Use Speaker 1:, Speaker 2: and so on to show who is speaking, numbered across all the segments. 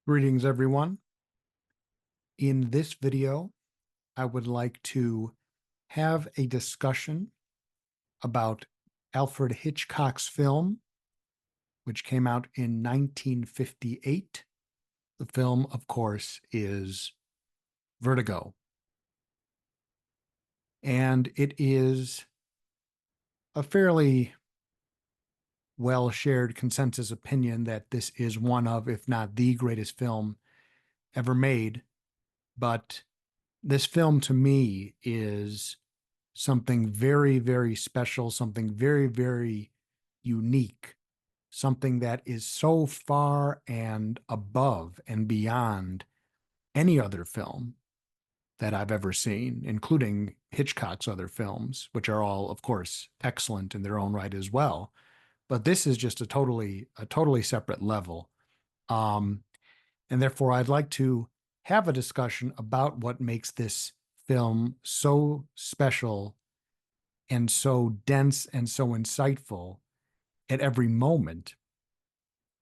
Speaker 1: Greetings, everyone. In this video, I would like to have a discussion about Alfred Hitchcock's film, which came out in 1958. The film, of course, is Vertigo. And it is a fairly well-shared consensus opinion that this is one of, if not the greatest film ever made. But this film to me is something very, very special, something very, very unique, something that is so far and above and beyond any other film that I've ever seen, including Hitchcock's other films, which are all, of course, excellent in their own right as well. But this is just a totally separate level. Um, and therefore, I'd like to have a discussion about what makes this film so special and so dense and so insightful at every moment.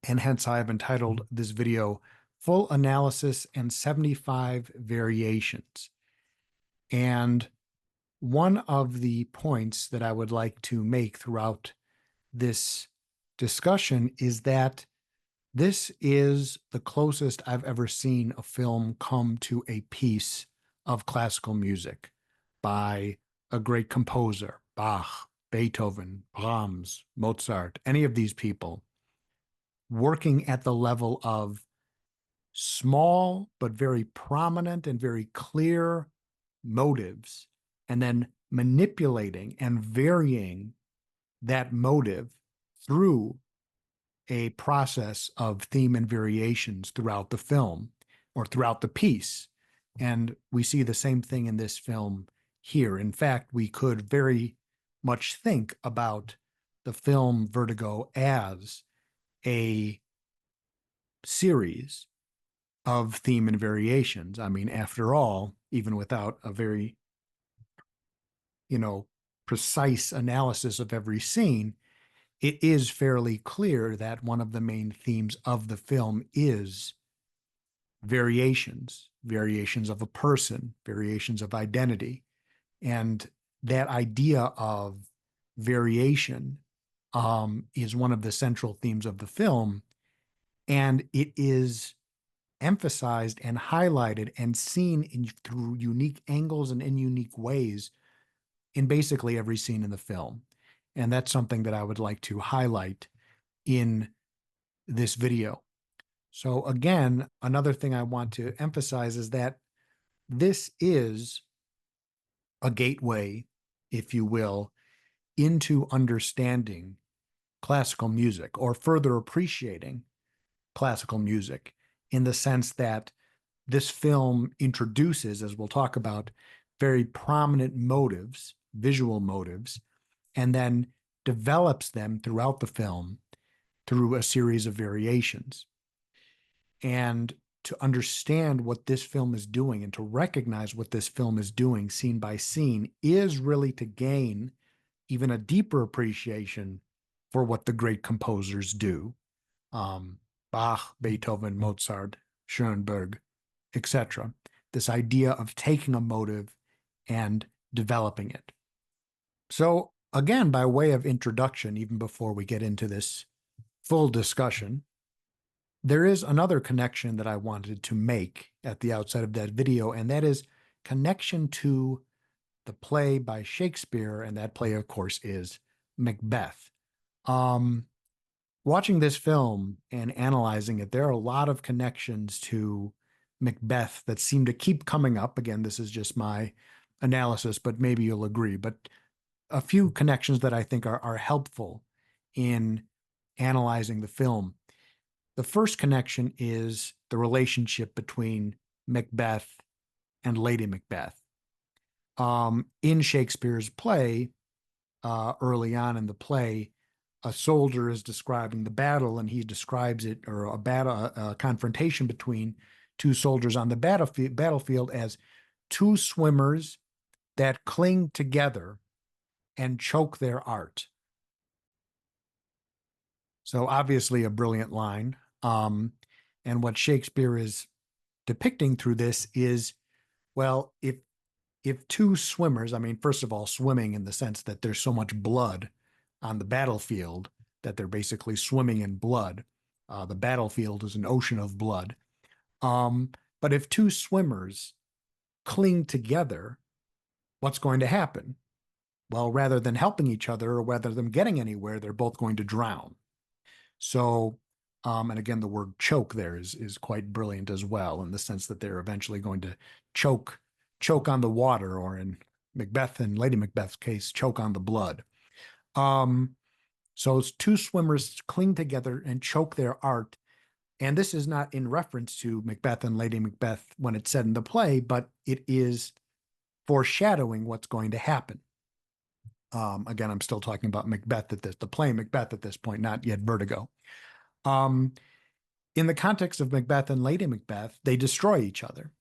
Speaker 1: And hence, I have entitled this video Full Analysis and 75 Variations. And one of the points that I would like to make throughout this discussion is that this is the closest I've ever seen a film come to a piece of classical music by a great composer, Bach, Beethoven, Brahms, Mozart, any of these people, working at the level of small but very prominent and very clear motives, and then manipulating and varying that motive through a process of theme and variations throughout the film or throughout the piece. And we see the same thing in this film here. In fact, we could very much think about the film Vertigo as a series of theme and variations. I mean, after all, even without a very, you know, precise analysis of every scene, it is fairly clear that one of the main themes of the film is variations of a person, variations of identity. And that idea of variation is one of the central themes of the film. And it is emphasized and highlighted and seen through unique angles and in unique ways in basically every scene in the film. And that's something that I would like to highlight in this video. So again, another thing I want to emphasize is that this is a gateway, if you will, into understanding classical music or further appreciating classical music, in the sense that this film introduces, as we'll talk about, very prominent motives, visual motives, and then develops them throughout the film through a series of variations. And to understand what this film is doing and to recognize what this film is doing scene by scene is really to gain even a deeper appreciation for what the great composers do. Bach, Beethoven, Mozart, Schoenberg, etc. This idea of taking a motive and developing it. So again, by way of introduction, even before we get into this full discussion, there is another connection that I wanted to make at the outset of that video, and that is connection to the play by Shakespeare, and that play, of course, is Macbeth. Um, Watching this film and analyzing it, there are a lot of connections to Macbeth that seem to keep coming up. Again, this is just my analysis, but maybe you'll agree. But a few connections that I think are helpful in analyzing the film. The first connection is the relationship between Macbeth and Lady Macbeth. In Shakespeare's play, early on in the play, a soldier is describing the battle, and he describes it, or a confrontation between two soldiers on the battlefield as two swimmers that cling together and choke their art. So obviously a brilliant line. And what Shakespeare is depicting through this is, well, if two swimmers, I mean, first of all, swimming in the sense that there's so much blood on the battlefield that they're basically swimming in blood. The battlefield is an ocean of blood. But if two swimmers cling together, what's going to happen? Well, rather than helping each other or rather than getting anywhere, they're both going to drown. So, and again, the word choke there is quite brilliant as well, in the sense that they're eventually going to choke on the water, or in Macbeth and Lady Macbeth's case, choke on the blood. Um, so two swimmers cling together and choke their art. And this is not in reference to Macbeth and Lady Macbeth when it's said in the play, but it is foreshadowing what's going to happen. Again, I'm still talking about Macbeth at the play Macbeth at this point, not yet Vertigo. Um, in the context of Macbeth and Lady Macbeth, they destroy each other.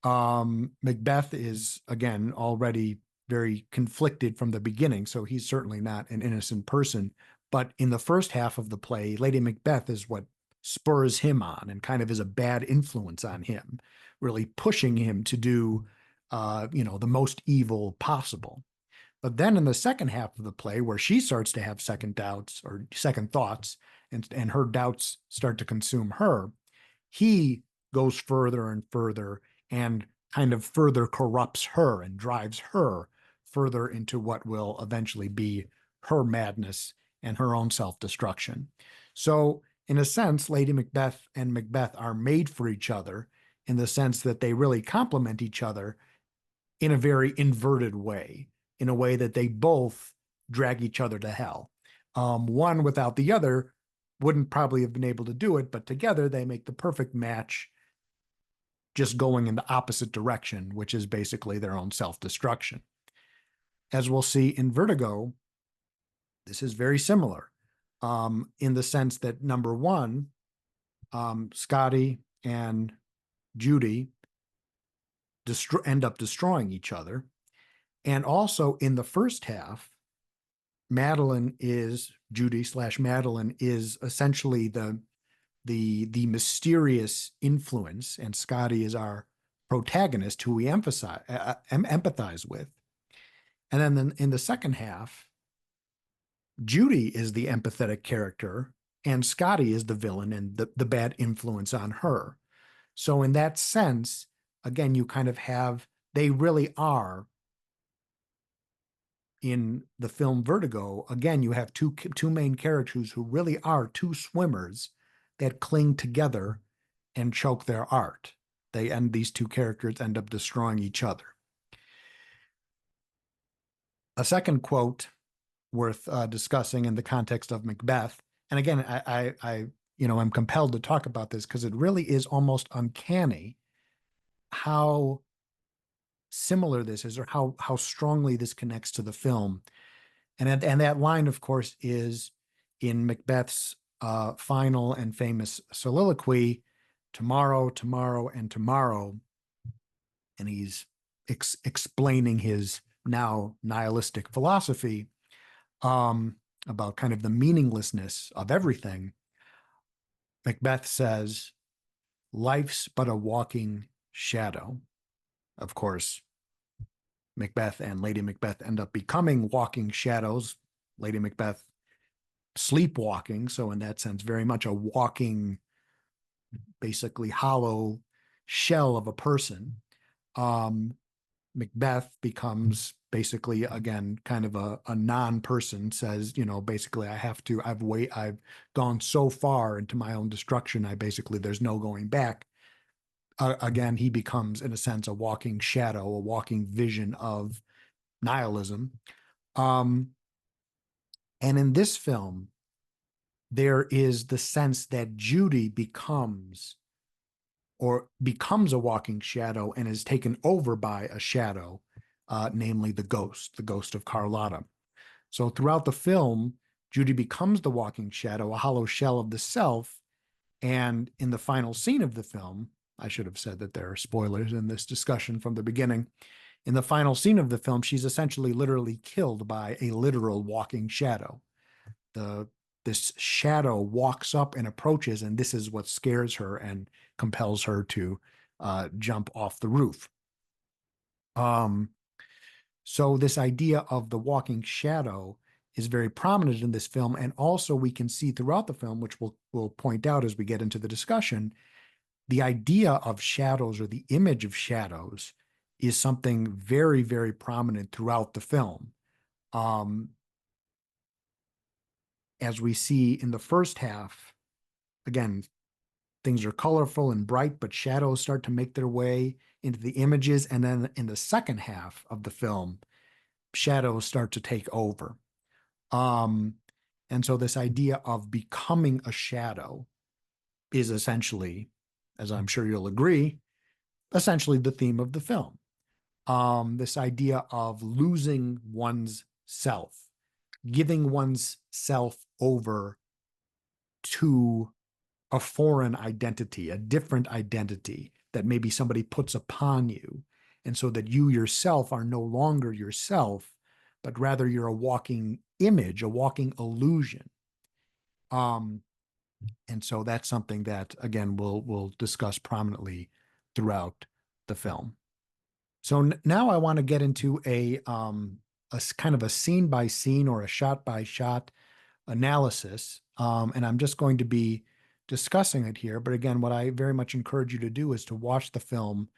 Speaker 1: Macbeth is, again, already very conflicted from the beginning, so he's certainly not an innocent person. But in the first half of the play, Lady Macbeth is what spurs him on and kind of is a bad influence on him, really pushing him to do, the most evil possible. But then in the second half of the play, where she starts to have second doubts or second thoughts, and her doubts start to consume her, he goes further and further and kind of further corrupts her and drives her further into what will eventually be her madness and her own self-destruction. So, in a sense, Lady Macbeth and Macbeth are made for each other, in the sense that they really complement each other in a very inverted way, in a way that they both drag each other to hell. One without the other wouldn't probably have been able to do it, but together they make the perfect match, just going in the opposite direction, which is basically their own self-destruction. As we'll see in Vertigo, this is very similar, in the sense that, number one, Scotty and Judy end up destroying each other. And also in the first half, Judy/Madeline is essentially the mysterious influence, and Scotty is our protagonist who we empathize with. And then in the second half, Judy is the empathetic character, and Scotty is the villain and the bad influence on her. So in that sense, again, you kind of have, they really are, in the film Vertigo, again, you have two main characters who really are two swimmers that cling together and choke their art. These two characters end up destroying each other. A second quote worth discussing in the context of Macbeth, and again, I'm compelled to talk about this because it really is almost uncanny how similar this is, or how strongly this connects to the film. And that line, of course, is in Macbeth's final and famous soliloquy, "Tomorrow, tomorrow, and tomorrow." And he's explaining his now nihilistic philosophy, about kind of the meaninglessness of everything. Macbeth says, "Life's but a walking shadow." Of course, Macbeth and Lady Macbeth end up becoming walking shadows. Lady Macbeth sleepwalking, so in that sense, very much a walking, basically hollow shell of a person. Macbeth becomes basically, again, kind of a non-person, says, basically, I've gone so far into my own destruction, there's no going back. Again, he becomes, in a sense, a walking shadow, a walking vision of nihilism. And in this film, there is the sense that Judy becomes a walking shadow and is taken over by a shadow, namely the ghost of Carlotta. So throughout the film, Judy becomes the walking shadow, a hollow shell of the self. And in the final scene of the film, I should have said that there are spoilers in this discussion from the beginning. In the final scene of the film, she's essentially literally killed by a literal walking shadow. The this shadow walks up and approaches, and this is what scares her and compels her to jump off the roof. Um, so this idea of the walking shadow is very prominent in this film, and also we can see throughout the film, which we'll point out as we get into the discussion, the idea of shadows or the image of shadows is something very, very prominent throughout the film. Um, as we see in the first half, again, things are colorful and bright, but shadows start to make their way into the images. And then in the second half of the film, shadows start to take over. Um, and so this idea of becoming a shadow is essentially, as I'm sure you'll agree, essentially the theme of the film. This idea of losing one's self, giving one's self over to a foreign identity, a different identity that maybe somebody puts upon you. And so that you yourself are no longer yourself, but rather you're a walking image, a walking illusion. Um, and so that's something that, again, we'll discuss prominently throughout the film. So now I want to get into a kind of a scene by scene or a shot by shot analysis. And I'm just going to be discussing it here. But again, what I very much encourage you to do is to watch the film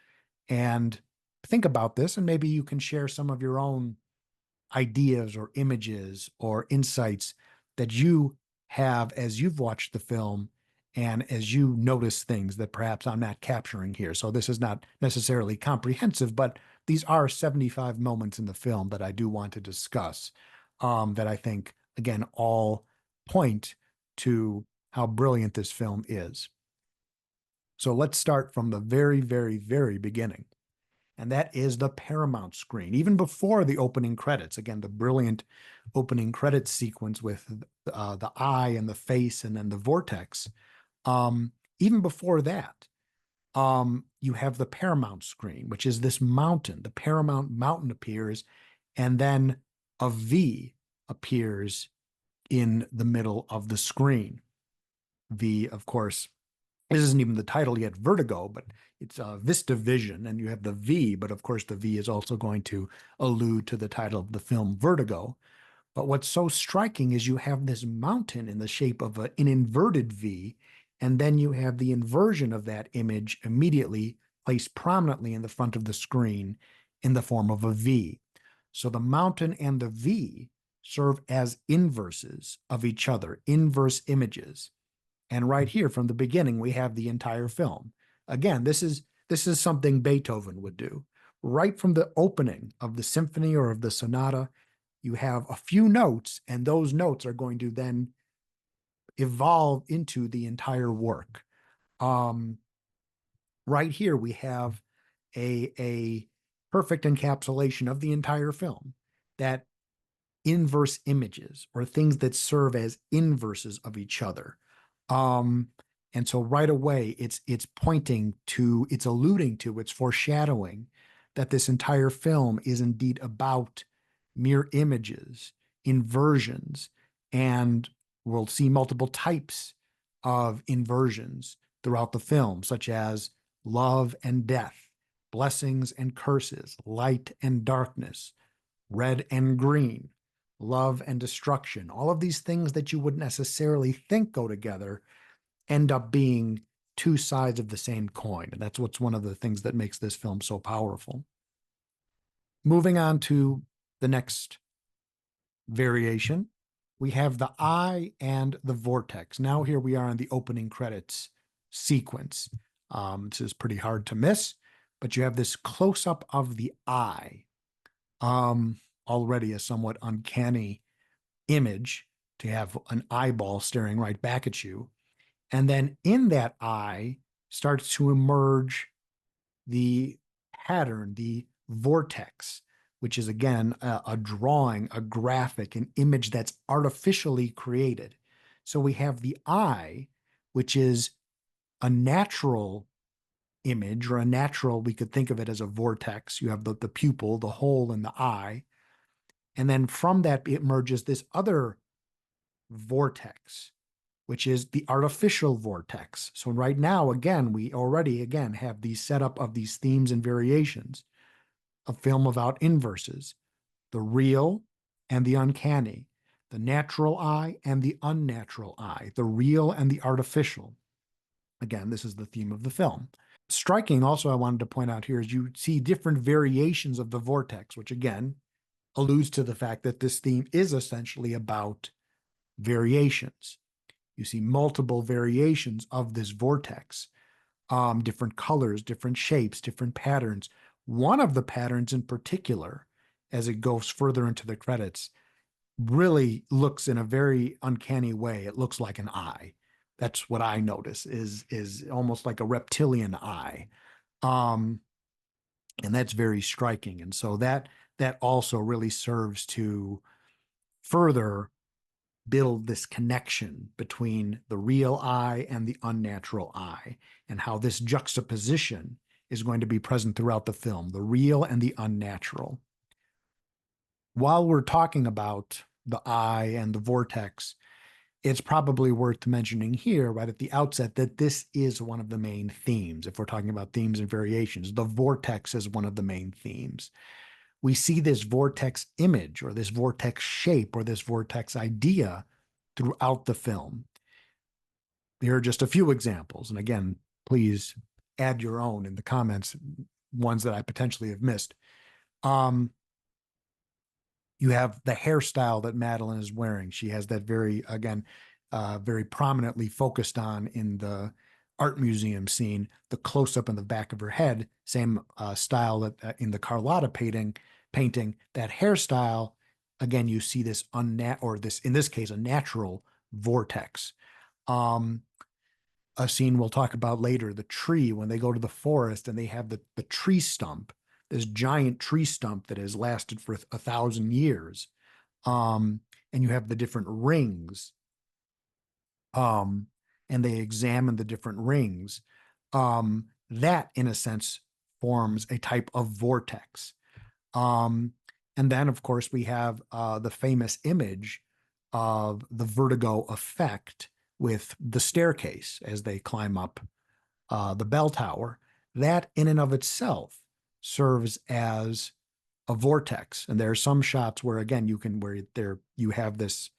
Speaker 1: and think about this, and maybe you can share some of your own ideas or images or insights that you have as you've watched the film and as you notice things that perhaps I'm not capturing here. So this is not necessarily comprehensive, but these are 75 moments in the film that I do want to discuss, that I think, again, all point to how brilliant this film is. So let's start from the very, very, very beginning. And that is the Paramount screen. Even before the opening credits, again, the brilliant opening credits sequence with the eye and the face and then the vortex. Even before that, you have the Paramount screen, which is this mountain. The Paramount mountain appears, and then a V appears in the middle of the screen. V, of course, this isn't even the title yet, Vertigo, but it's Vista Vision, and you have the V, but of course the V is also going to allude to the title of the film, Vertigo. But what's so striking is you have this mountain in the shape of an inverted V, and then you have the inversion of that image immediately placed prominently in the front of the screen in the form of a V. So the mountain and the V serve as inverses of each other, inverse images. And right here from the beginning, we have the entire film. Again, this is something Beethoven would do. Right from the opening of the symphony or of the sonata, you have a few notes, and those notes are going to then evolve into the entire work. Right here, we have a perfect encapsulation of the entire film, that inverse images or things that serve as inverses of each other. Um, and so right away, it's pointing to, it's alluding to, it's foreshadowing that this entire film is indeed about mirror images, inversions, and we'll see multiple types of inversions throughout the film, such as love and death, blessings and curses, light and darkness, red and green, love and destruction. All of these things that you wouldn't necessarily think go together end up being two sides of the same coin. And that's what's one of the things that makes this film so powerful. Moving on to the next variation, we have the eye and the vortex. Now here we are in the opening credits sequence. This is pretty hard to miss, but you have this close-up of the eye. Already a somewhat uncanny image to have an eyeball staring right back at you. And then in that eye starts to emerge the pattern, the vortex, which is again a drawing, a graphic, an image that's artificially created. So we have the eye, which is a natural image or a natural, we could think of it as a vortex. You have the pupil, the hole in the eye. And then from that emerges this other vortex, which is the artificial vortex. So right now, again, we already again have the setup of these themes and variations. A film about inverses, the real and the uncanny, the natural eye and the unnatural eye, the real and the artificial. Again, this is the theme of the film. Striking, also, I wanted to point out here, is you see different variations of the vortex, which again alludes to the fact that this theme is essentially about variations. You see multiple variations of this vortex, different colors, different shapes, different patterns. One of the patterns in particular, as it goes further into the credits, really looks in a very uncanny way. It looks like an eye. That's what I notice is almost like a reptilian eye. Um, and that's very striking. And so that also really serves to further build this connection between the real eye and the unnatural eye, and how this juxtaposition is going to be present throughout the film, the real and the unnatural. While we're talking about the eye and the vortex, it's probably worth mentioning here, right at the outset, that this is one of the main themes. If we're talking about themes and variations, the vortex is one of the main themes. We see this vortex image or this vortex shape or this vortex idea throughout the film. Here are just a few examples. And again, please add your own in the comments, ones that I potentially have missed. You have the hairstyle that Madeline is wearing. She has that very, again, very prominently focused on in the art museum scene, the close up in the back of her head, same style that in the Carlotta painting, that hairstyle. Again, you see this or this, in this case, a natural vortex. A scene we'll talk about later, the tree, when they go to the forest and they have the tree stump, this giant tree stump that has lasted for 1,000 years. And you have the different rings. And they examine the different rings. That, in a sense, forms a type of vortex. And then, of course, we have the famous image of the vertigo effect with the staircase as they climb up the bell tower. That, in and of itself, serves as a vortex. And there are some shots where, again, you have this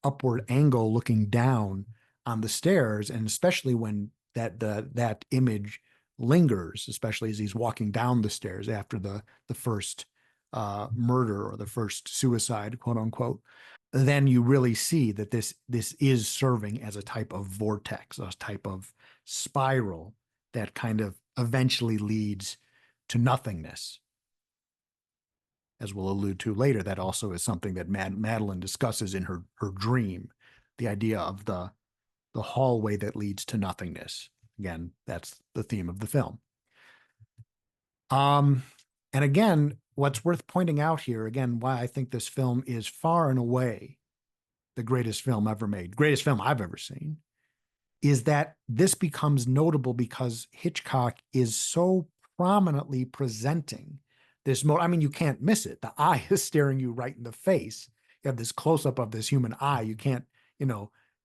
Speaker 1: upward angle looking down on the stairs, and especially when that image lingers, especially as he's walking down the stairs after the first murder or the first suicide, quote unquote, then you really see that this is serving as a type of vortex, a type of spiral that kind of eventually leads to nothingness. As we'll allude to later, that also is something that Madeline discusses in her dream, the idea of the hallway that leads to nothingness. Again, that's the theme of the film. And again, what's worth pointing out here, again, why I think this film is far and away the greatest film ever made, greatest film I've ever seen, is that this becomes notable because Hitchcock is so prominently presenting this I mean, you can't miss it. The eye is staring you right in the face. You have this close up of this human eye. You can't,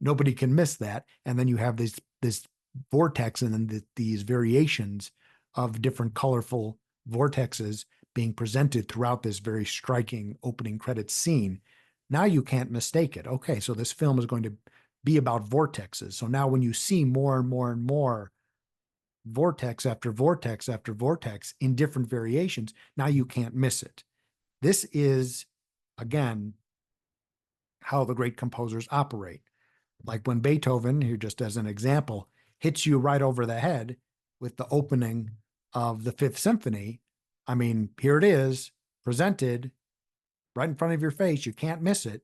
Speaker 1: nobody can miss that. And then you have this vortex and then these variations of different colorful vortexes being presented throughout this very striking opening credits scene. Now you can't mistake it. Okay, so this film is going to be about vortexes. So now when you see more and more and more vortex after vortex after vortex in different variations, now you can't miss it. This is, again, how the great composers operate. Like when Beethoven, here just as an example, hits you right over the head with the opening of the Fifth Symphony. I mean, here it is, presented right in front of your face. You can't miss it.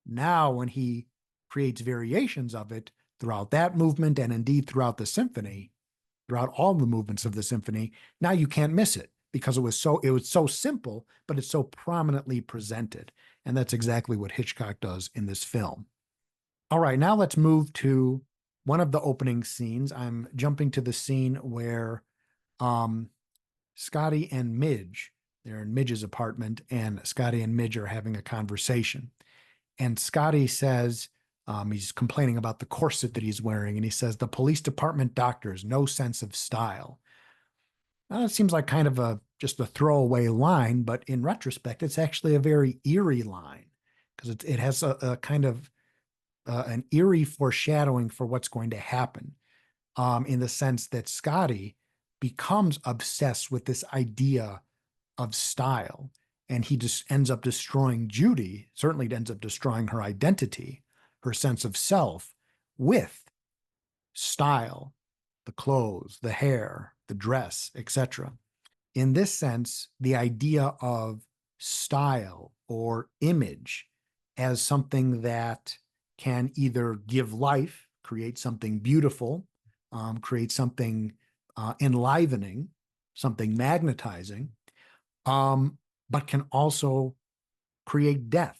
Speaker 1: Now, when he creates variations of it throughout that movement and indeed throughout the symphony, throughout all the movements of the symphony, now you can't miss it because it was so simple, but it's so prominently presented. And that's exactly what Hitchcock does in this film. All right, now let's move to one of the opening scenes. I'm jumping to the scene where Scotty and Midge, they're in Midge's apartment, and Scotty and Midge are having a conversation. And Scotty says, He's complaining about the corset that he's wearing, and he says, the police department doctors, no sense of style. Now, it seems like kind of just a throwaway line, but in retrospect, it's actually a very eerie line because it has a kind of an eerie foreshadowing for what's going to happen, in the sense that Scotty becomes obsessed with this idea of style, and he just ends up destroying Judy, certainly ends up destroying her identity, her sense of self, with style, the clothes, the hair, the dress, etc. In this sense, the idea of style or image as something that can either give life, create something beautiful, create something enlivening, something magnetizing, but can also create death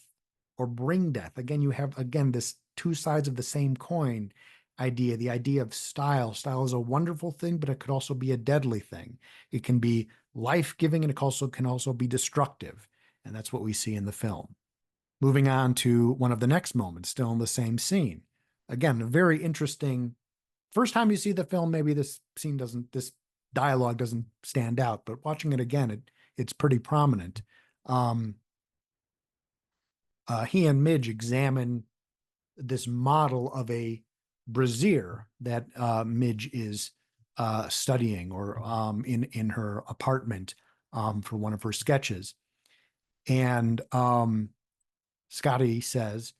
Speaker 1: or bring death. Again, you have, again, this two sides of the same coin idea, the idea of style. Style is a wonderful thing, but it could also be a deadly thing. It can be life-giving, and it also can also be destructive. And that's what we see in the film. Moving on to one of the next moments, still in the same scene. Again, a very interesting, first time you see the film, maybe this dialogue doesn't stand out, but watching it again, it's pretty prominent. He and Midge examine this model of a brassiere that Midge is studying, or in her apartment, for one of her sketches. And Scotty says,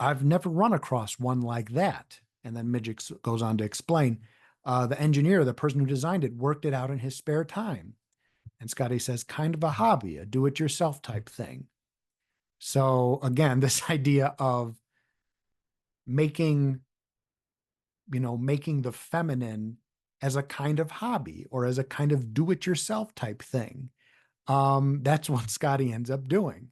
Speaker 1: I've never run across one like that. And then Midge goes on to explain, the engineer, the person who designed it, worked it out in his spare time. And Scotty says, kind of a hobby, a do-it-yourself type thing. So again, this idea of making the feminine as a kind of hobby or as a kind of do-it-yourself type thing. That's what Scotty ends up doing.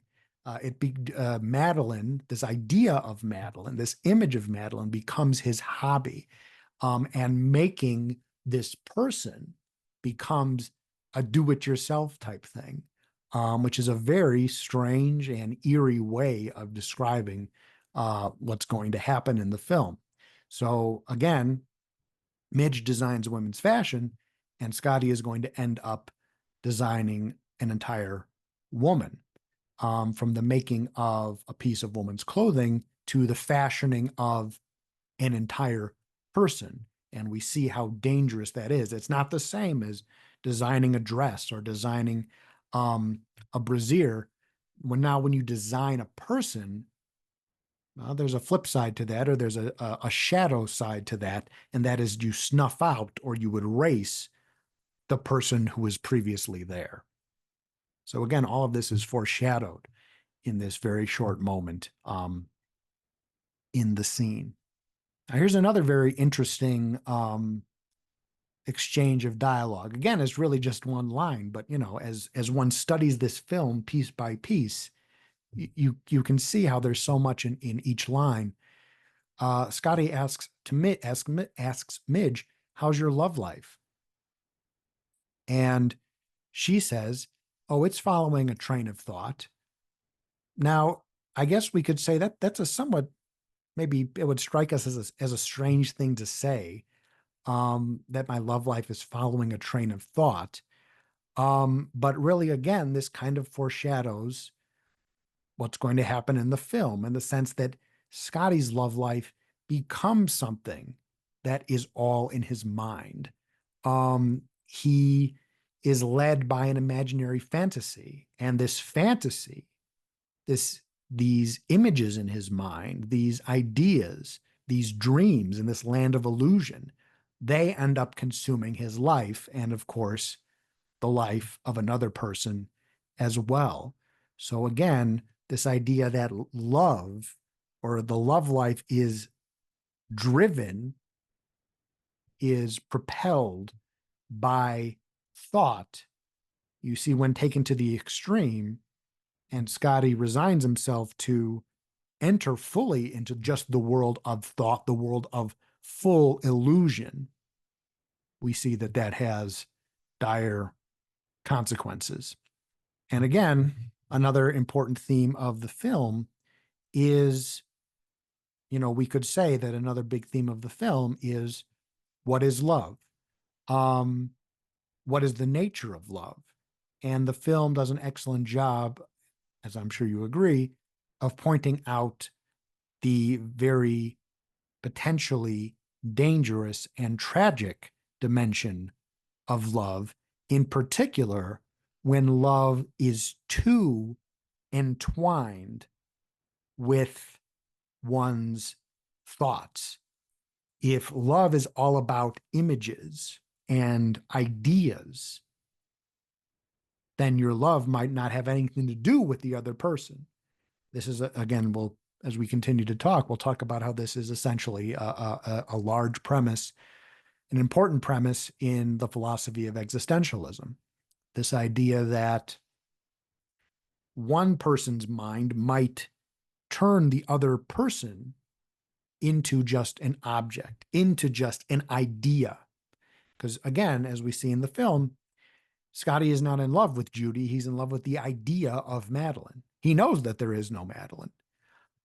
Speaker 1: Madeline, this idea of Madeline, this image of Madeline becomes his hobby. And making this person becomes a do-it-yourself type thing, which is a very strange and eerie way of describing what's going to happen in the film. So again, Midge designs women's fashion, and Scotty is going to end up designing an entire woman, from the making of a piece of woman's clothing to the fashioning of an entire person. And we see how dangerous that is. It's not the same as designing a dress or designing a brassiere. When you design a person, there's a flip side to that, or there's a shadow side to that, and that is you snuff out or you erase the person who was previously there. So again, all of this is foreshadowed in this very short moment in the scene. Now, here's another very interesting exchange of dialogue. Again, it's really just one line, but as one studies this film piece by piece, you can see how there's so much in each line. Scotty asks Midge, "How's your love life?" And she says, "Oh, it's following a train of thought." Now, I guess we could say that that's a somewhat, maybe it would strike us as a strange thing to say, that my love life is following a train of thought. But really, again, this kind of foreshadows what's going to happen in the film, in the sense that Scotty's love life becomes something that is all in his mind. He is led by an imaginary fantasy, and this fantasy, these images in his mind, these ideas, these dreams in this land of illusion, they end up consuming his life, and of course, the life of another person as well. So again, this idea that love, or the love life, is propelled by thought. You see, when taken to the extreme, and Scotty resigns himself to enter fully into just the world of thought, the world of full illusion, we see that has dire consequences. And again, another important theme of the film is we could say that another big theme of the film is, what is love? Um, what is the nature of love? And the film does an excellent job, as I'm sure you agree, of pointing out the very potentially dangerous and tragic dimension of love, in particular, when love is too entwined with one's thoughts. If love is all about images and ideas, then your love might not have anything to do with the other person. This is, again, as we continue to talk, we'll talk about how this is essentially a large premise, an important premise in the philosophy of existentialism. This idea that one person's mind might turn the other person into just an object, into just an idea. Because again, as we see in the film, Scotty is not in love with Judy. He's in love with the idea of Madeline. He knows that there is no Madeline.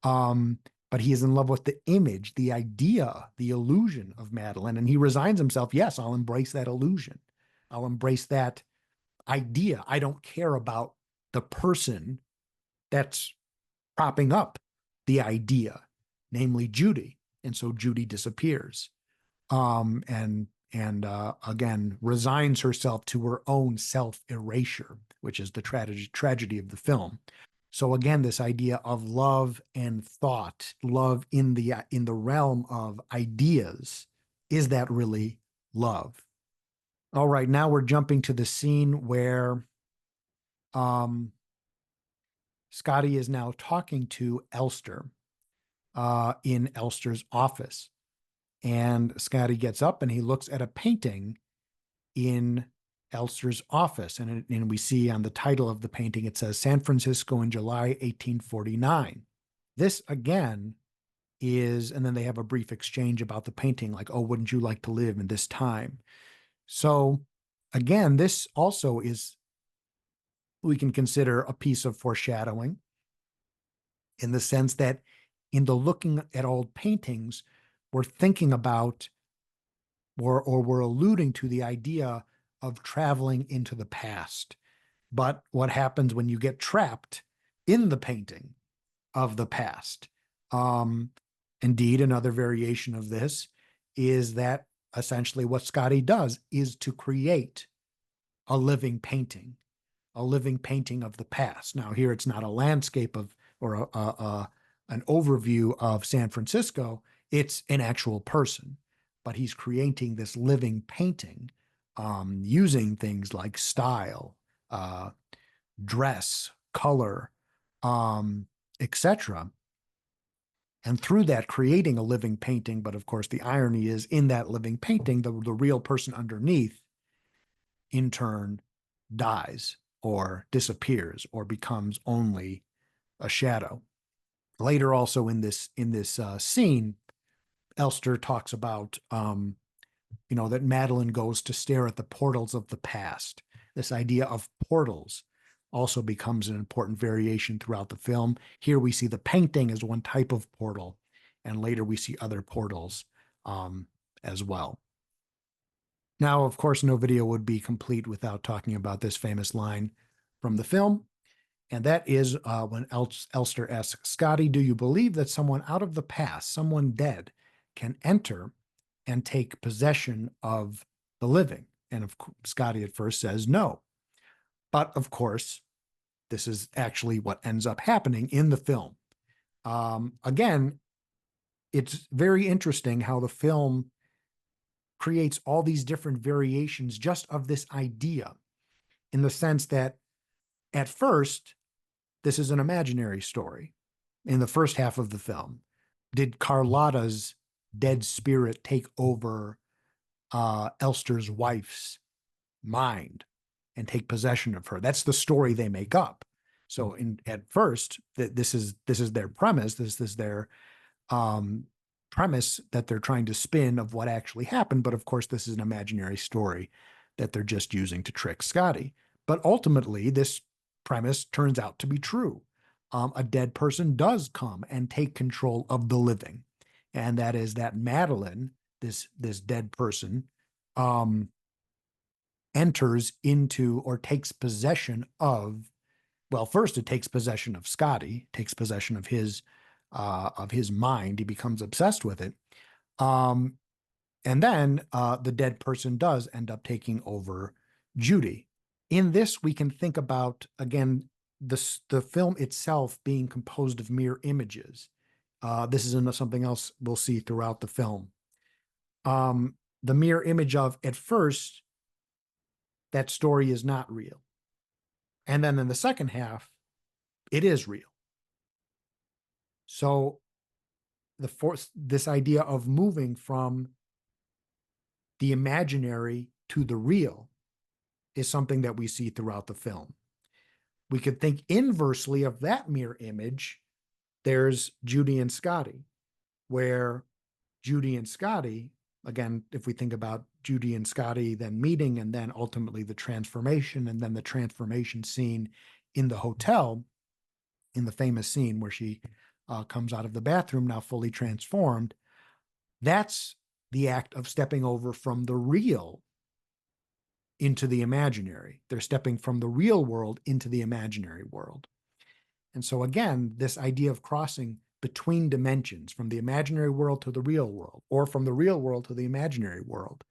Speaker 1: Um, but he is in love with the image, the idea, the illusion of Madeline. And he resigns himself. Yes, I'll embrace that illusion. I'll embrace that idea. I don't care about the person that's propping up the idea, namely Judy. And so Judy disappears. And again, resigns herself to her own self-erasure, which is the tragedy of the film. So again, this idea of love and thought, love in the realm of ideas, is that really love? All right, now we're jumping to the scene where Scotty is now talking to Elster in Elster's office. And Scotty gets up and he looks at a painting in Elster's office. And we see on the title of the painting, it says San Francisco in July 1849. This again is, and then they have a brief exchange about the painting, like, oh, wouldn't you like to live in this time? So again, this also is, we can consider a piece of foreshadowing, in the sense that in the looking at old paintings, we're thinking about, or we're alluding to the idea of traveling into the past. But what happens when you get trapped in the painting of the past? Indeed, another variation of this is that essentially what Scotty does is to create a living painting, of the past. Now, here it's not a landscape of, or an overview of San Francisco. It's an actual person, but he's creating this living painting using things like style, dress, color, etc. And through that, creating a living painting. But of course, the irony is, in that living painting, the real person underneath, in turn, dies or disappears or becomes only a shadow. Later, also in this scene, Elster talks about that Madeline goes to stare at the portals of the past. This idea of portals also becomes an important variation throughout the film. Here we see the painting as one type of portal, and later we see other portals as well. Now, of course, no video would be complete without talking about this famous line from the film, and that is when Elster asks Scotty, do you believe that someone out of the past, someone dead, can enter and take possession of the living? And of course, Scotty at first says no. But of course, this is actually what ends up happening in the film. Again, it's very interesting how the film creates all these different variations just of this idea, in the sense that at first, this is an imaginary story. In the first half of the film, did Carlotta's dead spirit take over Elster's wife's mind and take possession of her? That's the story they make up. So at first, this is their premise. This is their premise that they're trying to spin of what actually happened. But of course, this is an imaginary story that they're just using to trick Scotty. But ultimately, this premise turns out to be true. A dead person does come and take control of the living. and that is that Madeline, this dead person, um, enters into or takes possession of, well, first it takes possession of Scotty, takes possession of his mind. He becomes obsessed with it. Um, and then the dead person does end up taking over Judy. In this, we can think about, again, the film itself being composed of mirror images. This is something else we'll see throughout the film. The mirror image of, at first, that story is not real. And then in the second half, it is real. So this idea of moving from the imaginary to the real is something that we see throughout the film. We could think inversely of that mirror image. There's Judy and Scotty, where Judy and Scotty, again, if we think about Judy and Scotty then meeting and then ultimately the transformation, and then the transformation scene in the hotel, in the famous scene where she comes out of the bathroom now fully transformed, that's the act of stepping over from the real into the imaginary. They're stepping from the real world into the imaginary world. And so again, this idea of crossing between dimensions, from the imaginary world to the real world, or from the real world to the imaginary world.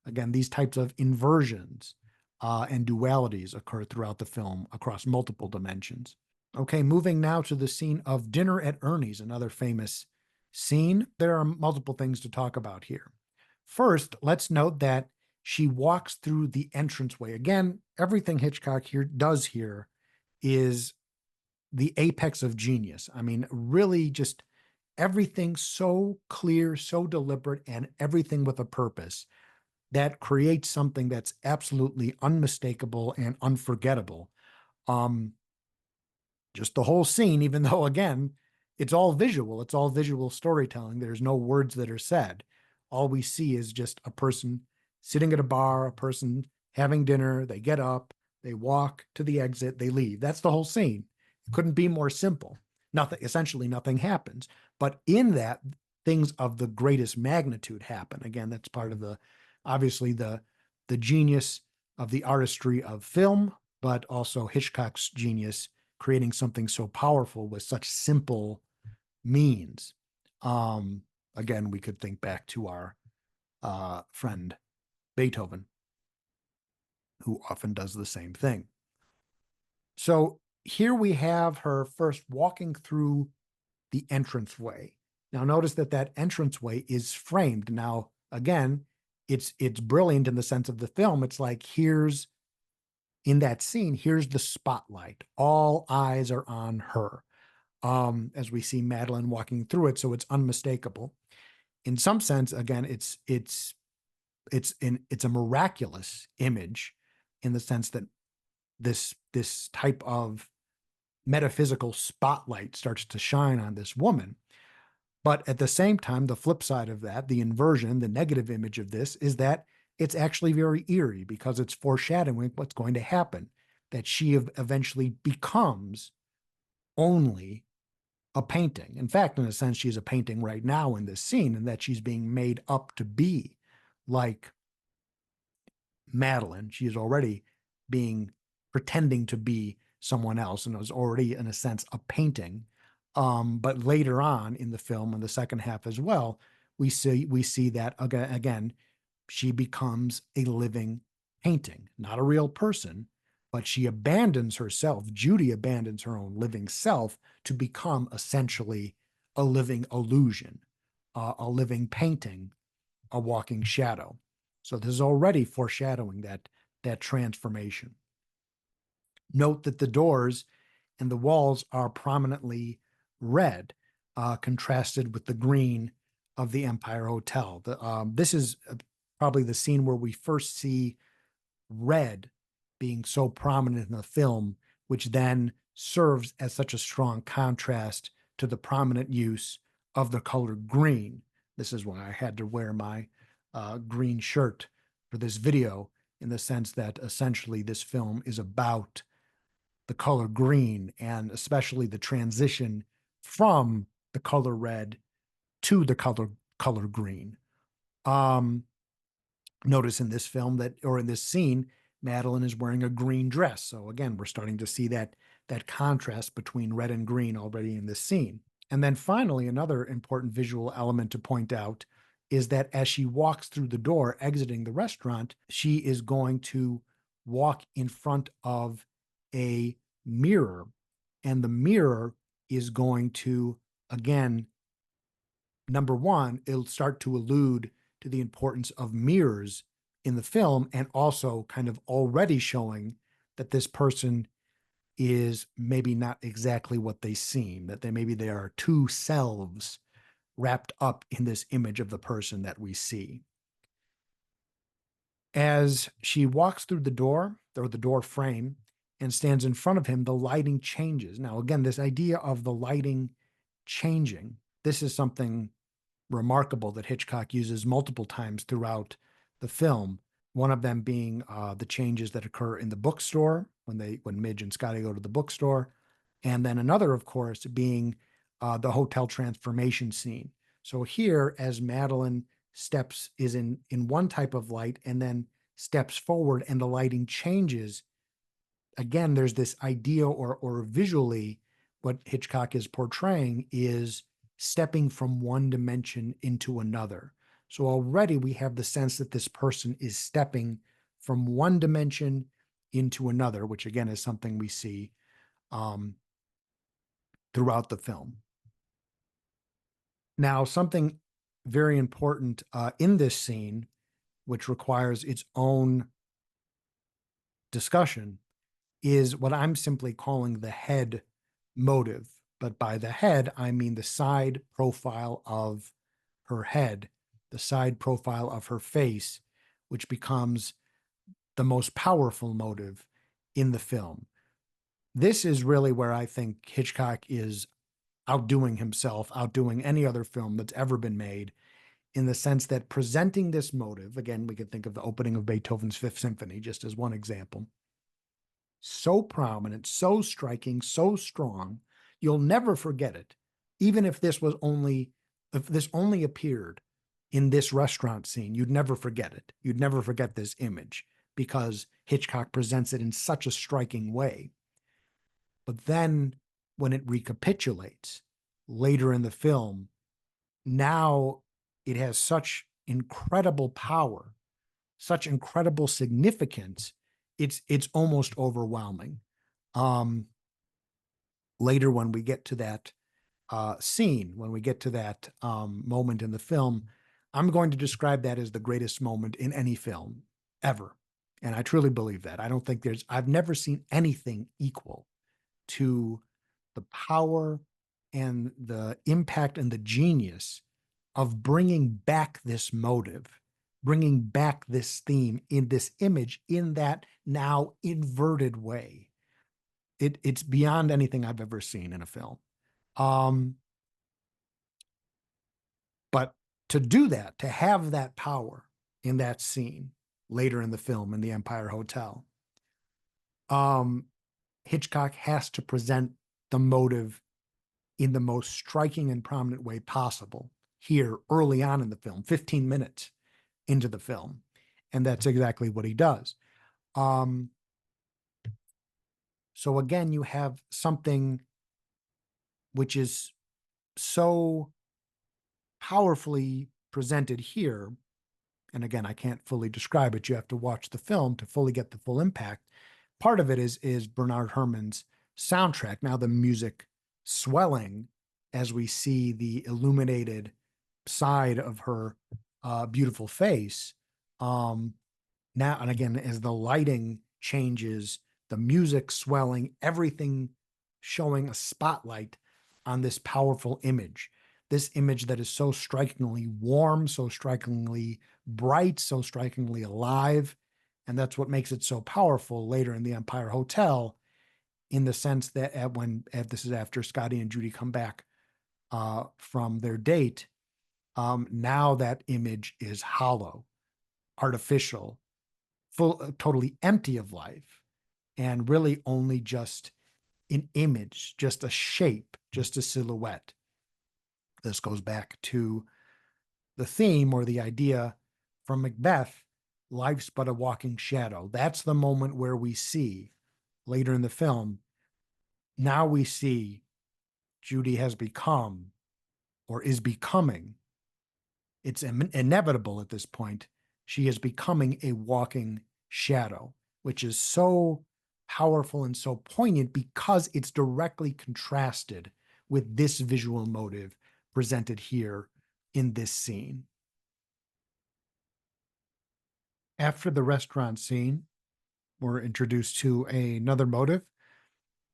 Speaker 1: Again, these types of inversions and dualities occur throughout the film across multiple dimensions. Okay, moving now to the scene of Dinner at Ernie's, another famous scene. There are multiple things to talk about here. First, let's note that she walks through the entranceway. Again, everything Hitchcock does here is the apex of genius. I mean, really just everything so clear, so deliberate, and everything with a purpose that creates something that's absolutely unmistakable and unforgettable. Just the whole scene, even though, again, it's all visual storytelling. There's no words that are said. All we see is just a person sitting at a bar, a person having dinner. They get up, they walk to the exit, they leave. That's the whole scene. It couldn't be more simple. Essentially nothing happens. But in that, things of the greatest magnitude happen. Again, that's part of obviously the genius of the artistry of film, but also Hitchcock's genius creating something so powerful with such simple means. Again, we could think back to our friend Beethoven, who often does the same thing. So here we have her first walking through the entranceway. Now notice that entranceway is framed. Now, again, it's brilliant in the sense of the film. It's like, in that scene, here's the spotlight. All eyes are on her as we see Madeline walking through it, so it's unmistakable. In some sense, again, it's a miraculous image in the sense that this type of metaphysical spotlight starts to shine on this woman. But at the same time, the flip side of that, the inversion, the negative image of this, is that it's actually very eerie because it's foreshadowing what's going to happen, that she eventually becomes only a painting. In fact, in a sense, she's a painting right now in this scene, and that she's being made up to be like Madeline. She is already pretending to be someone else, and it was already, in a sense, a painting. But later on in the film, in the second half as well, we see that again, she becomes a living painting, not a real person, but she abandons herself. Judy abandons her own living self to become essentially a living illusion, a living painting, a walking shadow. So this is already foreshadowing that transformation. Note that the doors and the walls are prominently red, contrasted with the green of the Empire Hotel. This is probably the scene where we first see red being so prominent in the film, which then serves as such a strong contrast to the prominent use of the color green. This is why I had to wear my green shirt for this video, in the sense that essentially this film is about the color green, and especially the transition from the color red to the color green. Um, Notice in this film that, or in this scene, Madeline is wearing a green dress. So again, we're starting to see that contrast between red and green already in this scene. And then finally, another important visual element to point out is that as she walks through the door exiting the restaurant, she is going to walk in front of a mirror. And the mirror is going to, again, number one, it'll start to allude to the importance of mirrors in the film, and also kind of already showing that this person is maybe not exactly what they seem, that they are two selves wrapped up in this image of the person that we see. As she walks through the door, or the door frame, and stands in front of him, the lighting changes. Now, again, this idea of the lighting changing, this is something remarkable that Hitchcock uses multiple times throughout the film. One of them being the changes that occur in the bookstore when Midge and Scotty go to the bookstore, and then another, of course, being the hotel transformation scene. So here, as Madeline is in one type of light and then steps forward, and the lighting changes. Again, there's this idea, or visually, what Hitchcock is portraying is stepping from one dimension into another. So already we have the sense that this person is stepping from one dimension into another, which again is something we see throughout the film. Now, something very important in this scene, which requires its own discussion, is what I'm simply calling the head motive. But by the head, I mean the side profile of her head, the side profile of her face, which becomes the most powerful motive in the film. This is really where I think Hitchcock is outdoing himself, outdoing any other film that's ever been made, in the sense that presenting this motive, again, we could think of the opening of Beethoven's Fifth Symphony just as one example, so prominent, so striking, so strong, you'll never forget it. Even if this only appeared in this restaurant scene, you'd never forget it. You'd never forget this image because Hitchcock presents it in such a striking way. But then when it recapitulates later in the film, now it has such incredible power, such incredible significance. It's almost overwhelming. Later, when we get to that scene, when we get to that moment in the film, I'm going to describe that as the greatest moment in any film ever. And I truly believe that. I've never seen anything equal to the power and the impact and the genius of bringing back this motive, bringing back this theme in this image in that now inverted way. It's beyond anything I've ever seen in a film. But to do that, to have that power in that scene later in the film in the Empire Hotel, Hitchcock has to present the motive in the most striking and prominent way possible here early on in the film, 15 minutes into the film. And that's exactly what he does. So again, you have something which is so powerfully presented here. And again, I can't fully describe it. You have to watch the film to fully get the full impact. Part of it is Bernard Herrmann's soundtrack. Now the music swelling as we see the illuminated side of her beautiful face. Now, and again, as the lighting changes, the music swelling, everything showing a spotlight on this powerful image. This image that is so strikingly warm, so strikingly bright, so strikingly alive. And that's what makes it so powerful later in the Empire Hotel, in the sense that this is after Scotty and Judy come back from their date, now that image is hollow, artificial, totally empty of life, and really only just an image, just a shape, just a silhouette. This goes back to the theme or the idea from Macbeth, life's but a walking shadow. That's the moment where we see later in the film, now we see Judy has become or is becoming, it's inevitable at this point, she is becoming a walking shadow, which is so powerful and so poignant because it's directly contrasted with this visual motive presented here in this scene. After the restaurant scene, we're introduced to another motive,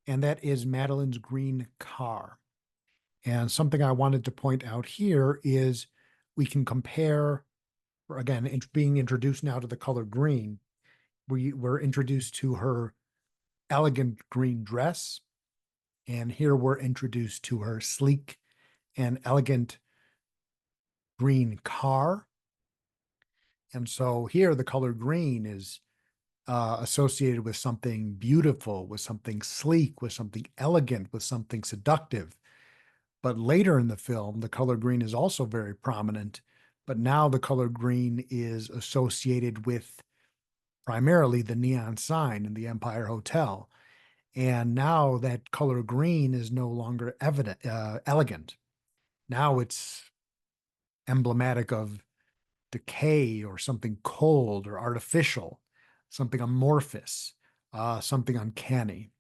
Speaker 1: and that is Madeline's green car. And something I wanted to point out here is we can compare, again, being introduced now to the color green, we were introduced to her elegant green dress, and here we're introduced to her sleek and elegant green car. And so here the color green is associated with something beautiful, with something sleek, with something elegant, with something seductive. But later in the film, the color green is also very prominent. But now the color green is associated with primarily the neon sign in the Empire Hotel. And now that color green is no longer elegant. Now it's emblematic of decay or something cold or artificial, something amorphous, something uncanny.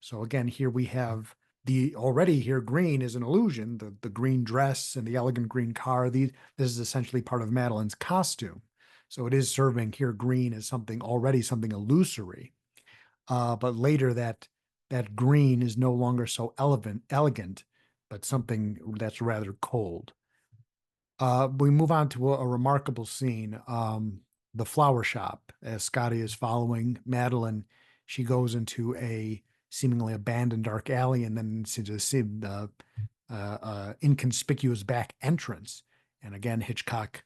Speaker 1: So again, here we have the already here green is an illusion. The green dress and the elegant green car. This is essentially part of Madeline's costume. So it is serving here green as something already something illusory. But later that green is no longer so elegant, but something that's rather cold. We move on to a remarkable scene, the flower shop. As Scotty is following Madeline, she goes into a seemingly abandoned dark alley and then into the inconspicuous back entrance. And again, Hitchcock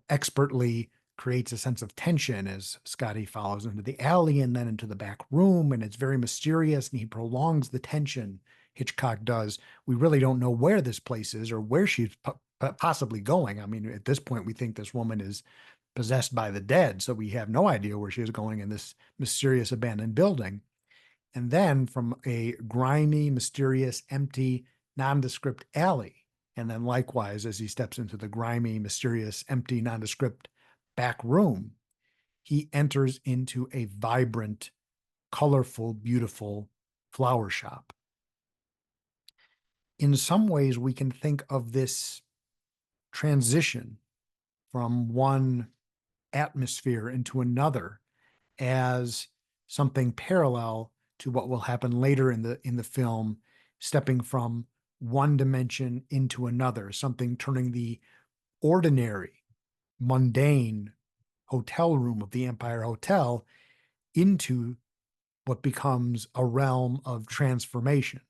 Speaker 1: expertly creates a sense of tension as Scotty follows into the alley and then into the back room. And it's very mysterious and he prolongs the tension. Hitchcock does. We really don't know where this place is or where she's possibly going. I mean, at this point, we think this woman is possessed by the dead. So we have no idea where she is going in this mysterious abandoned building. And then from a grimy, mysterious, empty, nondescript alley, and then likewise, as he steps into the grimy, mysterious, empty, nondescript back room, he enters into a vibrant, colorful, beautiful flower shop. In some ways, we can think of this transition from one atmosphere into another as something parallel to what will happen later in the film, stepping from one dimension into another, something turning the ordinary, mundane hotel room of the Empire Hotel into what becomes a realm of transformation.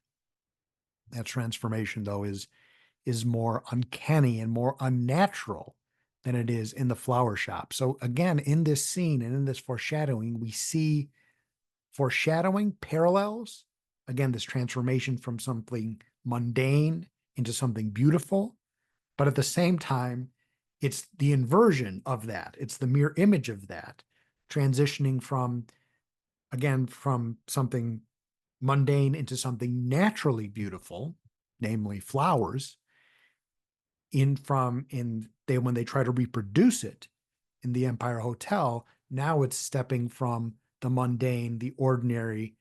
Speaker 1: That transformation, though, is more uncanny and more unnatural than it is in the flower shop. So again, in this scene and in this foreshadowing, we see foreshadowing parallels. Again, this transformation from something mundane into something beautiful. But at the same time, it's the inversion of that. It's the mirror image of that, transitioning from, again, from something mundane into something naturally beautiful, namely flowers, when they try to reproduce it in the Empire Hotel, now it's stepping from the mundane, the ordinary,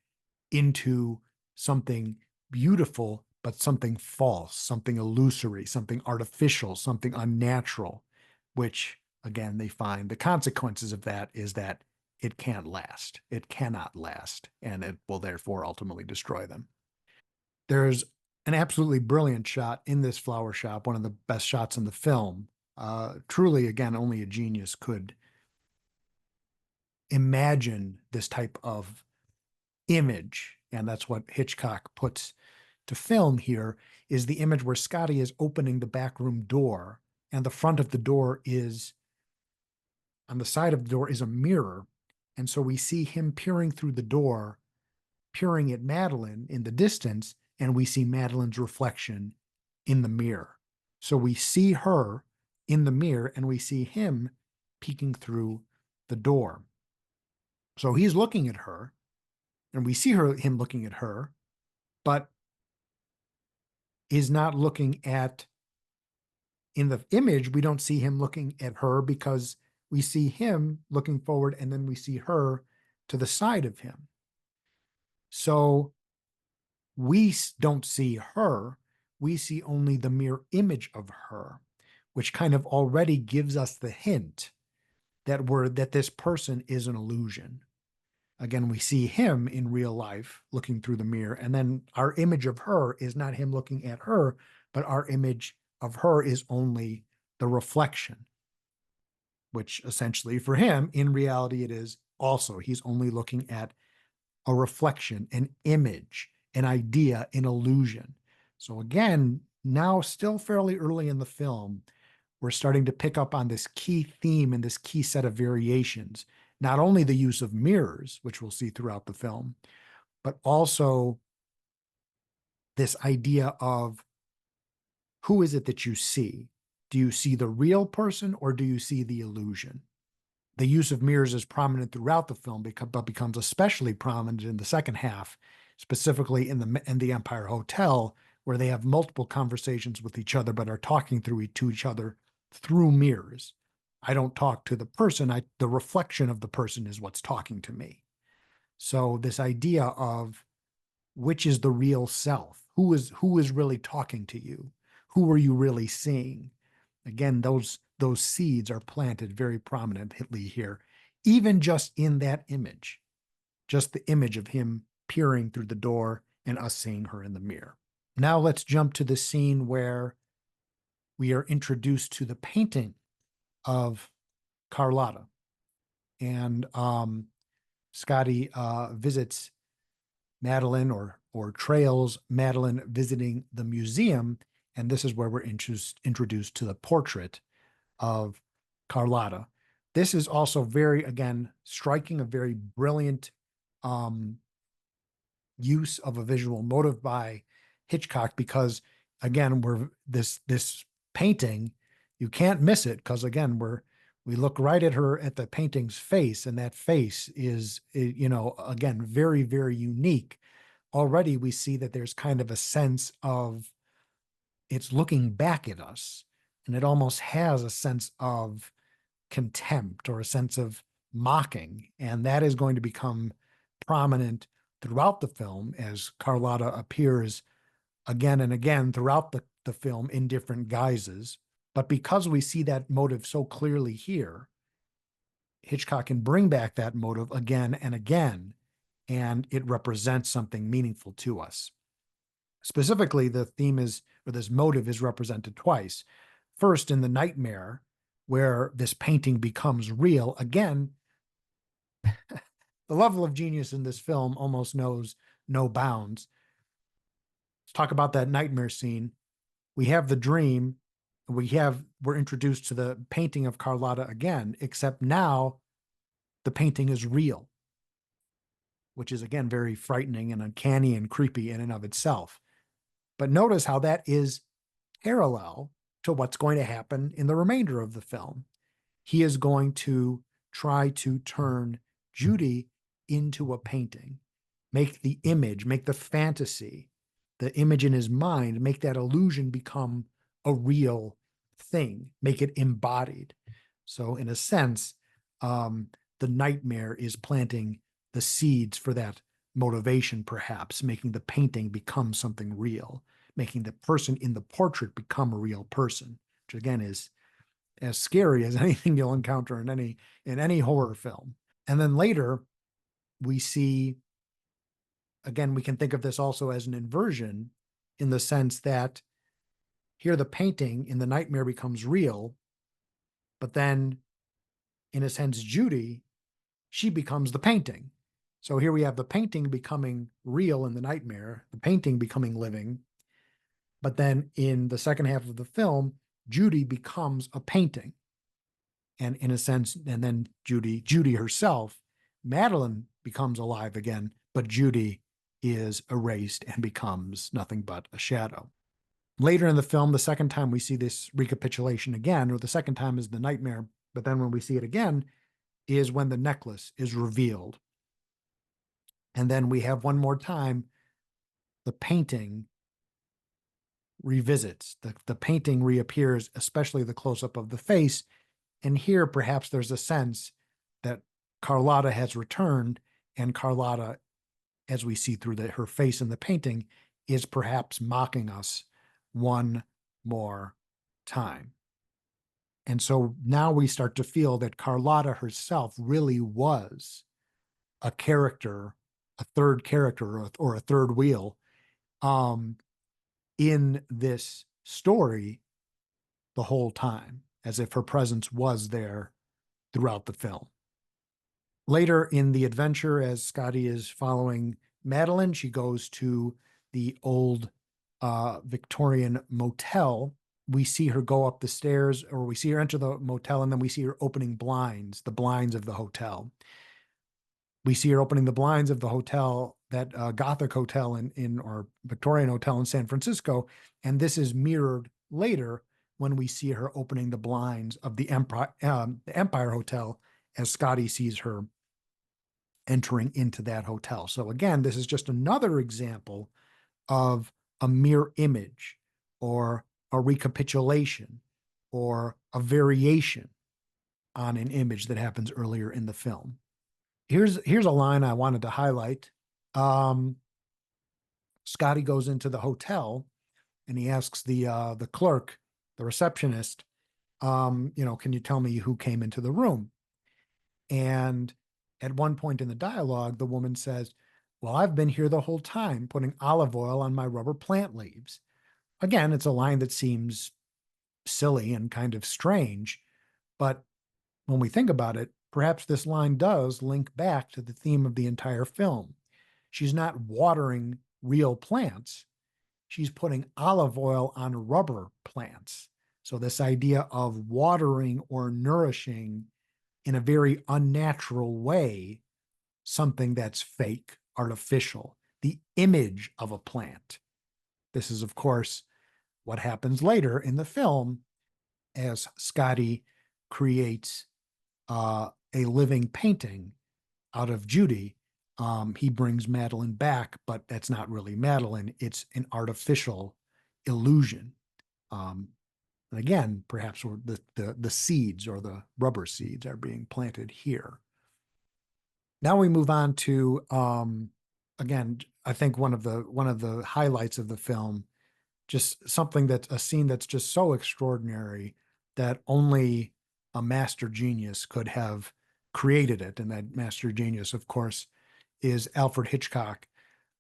Speaker 1: into something beautiful, but something false, something illusory, something artificial, something unnatural, which again, they find the consequences of that is that it can't last. It cannot last, and it will therefore ultimately destroy them. There's an absolutely brilliant shot in this flower shop, one of the best shots in the film. Truly, again, only a genius could imagine this type of image, and that's what Hitchcock puts to film here, is the image where Scotty is opening the back room door, and the front of the door is, on the side of the door is a mirror, and so we see him peering through the door, peering at Madeline in the distance, and we see Madeline's reflection in the mirror. So we see her in the mirror and we see him peeking through the door. So he's looking at her and we see him looking at her, but is not looking at, in the image, we don't see him looking at her because we see him looking forward and then we see her to the side of him. So we don't see her, we see only the mirror image of her, which kind of already gives us the hint that this person is an illusion. Again, we see him in real life looking through the mirror, and then our image of her is not him looking at her, but our image of her is only the reflection, which essentially for him, in reality, it is also, he's only looking at a reflection, an image, an idea, an illusion. So again, now still fairly early in the film, we're starting to pick up on this key theme and this key set of variations, not only the use of mirrors, which we'll see throughout the film, but also this idea of who is it that you see? Do you see the real person or do you see the illusion? The use of mirrors is prominent throughout the film, but becomes especially prominent in the second half, specifically in the Empire Hotel, where they have multiple conversations with each other, but are talking to each other through mirrors. I don't talk to the person. The reflection of the person is what's talking to me. So this idea of which is the real self, who is really talking to you, who are you really seeing? Again, those seeds are planted very prominently here, even just in that image, just the image of him peering through the door and us seeing her in the mirror. Now let's jump to the scene where we are introduced to the painting of Carlotta. And Scotty visits Madeline or trails Madeline visiting the museum. And this is where we're introduced to the portrait of Carlotta. This is also very, again, striking, a very brilliant use of a visual motive by Hitchcock, because again, this painting, you can't miss it, because again, we look right at her, at the painting's face, and that face is, again, very, very unique. Already we see that there's kind of a sense of it's looking back at us, and it almost has a sense of contempt or a sense of mocking. And that is going to become prominent throughout the film as Carlotta appears again and again throughout the film in different guises. But because we see that motive so clearly here, Hitchcock can bring back that motive again and again, and it represents something meaningful to us. Specifically, the theme is, or this motive is represented twice. First, in the nightmare, where this painting becomes real. Again, the level of genius in this film almost knows no bounds. Let's talk about that nightmare scene. We have the dream. We're introduced to the painting of Carlotta again, except now the painting is real, which is again very frightening and uncanny and creepy in and of itself. But notice how that is parallel to what's going to happen in the remainder of the film. He is going to try to turn Judy into a painting, make the image, make the fantasy, the image in his mind, make that illusion become a real thing, make it embodied. So in a sense, the nightmare is planting the seeds for that motivation, perhaps, making the painting become something real, making the person in the portrait become a real person, which again is as scary as anything you'll encounter in any horror film. And then later we see, again, we can think of this also as an inversion, in the sense that here the painting in the nightmare becomes real, but then in a sense, Judy, she becomes the painting. So here we have the painting becoming real in the nightmare, the painting becoming living. But then in the second half of the film, Judy becomes a painting. And in a sense, and then Judy herself, Madeline becomes alive again, but Judy is erased and becomes nothing but a shadow. Later in the film, the second time we see this recapitulation again, or the second time is the nightmare, but then when we see it again is when the necklace is revealed. And then we have one more time, the painting revisits, the painting reappears, especially the close-up of the face. And here, perhaps there's a sense that Carlotta has returned, and Carlotta, as we see through her face in the painting, is perhaps mocking us one more time. And so now we start to feel that Carlotta herself really was a character, a third character, or a third wheel in this story the whole time, as if her presence was there throughout the film. Later in the adventure, as Scotty is following Madeline, she goes to the old Victorian motel. We see her go up the stairs, or we see her enter the motel, and then we see her opening blinds, the blinds of the hotel. We see her opening the blinds of the hotel, that Gothic hotel or Victorian hotel in San Francisco. And this is mirrored later when we see her opening the blinds of the Empire Hotel, as Scotty sees her entering into that hotel. So again, this is just another example of a mirror image, or a recapitulation, or a variation on an image that happens earlier in the film. Here's a line I wanted to highlight. Scotty goes into the hotel and he asks the clerk, the receptionist, can you tell me who came into the room? And at one point in the dialogue, the woman says, well, I've been here the whole time putting olive oil on my rubber plant leaves. Again, it's a line that seems silly and kind of strange, but when we think about it, perhaps this line does link back to the theme of the entire film. She's not watering real plants. She's putting olive oil on rubber plants. So this idea of watering or nourishing in a very unnatural way something that's fake, artificial, the image of a plant. This is, of course, what happens later in the film as Scotty creates a living painting out of Judy. He brings Madeline back, but that's not really Madeline. It's an artificial illusion. And again, perhaps the seeds, or the rubber seeds, are being planted here. Now we move on to again, I think one of the highlights of the film, just something that's a scene that's just so extraordinary that only a master genius could have created it. And that master genius, of course, is Alfred Hitchcock.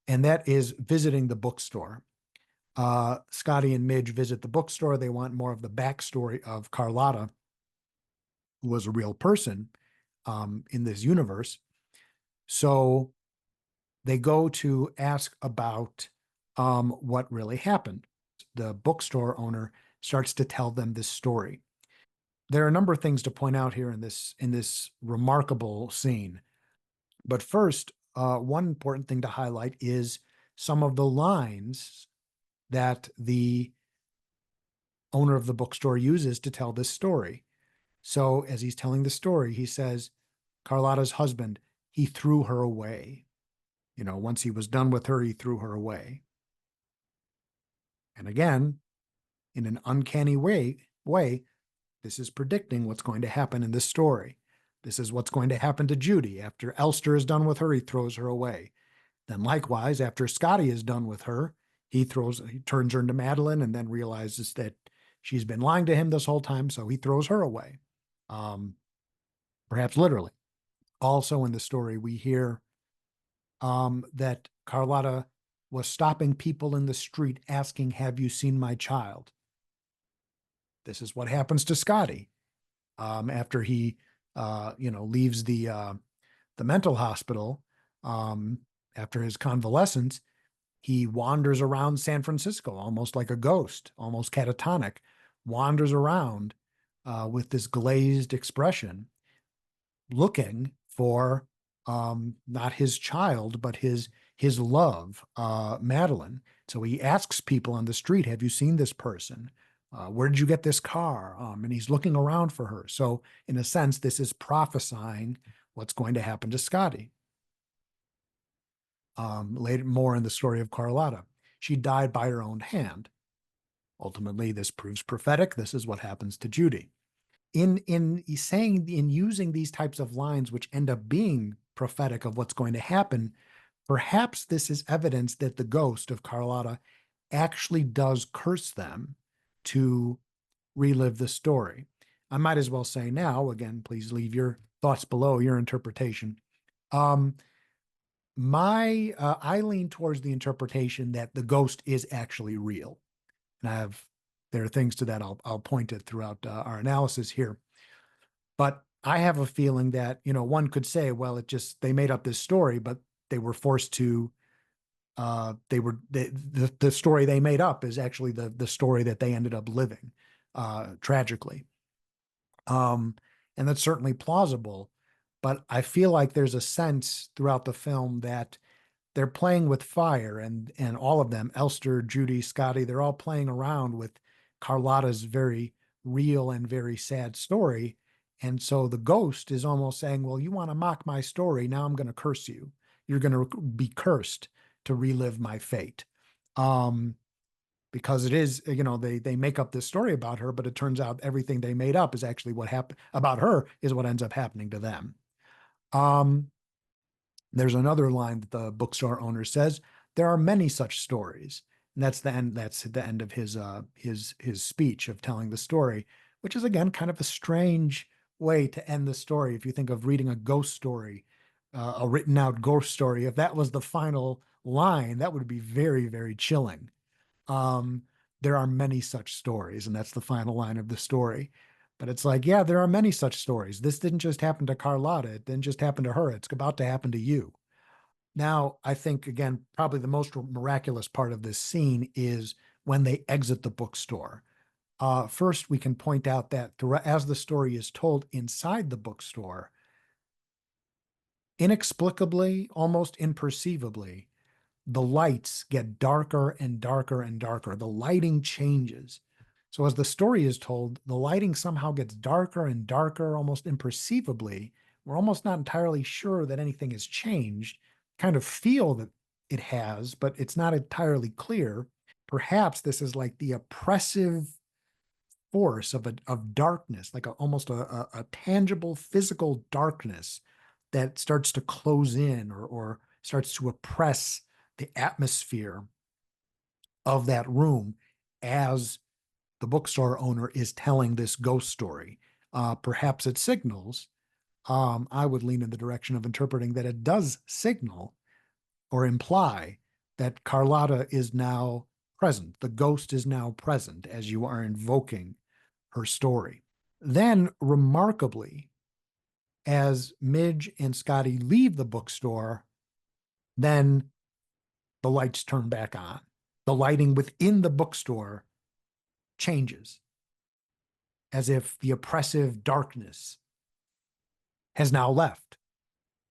Speaker 1: And that is visiting the bookstore. Scotty and Midge visit the bookstore. They want more of the backstory of Carlotta, who was a real person in this universe. So they go to ask about what really happened. The bookstore owner starts to tell them this story. There are a number of things to point out here in this remarkable scene. But first, one important thing to highlight is some of the lines that the owner of the bookstore uses to tell this story. So as he's telling the story, he says, Carlotta's husband, he threw her away. Once he was done with her, he threw her away. And again, in an uncanny way, this is predicting what's going to happen in this story. This is what's going to happen to Judy. After Elster is done with her, he throws her away. Then likewise, after Scotty is done with her, he turns her into Madeline, and then realizes that she's been lying to him this whole time, so he throws her away. Perhaps literally. Also in the story, we hear that Carlotta was stopping people in the street asking, have you seen my child? This is what happens to Scotty after he, leaves the mental hospital after his convalescence. He wanders around San Francisco almost like a ghost, almost catatonic, wanders around with this glazed expression, looking for not his child, but his love, Madeline. So he asks people on the street, "Have you seen this person? Where did you get this car?" And he's looking around for her. So in a sense, this is prophesying what's going to happen to Scotty. Later, more in the story of Carlotta, she died by her own hand. Ultimately, this proves prophetic. This is what happens to Judy. In saying, in using these types of lines, which end up being prophetic of what's going to happen, perhaps this is evidence that the ghost of Carlotta actually does curse them to relive the story. I might as well say now, again, please leave your thoughts below, your interpretation. Um, I lean towards the interpretation that the ghost is actually real. And there are things to that I'll point at throughout our analysis here. But I have a feeling that, one could say, well, they made up this story, but they were forced to, the story they made up is actually the story that they ended up living, tragically. And that's certainly plausible. But I feel like there's a sense throughout the film that they're playing with fire, and all of them, Elster, Judy, Scotty, they're all playing around with Carlotta's very real and very sad story. And so the ghost is almost saying, well, you want to mock my story, now I'm going to curse you. You're going to be cursed to relive my fate. Because it is, they make up this story about her, but it turns out everything they made up is actually what happened about her is what ends up happening to them. um there's another line that the bookstore owner says, there are many such stories. And that's the end of his speech of telling the story, which is again kind of a strange way to end the story. If you think of reading a ghost story, a written out ghost story, if that was the final line, that would be very, very chilling. Um, there are many such stories, and that's the final line of the story. But it's like, yeah, there are many such stories. This didn't just happen to Carlotta. It didn't just happen to her. It's about to happen to you. Now, I think, again, probably the most miraculous part of this scene is when they exit the bookstore. First, we can point out that as the story is told inside the bookstore, inexplicably, almost imperceivably, the lights get darker and darker and darker. The lighting changes. So as the story is told, the lighting somehow gets darker and darker, almost imperceivably. We're almost not entirely sure that anything has changed. Kind of feel that it has, but it's not entirely clear. Perhaps this is like the oppressive force of darkness, like almost a tangible physical darkness that starts to close in, or starts to oppress the atmosphere of that room as the bookstore owner is telling this ghost story. Perhaps it signals, I would lean in the direction of interpreting that it does signal or imply that Carlotta is now present. The ghost is now present as you are invoking her story. Then, remarkably, as Midge and Scotty leave the bookstore, then the lights turn back on. The lighting within the bookstore changes as if the oppressive darkness has now left,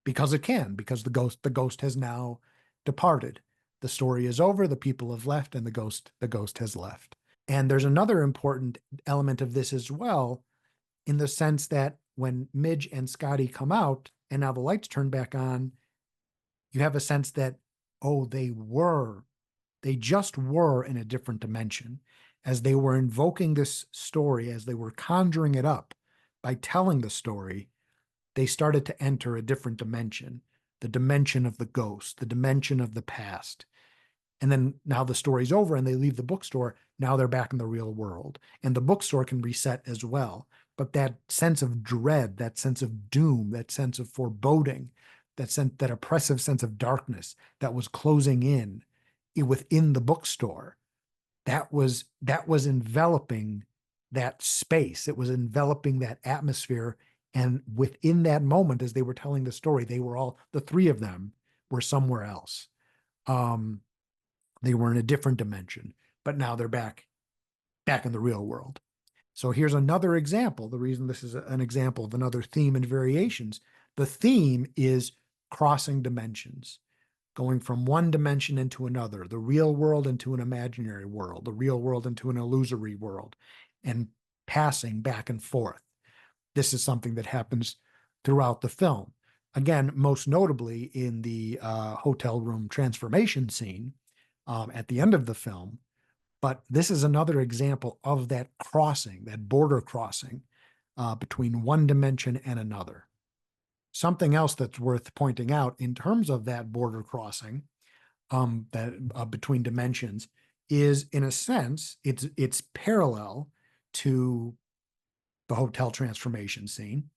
Speaker 1: because it can, because the ghost has now departed. The story is over, the people have left, and the ghost has left. And there's another important element of this as well, in the sense that when Midge and Scotty come out and now the lights turn back on, you have a sense that, oh, they just were in a different dimension. As they were invoking this story, as they were conjuring it up by telling the story, they started to enter a different dimension, the dimension of the ghost, the dimension of the past. And then now the story's over and they leave the bookstore. Now they're back in the real world. And the bookstore can reset as well. But that sense of dread, that sense of doom, that sense of foreboding, that oppressive sense of darkness that was closing in within the bookstore, that was enveloping that space. It was enveloping that atmosphere. And within that moment, as they were telling the story, the three of them were somewhere else. They were in a different dimension, but now they're back in the real world. So here's another example. The reason this is an example of another theme and variations. The theme is crossing dimensions, going from one dimension into another, the real world into an imaginary world, the real world into an illusory world, and passing back and forth. This is something that happens throughout the film. Again, most notably in the hotel room transformation scene at the end of the film. But this is another example of that crossing, that border crossing between one dimension and another. Something else that's worth pointing out in terms of that border crossing between dimensions is, in a sense, it's parallel to the hotel transformation scene,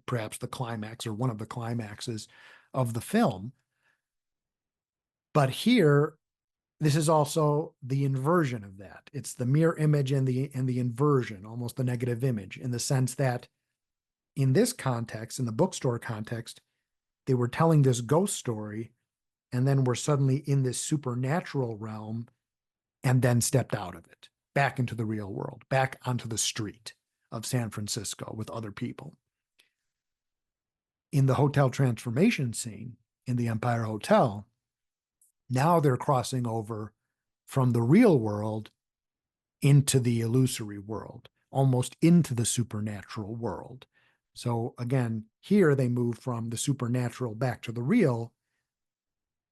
Speaker 1: perhaps the climax or one of the climaxes of the film. But here, this is also the inversion of that. It's the mirror image and the inversion, almost the negative image, in the sense that in this context, in the bookstore context, they were telling this ghost story, and then were suddenly in this supernatural realm, and then stepped out of it, back into the real world, back onto the street of San Francisco with other people. In the hotel transformation scene in the Empire Hotel, now they're crossing over from the real world into the illusory world, almost into the supernatural world. So again, here they move from the supernatural back to the real.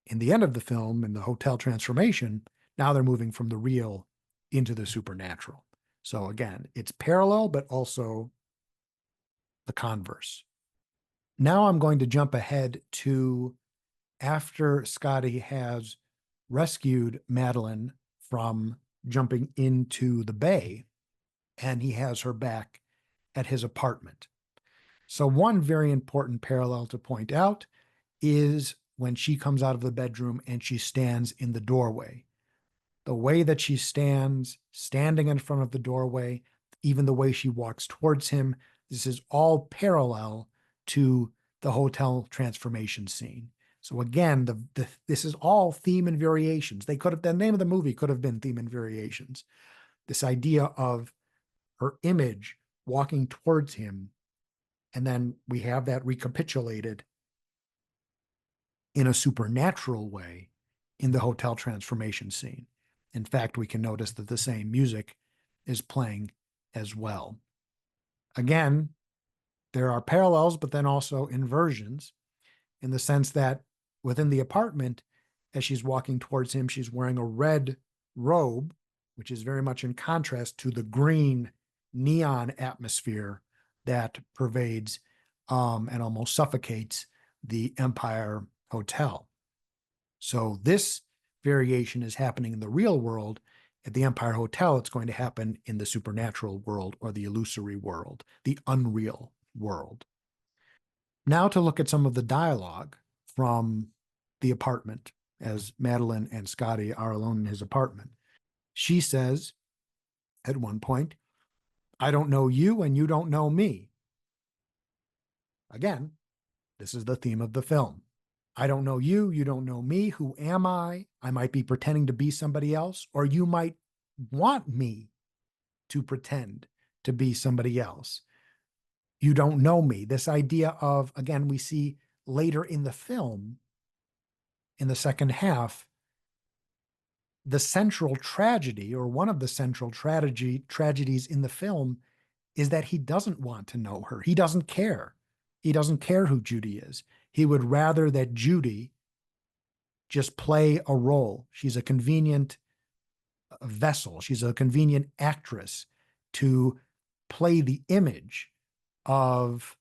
Speaker 1: In the end of the film, in the hotel transformation, now they're moving from the real into the supernatural. So again, it's parallel, but also the converse. Now I'm going to jump ahead to after Scotty has rescued Madeline from jumping into the bay, and he has her back at his apartment. So one very important parallel to point out is when she comes out of the bedroom and she stands in the doorway. The way that she stands, standing in front of the doorway, even the way she walks towards him, this is all parallel to the hotel transformation scene. So again, this is all theme and variations. The name of the movie could have been Theme and Variations. This idea of her image walking towards him, and then we have that recapitulated in a supernatural way in the hotel transformation scene. In fact, we can notice that the same music is playing as well. Again, there are parallels, but then also inversions, in the sense that within the apartment, as she's walking towards him, she's wearing a red robe, which is very much in contrast to the green neon atmosphere that pervades and almost suffocates the Empire Hotel. So this variation is happening in the real world. At the Empire Hotel, it's going to happen in the supernatural world, or the illusory world, the unreal world. Now to look at some of the dialogue from the apartment as Madeline and Scotty are alone in his apartment. She says at one point, "I don't know you and you don't know me." Again, this is the theme of the film. I don't know you, you don't know me. Who am I? I might be pretending to be somebody else, or you might want me to pretend to be somebody else. You don't know me. This idea of, again, we see later in the film, in the second half, the central tragedy, or one of the central tragedies in the film, is that he doesn't want to know her. He doesn't care. He doesn't care who Judy is. He would rather that Judy just play a role. She's a convenient vessel. She's a convenient actress to play the image of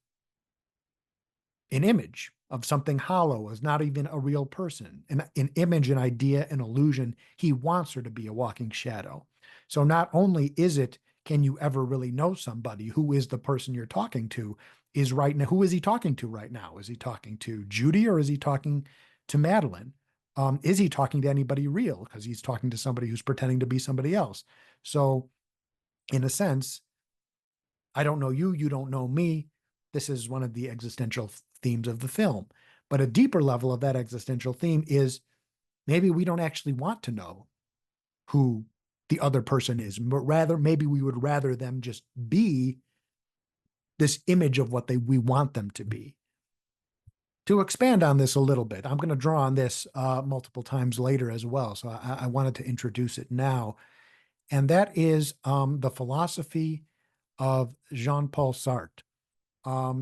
Speaker 1: an image of something hollow, as not even a real person, an image, an idea, an illusion. He wants her to be a walking shadow. So not only is it, can you ever really know somebody? Who is the person you're talking to? Is right now, who is he talking to right now? Is he talking to Judy, or is he talking to Madeline? Is he talking to anybody real? Because he's talking to somebody who's pretending to be somebody else. So in a sense, I don't know you, you don't know me. This is one of the existential themes of the film. But a deeper level of that existential theme is maybe we don't actually want to know who the other person is, but rather maybe we would rather them just be this image of what we want them to be. To expand on this a little bit, I'm going to draw on this multiple times later as well. So I wanted to introduce it now. And that is the philosophy of Jean-Paul Sartre,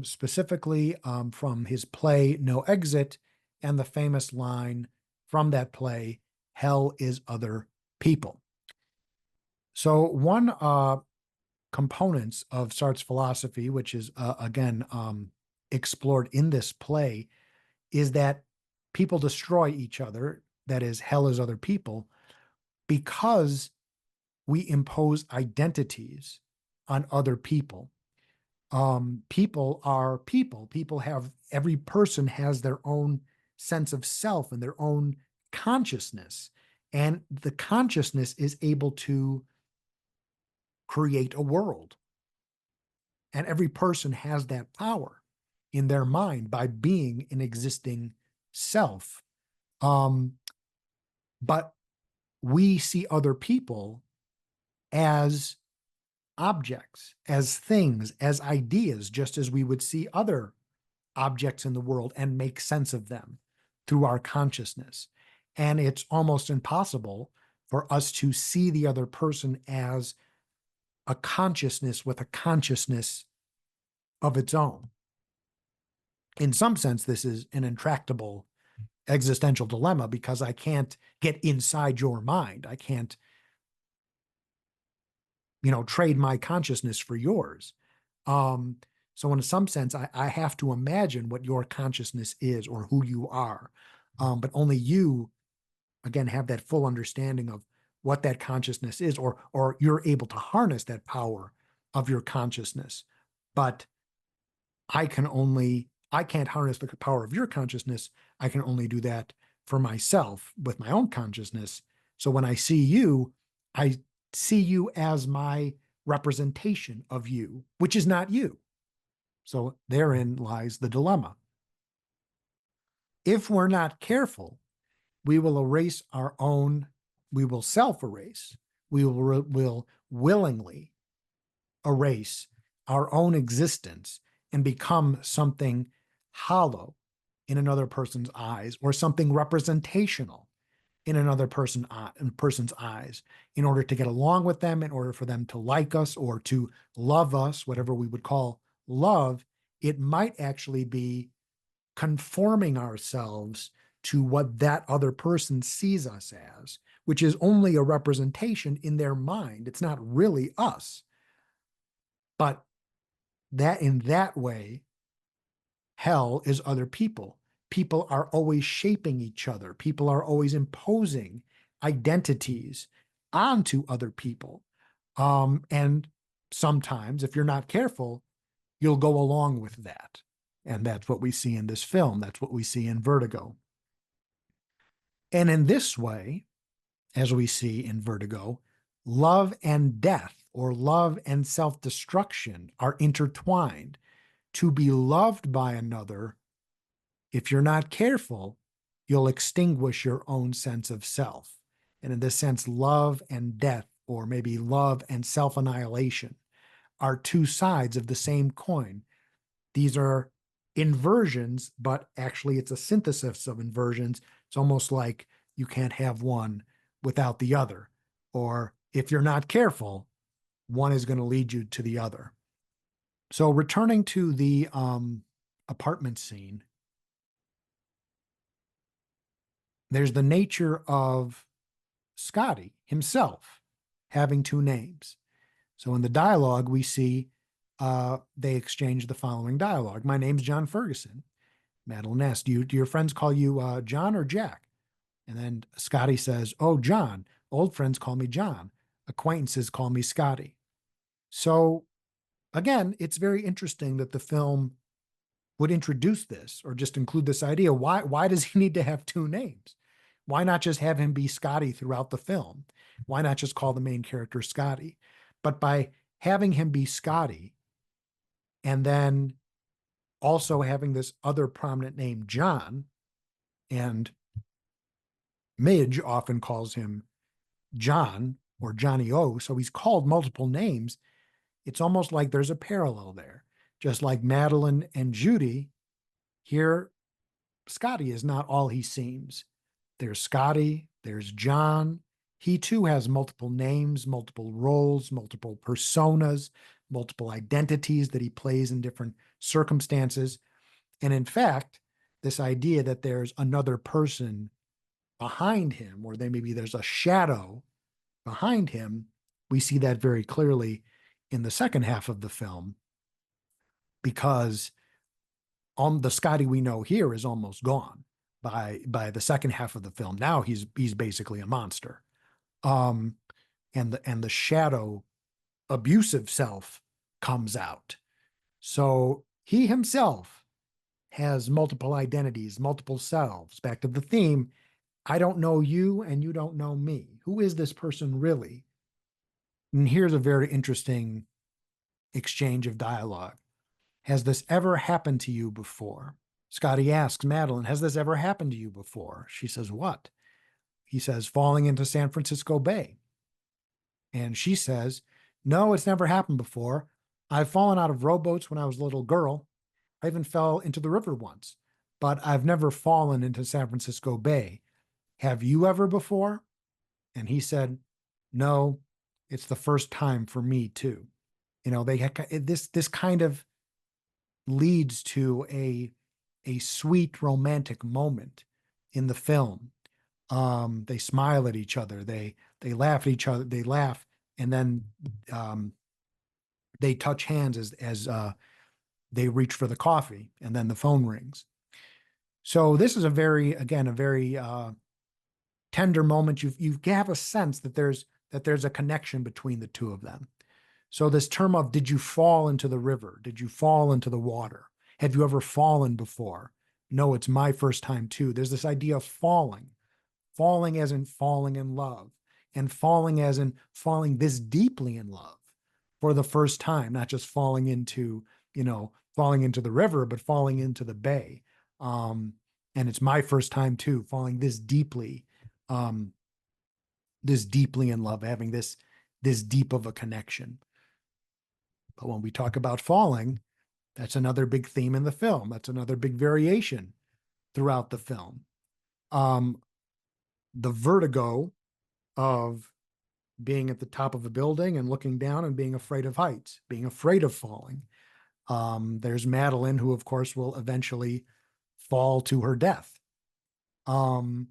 Speaker 1: specifically from his play No Exit and the famous line from that play, "Hell is other people." So one components of Sartre's philosophy, which is again explored in this play, is that people destroy each other. That is, hell is other people, because we impose identities on other people. People are people. People have, every person has their own sense of self and their own consciousness. And the consciousness is able to create a world. And every person has that power in their mind by being an existing self. Um, but we see other people as objects, as things, as ideas, just as we would see other objects in the world and make sense of them through our consciousness. And it's almost impossible for us to see the other person as a consciousness with a consciousness of its own. In some sense, this is an intractable existential dilemma because I can't get inside your mind. I can't, trade my consciousness for yours. Um, so in some sense, I have to imagine what your consciousness is or who you are. But only you, again, have that full understanding of what that consciousness is, or you're able to harness that power of your consciousness. But I can't harness the power of your consciousness. I can only do that for myself with my own consciousness. So when I see you as my representation of you, which is not you. So therein lies the dilemma. If we're not careful, we will erase our own, we will self-erase, will willingly erase our own existence and become something hollow in another person's eyes, or something representational in another person's eyes, in order to get along with them, in order for them to like us or to love us, whatever we would call love. It might actually be conforming ourselves to what that other person sees us as, which is only a representation in their mind. It's not really us. But that in that way, hell is other people. People are always shaping each other. People are always imposing identities onto other people. And sometimes, if you're not careful, you'll go along with that. And that's what we see in this film. That's what we see in Vertigo. And in this way, as we see in Vertigo, love and death, or love and self-destruction, are intertwined. To be loved by another, if you're not careful, you'll extinguish your own sense of self. And in this sense, love and death, or maybe love and self-annihilation, are two sides of the same coin. These are inversions, but actually it's a synthesis of inversions. It's almost like you can't have one without the other. Or if you're not careful, one is going to lead you to the other. So returning to the apartment scene, there's the nature of Scotty himself having two names. So in the dialogue, we see they exchange the following dialogue. "My name's John Ferguson." Madeline asks, do your friends call you John or Jack? And then Scotty says, "Oh, John. Old friends call me John. Acquaintances call me Scotty." So again, it's very interesting that the film would introduce this, or just include this idea. Why does he need to have two names? Why not just have him be Scotty throughout the film? Why not just call the main character Scotty? But by having him be Scotty, and then also having this other prominent name, John, and Midge often calls him John or Johnny O, so he's called multiple names. It's almost like there's a parallel there. Just like Madeline and Judy, here Scotty is not all he seems. There's Scotty, there's John. He too has multiple names, multiple roles, multiple personas, multiple identities that he plays in different circumstances. And in fact, this idea that there's another person behind him, or maybe there's a shadow behind him, we see that very clearly in the second half of the film, because on the Scotty we know here is almost gone by the second half of the film. Now he's basically a monster. Um, and the shadow abusive self comes out. So he himself has multiple identities, multiple selves. Back to the theme, I don't know you and you don't know me. Who is this person really? And here's a very interesting exchange of dialogue. Has this ever happened to you before? Scotty asks Madeline, has this ever happened to you before? She says, what? He says, falling into San Francisco Bay. And she says, no, it's never happened before. I've fallen out of rowboats when I was a little girl. I even fell into the river once, but I've never fallen into San Francisco Bay. Have you ever before? And he said, no, it's the first time for me too. You know, this kind of leads to a sweet romantic moment in the film. They smile at each other. They laugh at each other. They laugh, and then they touch hands as they reach for the coffee, and then the phone rings. So this is a very tender moment. You have a sense that there's a connection between the two of them. So this term of, did you fall into the river? Did you fall into the water? Have you ever fallen before? No, it's my first time too. There's this idea of falling as in falling in love, and falling as in falling this deeply in love for the first time, not just falling into, falling into the river, but falling into the bay. And it's my first time too, falling um, this deeply in love, having this deep of a connection. But when we talk about falling, that's another big theme in the film. That's another big variation throughout the film. The vertigo of being at the top of a building and looking down and being afraid of heights, being afraid of falling. There's Madeline, who of course will eventually fall to her death. And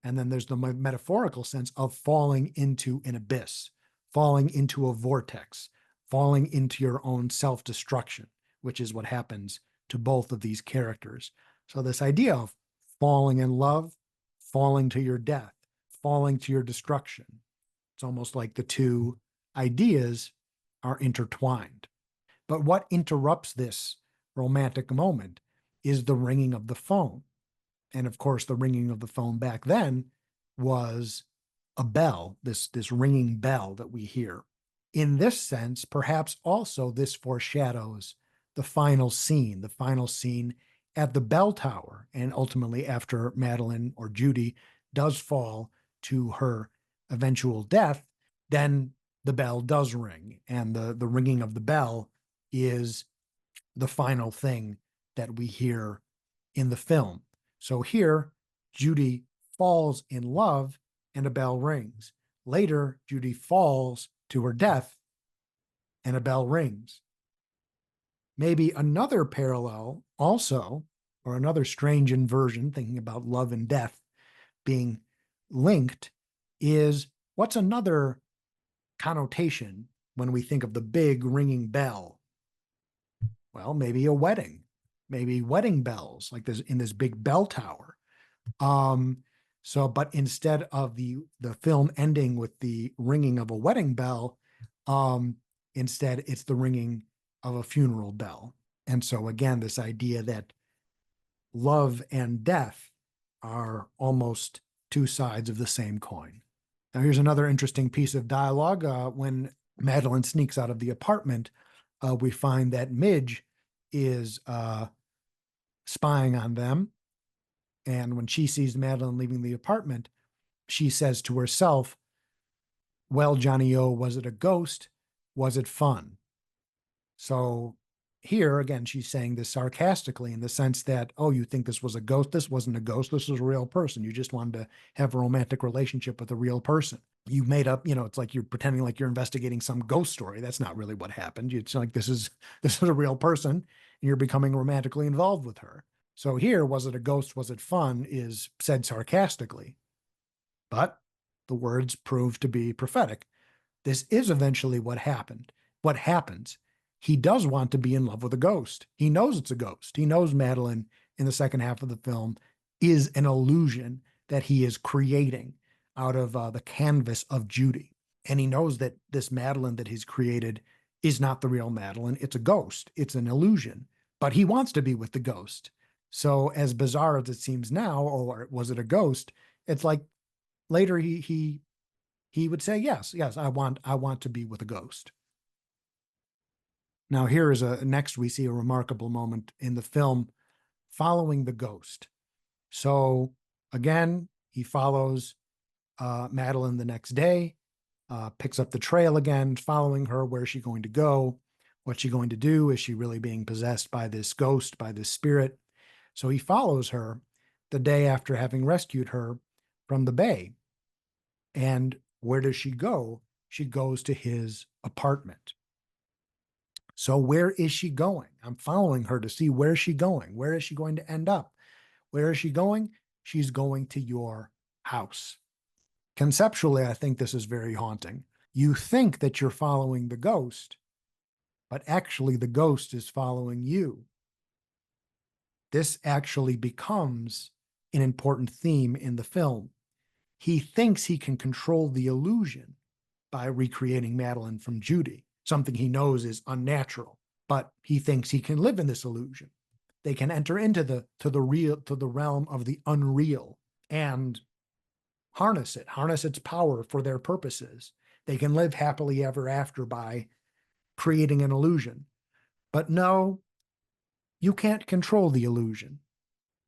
Speaker 1: then there's the metaphorical sense of falling into an abyss, falling into a vortex, falling into your own self-destruction, which is what happens to both of these characters. So this idea of falling in love, falling to your death, falling to your destruction, it's almost like the two ideas are intertwined. But what interrupts this romantic moment is the ringing of the phone. And of course, the ringing of the phone back then was a bell, this ringing bell that we hear. In this sense, perhaps also this foreshadows the final scene at the bell tower. And ultimately, after Madeline or Judy does fall to her eventual death, then the bell does ring. And the ringing of the bell is the final thing that we hear in the film. So here, Judy falls in love and a bell rings. Later, Judy falls to her death and a bell rings. Maybe another parallel also, or another strange inversion, thinking about love and death being linked, is what's another connotation when we think of the big ringing bell? Well, maybe a wedding, maybe wedding bells, like this in this big bell tower. But instead of the film ending with the ringing of a wedding bell, instead it's the ringing of a funeral bell. And so again, this idea that love and death are almost two sides of the same coin. Now, here's another interesting piece of dialogue. When Madeline sneaks out of the apartment, we find that Midge is spying on them. And when she sees Madeline leaving the apartment, she says to herself, well, Johnny O, was it a ghost? Was it fun? So here again, she's saying this sarcastically in the sense that, oh, you think this was a ghost? This wasn't a ghost. This was a real person. You just wanted to have a romantic relationship with a real person. You made up, it's like you're pretending like you're investigating some ghost story. That's not really what happened. It's like this is a real person, and you're becoming romantically involved with her. So here, was it a ghost? Was it fun? Is said sarcastically, but the words prove to be prophetic. This is eventually what happened. What happens? He does want to be in love with a ghost. He knows it's a ghost. He knows Madeline in the second half of the film is an illusion that he is creating out of the canvas of Judy. And he knows that this Madeline that he's created is not the real Madeline. It's a ghost. It's an illusion. But he wants to be with the ghost. So as bizarre as it seems now, or was it a ghost? It's like later he would say, yes, I want to be with a ghost. Now here is next we see a remarkable moment in the film following the ghost. So again, he follows Madeline the next day, picks up the trail again, following her. Where's she going to go? What's she going to do? Is she really being possessed by this ghost, by this spirit? So he follows her the day after having rescued her from the bay. And where does she go? She goes to his apartment. So where is she going? I'm following her to see where she's going. Where is she going to end up? Where is she going? She's going to your house. Conceptually, I think this is very haunting. You think that you're following the ghost, but actually the ghost is following you. This actually becomes an important theme in the film. He thinks he can control the illusion by recreating Madeline from Judy, something he knows is unnatural, but he thinks he can live in this illusion. They can enter into the realm of the unreal and harness its power for their purposes. They can live happily ever after by creating an illusion. But no, you can't control the illusion.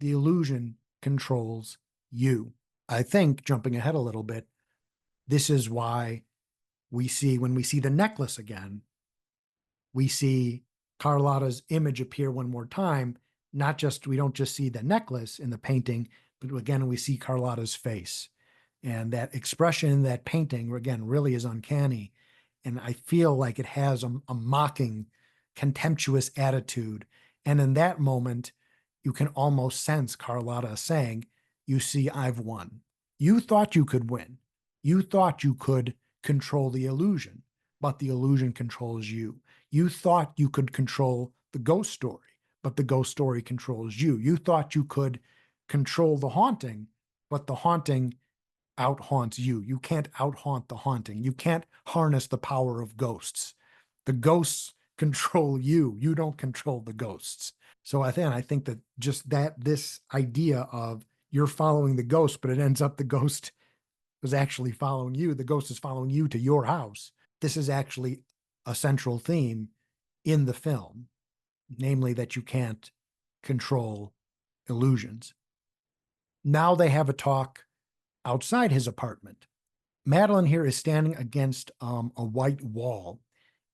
Speaker 1: The illusion controls you. I think, jumping ahead a little bit, this is why when we see the necklace again, we see Carlotta's image appear one more time. We don't just see the necklace in the painting, but again, we see Carlotta's face. And that expression in that painting, again, really is uncanny. And I feel like it has a mocking, contemptuous attitude. And in that moment, you can almost sense Carlotta saying, you see, I've won. You thought you could win. You thought you could control the illusion, but the illusion controls you. You thought you could control the ghost story, but the ghost story controls you. You thought you could control the haunting, but the haunting out haunts you. You can't out haunt the haunting. You can't harness the power of ghosts. The ghosts control you. You don't control the ghosts. So I think that just this idea of you're following the ghost, but it ends up the ghost was actually following you. The ghost is following you to your house. This is actually a central theme in the film, namely that you can't control illusions. Now they have a talk outside his apartment. Madeline here is standing against a white wall,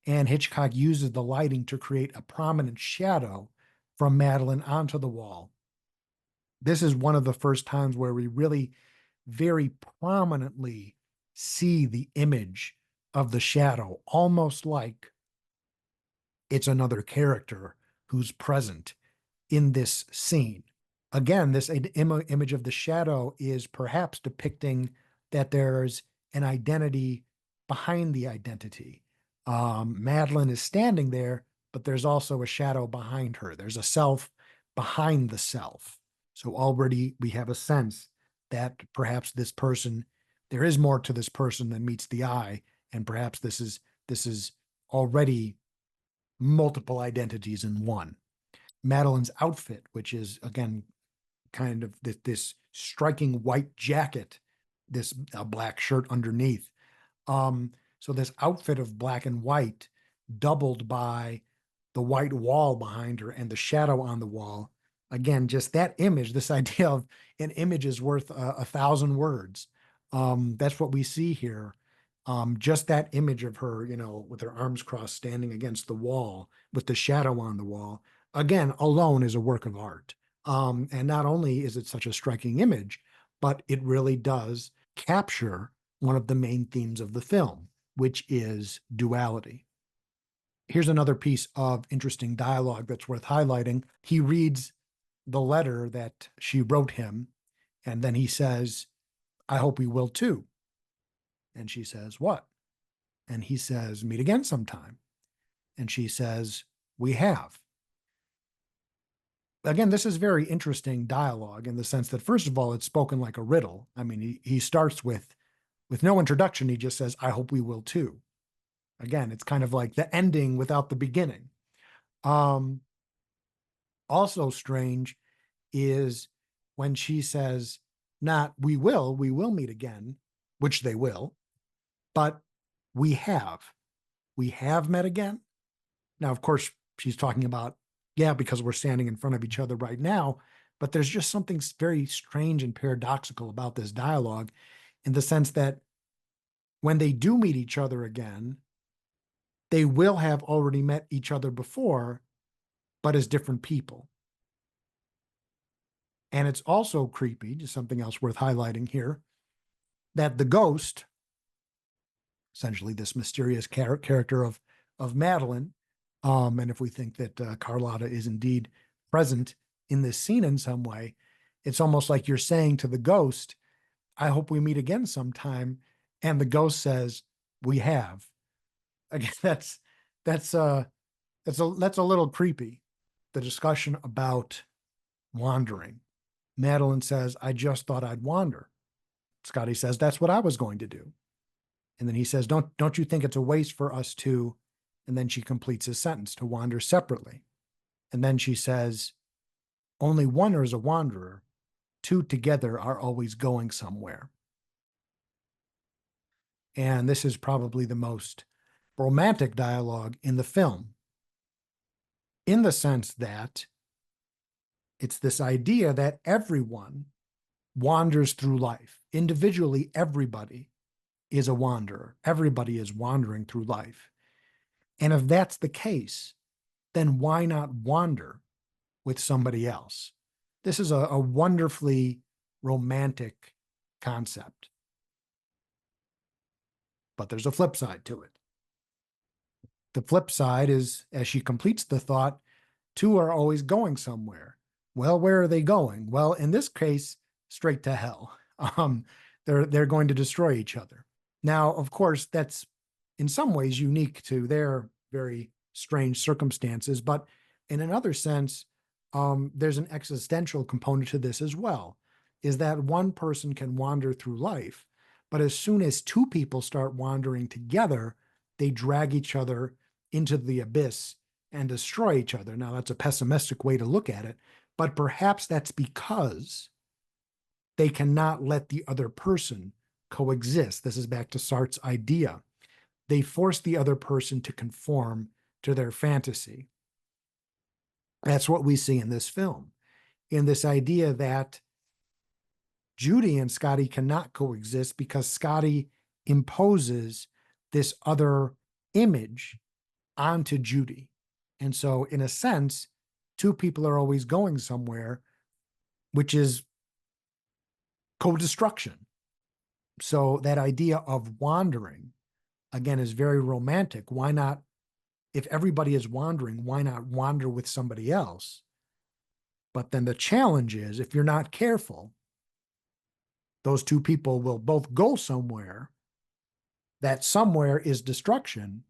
Speaker 1: and Hitchcock uses the lighting to create a prominent shadow from Madeline onto the wall. This is one of the first times where we really very prominently see the image of the shadow, almost like it's another character who's present in this scene. Again, this image of the shadow is perhaps depicting that there's an identity behind the identity. Madeline is standing there, but there's also a shadow behind her. There's a self behind the self. So already we have a sense that perhaps this person, there is more to this person than meets the eye, and perhaps this is already multiple identities in one. Madeline's outfit, which is again kind of this striking white jacket, this black shirt underneath. So this outfit of black and white, doubled by the white wall behind her and the shadow on the wall. Again, just that image, this idea of an image is worth 1,000 words. That's what we see here. Just that image of her, with her arms crossed, standing against the wall with the shadow on the wall, again, alone is a work of art. And not only is it such a striking image, but it really does capture one of the main themes of the film, which is duality. Here's another piece of interesting dialogue that's worth highlighting. He reads the letter that she wrote him, and then he says, I hope we will too. And she says, what? And he says, meet again sometime. And she says, we have. Again, this is very interesting dialogue in the sense that, first of all, it's spoken like a riddle. I mean, he starts with no introduction. He just says, I hope we will too. Again, it's kind of like the ending without the beginning. Also strange is when she says, not we will meet again, which they will, but we have met again. Now, of course, she's talking about, yeah, because we're standing in front of each other right now, but there's just something very strange and paradoxical about this dialogue in the sense that when they do meet each other again, they will have already met each other before, but as different people. And it's also creepy, just something else worth highlighting here, that the ghost, essentially this mysterious character of Madeline, and if we think that Carlotta is indeed present in this scene in some way, it's almost like you're saying to the ghost, I hope we meet again sometime. And the ghost says, we have. Again, that's a little creepy. The discussion about wandering. Madeline says, I just thought I'd wander. Scotty says, that's what I was going to do. And then he says, don't you think it's a waste for us to, and then she completes his sentence, to wander separately. And then she says, only one is a wanderer, two together are always going somewhere. And this is probably the most romantic dialogue in the film, in the sense that it's this idea that everyone wanders through life. Individually, everybody is a wanderer. Everybody is wandering through life. And if that's the case, then why not wander with somebody else? This is a wonderfully romantic concept. But there's a flip side to it. The flip side is, as she completes the thought, two are always going somewhere. Well, where are they going? Well, in this case, straight to hell. They're going to destroy each other. Now, of course, that's in some ways unique to their very strange circumstances, but in another sense, there's an existential component to this as well, is that one person can wander through life, but as soon as two people start wandering together, they drag each other into the abyss and destroy each other. Now, that's a pessimistic way to look at it, but perhaps that's because they cannot let the other person coexist. This is back to Sartre's idea. They force the other person to conform to their fantasy. That's what we see in this film, in this idea that Judy and Scotty cannot coexist because Scotty imposes this other image onto Judy. And so, in a sense, two people are always going somewhere, which is co-destruction. So that idea of wandering, again, is very romantic. Why not, if everybody is wandering, why not wander with somebody else? But then the challenge is, if you're not careful, those two people will both go somewhere. That somewhere is destruction.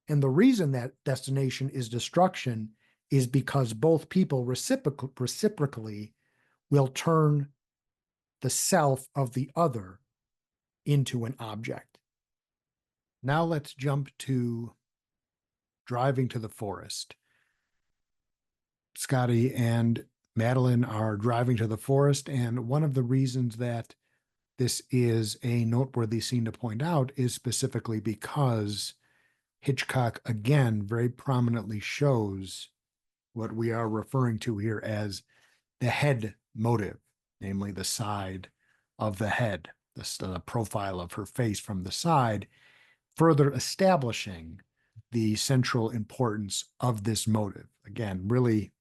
Speaker 1: And the reason that destination is destruction is because both people reciprocally will turn the self of the other into an object. Now let's jump to driving to the forest. Scotty and Madeline are driving to the forest, and one of the reasons that this is a noteworthy scene to point out is specifically because Hitchcock, again, very prominently shows what we are referring to here as the head motive, namely the side of the head. the profile of her face from the side, further establishing the central importance of this motive. Again, really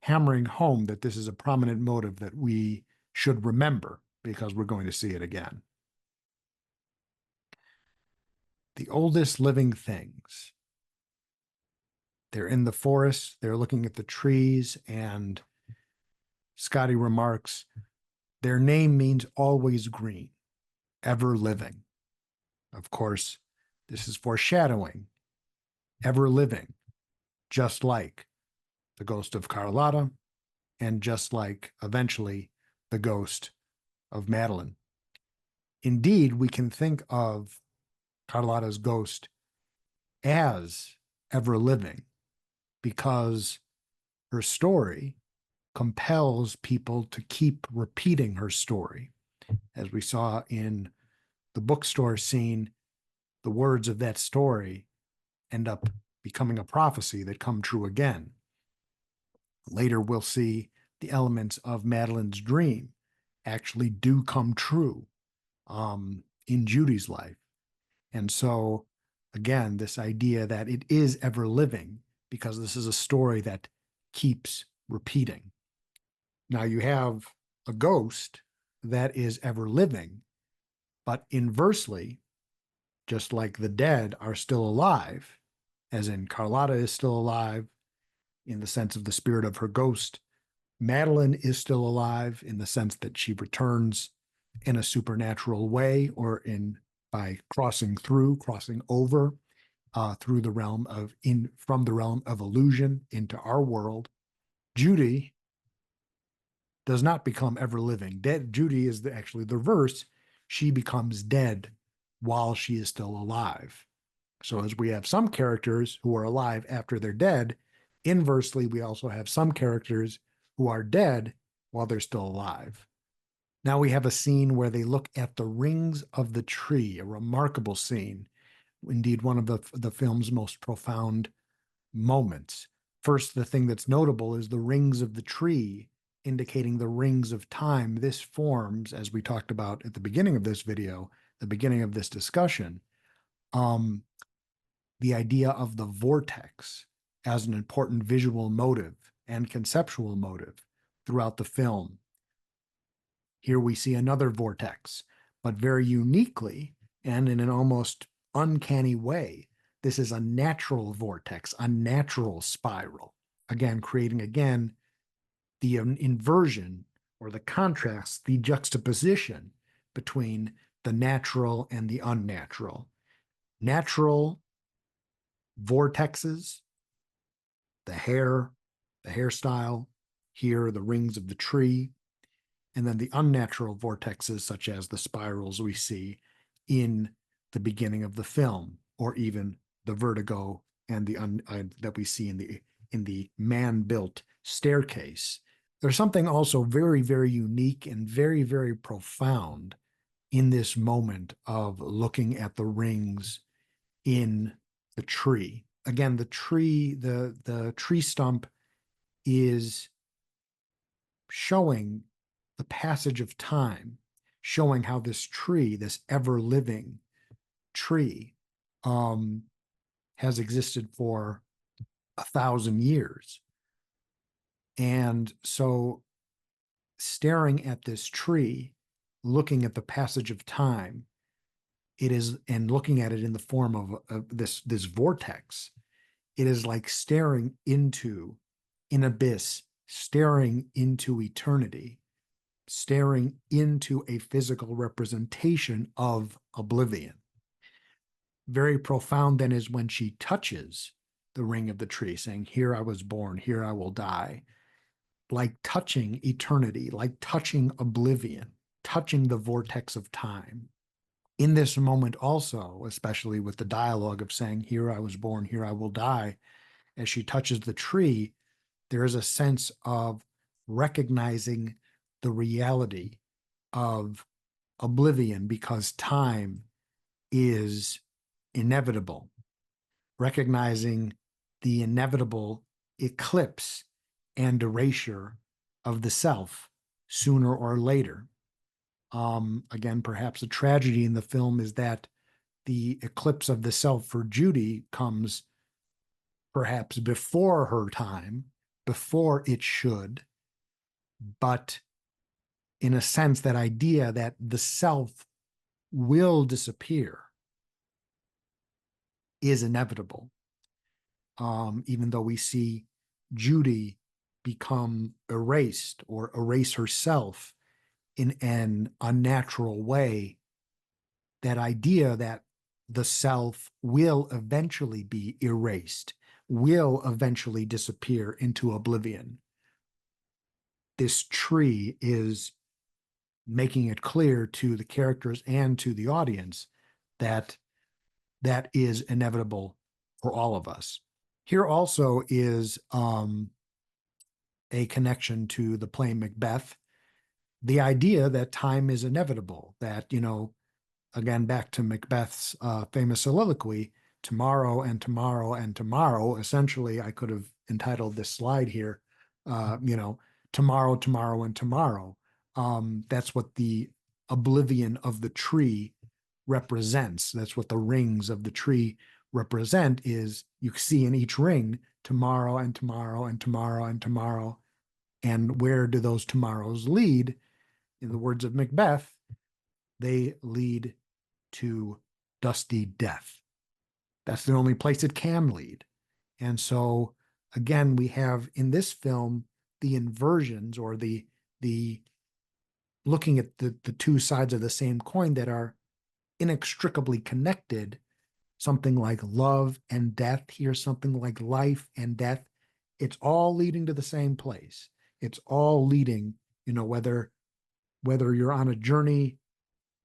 Speaker 1: hammering home that this is a prominent motive that we should remember because we're going to see it again. The oldest living things. They're in the forest, they're looking at the trees, and Scotty remarks, their name means always green, ever living. Of course, this is foreshadowing, ever living, just like the ghost of Carlotta, and just like, eventually, the ghost of Madeline. Indeed, we can think of Carlotta's ghost as ever living because her story compels people to keep repeating her story. As we saw in the bookstore scene, the words of that story end up becoming a prophecy that come true again. Later, we'll see the elements of Madeline's dream actually do come true in Judy's life. And so, again, this idea that it is ever living because this is a story that keeps repeating. Now, you have a ghost that is ever living, but inversely, just like the dead are still alive, as in Carlotta is still alive in the sense of the spirit of her ghost, Madeline is still alive in the sense that she returns in a supernatural way or by crossing over through the realm of from the realm of illusion into our world. Judy does not become ever living. Dead. Judy is actually the reverse. She becomes dead while she is still alive. So as we have some characters who are alive after they're dead, inversely, we also have some characters who are dead while they're still alive. Now we have a scene where they look at the rings of the tree, a remarkable scene, indeed one of the film's most profound moments. First, the thing that's notable is the rings of the tree, indicating the rings of time. This forms, as we talked about at the beginning of this video, the beginning of this discussion, the idea of the vortex as an important visual motive and conceptual motive throughout the film. Here we see another vortex, but very uniquely and in an almost uncanny way, this is a natural vortex, a natural spiral. Again, creating the inversion or the contrast, the juxtaposition between the natural and the unnatural. Natural vortexes, the hairstyle, here the rings of the tree, and then the unnatural vortexes such as the spirals we see in the beginning of the film, or even the vertigo and that we see in the man-built staircase. There's something also very, very unique and very, very profound in this moment of looking at the rings in the tree. Again, the tree stump is showing the passage of time, showing how this tree, this ever-living tree, has existed for 1,000 years. And so staring at this tree, looking at the passage of time, it is, and looking at it in the form of this vortex, it is like staring into an abyss, staring into eternity, staring into a physical representation of oblivion. Very profound then is when she touches the ring of the tree, saying, "Here I was born, here I will die," like touching eternity, like touching oblivion, touching the vortex of time. In this moment also, especially with the dialogue of saying, "Here I was born, here I will die," as she touches the tree, there is a sense of recognizing the reality of oblivion because time is inevitable, recognizing the inevitable eclipse and erasure of the self sooner or later. Again, perhaps a tragedy in the film is that the eclipse of the self for Judy comes perhaps before her time, before it should, but in a sense, that idea that the self will disappear is inevitable. Even though we see Judy become erased or erase herself in an unnatural way, that idea that the self will eventually be erased, will eventually disappear into oblivion. This tree is making it clear to the characters and to the audience that that is inevitable for all of us. Here also is a connection to the play Macbeth, the idea that time is inevitable, that, again, back to Macbeth's famous soliloquy, tomorrow and tomorrow and tomorrow. Essentially, I could have entitled this slide here, tomorrow, tomorrow, and tomorrow. That's what the oblivion of the tree represents. That's what the rings of the tree represent, is you see in each ring tomorrow and tomorrow and tomorrow and tomorrow. And where do those tomorrows lead? In the words of Macbeth, they lead to dusty death. That's the only place it can lead. And so, again, we have in this film the inversions, or the looking at the two sides of the same coin that are inextricably connected. Something like love and death, here's something like life and death. It's all leading to the same place. It's all leading, whether you're on a journey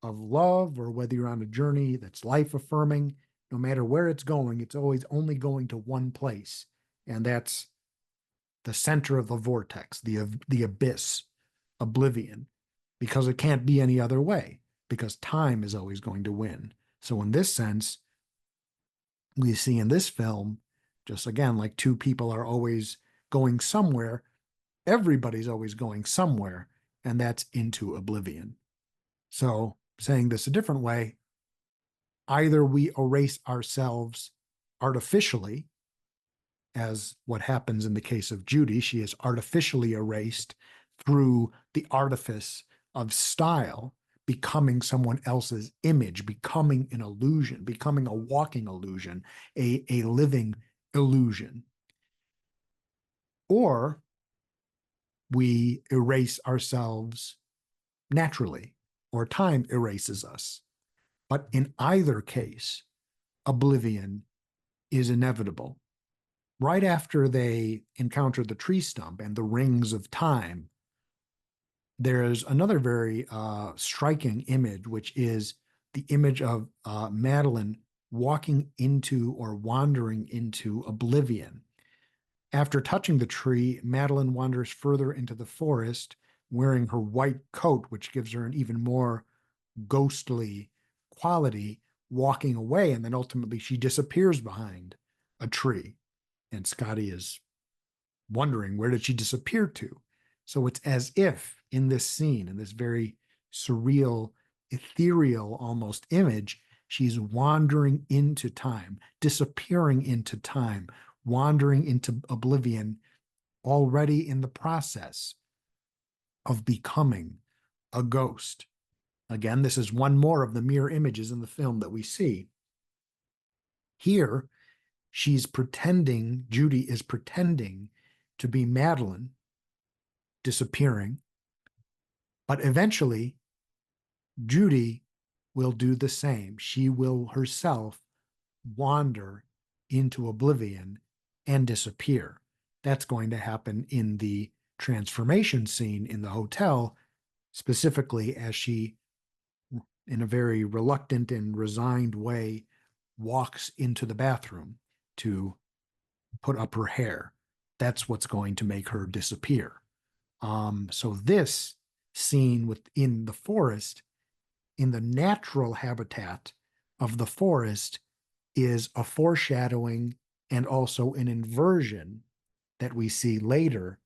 Speaker 1: of love or whether you're on a journey that's life affirming, no matter where it's going, it's always only going to one place. And that's the center of the vortex, the abyss, oblivion, because it can't be any other way, because time is always going to win. So in this sense, we see in this film, just again, like two people are always going somewhere, everybody's always going somewhere, and that's into oblivion. So, saying this a different way, either we erase ourselves artificially, as what happens in the case of Judy, she is artificially erased through the artifice of style, becoming someone else's image, becoming an illusion, becoming a walking illusion, a living illusion. Or we erase ourselves naturally, or time erases us. But in either case, oblivion is inevitable. Right after they encounter the tree stump and the rings of time, there's another very striking image, which is the image of Madeline walking into or wandering into oblivion. After touching the tree, Madeline wanders further into the forest, wearing her white coat, which gives her an even more ghostly quality, walking away. And then ultimately she disappears behind a tree. And Scotty is wondering, where did she disappear to? So it's as if in this scene, in this very surreal, ethereal almost image, she's wandering into time, disappearing into time, wandering into oblivion, already in the process of becoming a ghost. Again, this is one more of the mirror images in the film that we see. Here, she's pretending, Judy is pretending to be Madeline, disappearing, but eventually Judy will do the same. She will herself wander into oblivion and disappear. That's going to happen in the transformation scene in the hotel, specifically as she, in a very reluctant and resigned way, walks into the bathroom to put up her hair. That's what's going to make her disappear. So this scene within the forest, in the natural habitat of the forest, is a foreshadowing and also an inversion that we see later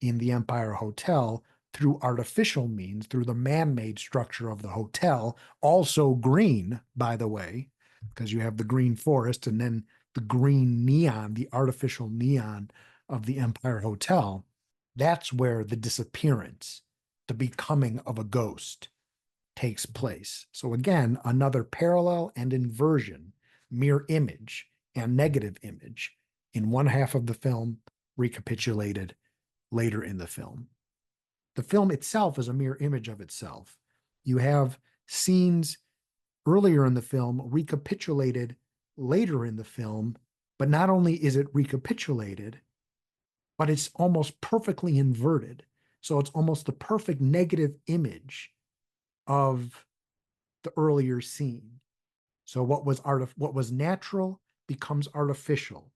Speaker 1: in the Empire Hotel through artificial means, through the man-made structure of the hotel, also green, by the way, because you have the green forest and then the green neon, the artificial neon of the Empire Hotel. That's where the disappearance, the becoming of a ghost takes place. So again, another parallel and inversion, mirror image and negative image in one half of the film, recapitulated later in the film. The film itself is a mirror image of itself. You have scenes earlier in the film recapitulated later in the film, but not only is it recapitulated, but it's almost perfectly inverted. So it's almost the perfect negative image of the earlier scene. So what was natural becomes artificial.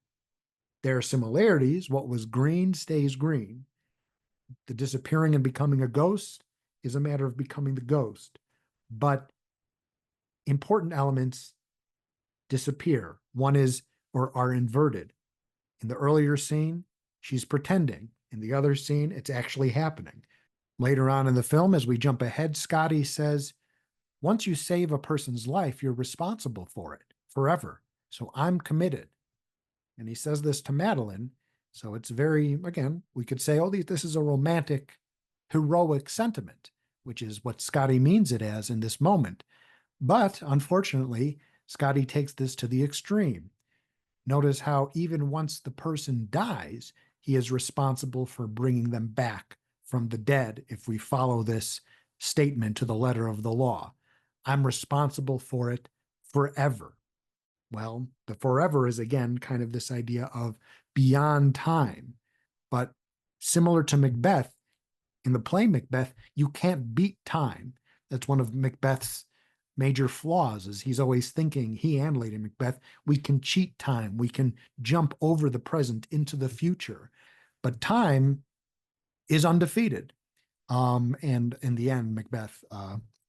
Speaker 1: There are similarities. What was green stays green. The disappearing and becoming a ghost is a matter of becoming the ghost. But important elements disappear. One is, or are inverted. In the earlier scene, she's pretending. In the other scene, it's actually happening. Later on in the film, as we jump ahead, Scotty says, once you save a person's life, you're responsible for it forever. So I'm committed. And he says this to Madeline. So it's very, again, we could say, oh, this is a romantic, heroic sentiment, which is what Scotty means it as in this moment. But unfortunately, Scotty takes this to the extreme. Notice how even once the person dies, he is responsible for bringing them back from the dead if we follow this statement to the letter of the law. I'm responsible for it forever. Well, the forever is again kind of this idea of beyond time. But similar to Macbeth, in the play Macbeth, you can't beat time. That's one of Macbeth's major flaws is he's always thinking, he and Lady Macbeth, we can cheat time. We can jump over the present into the future. But time is undefeated. And in the end, Macbeth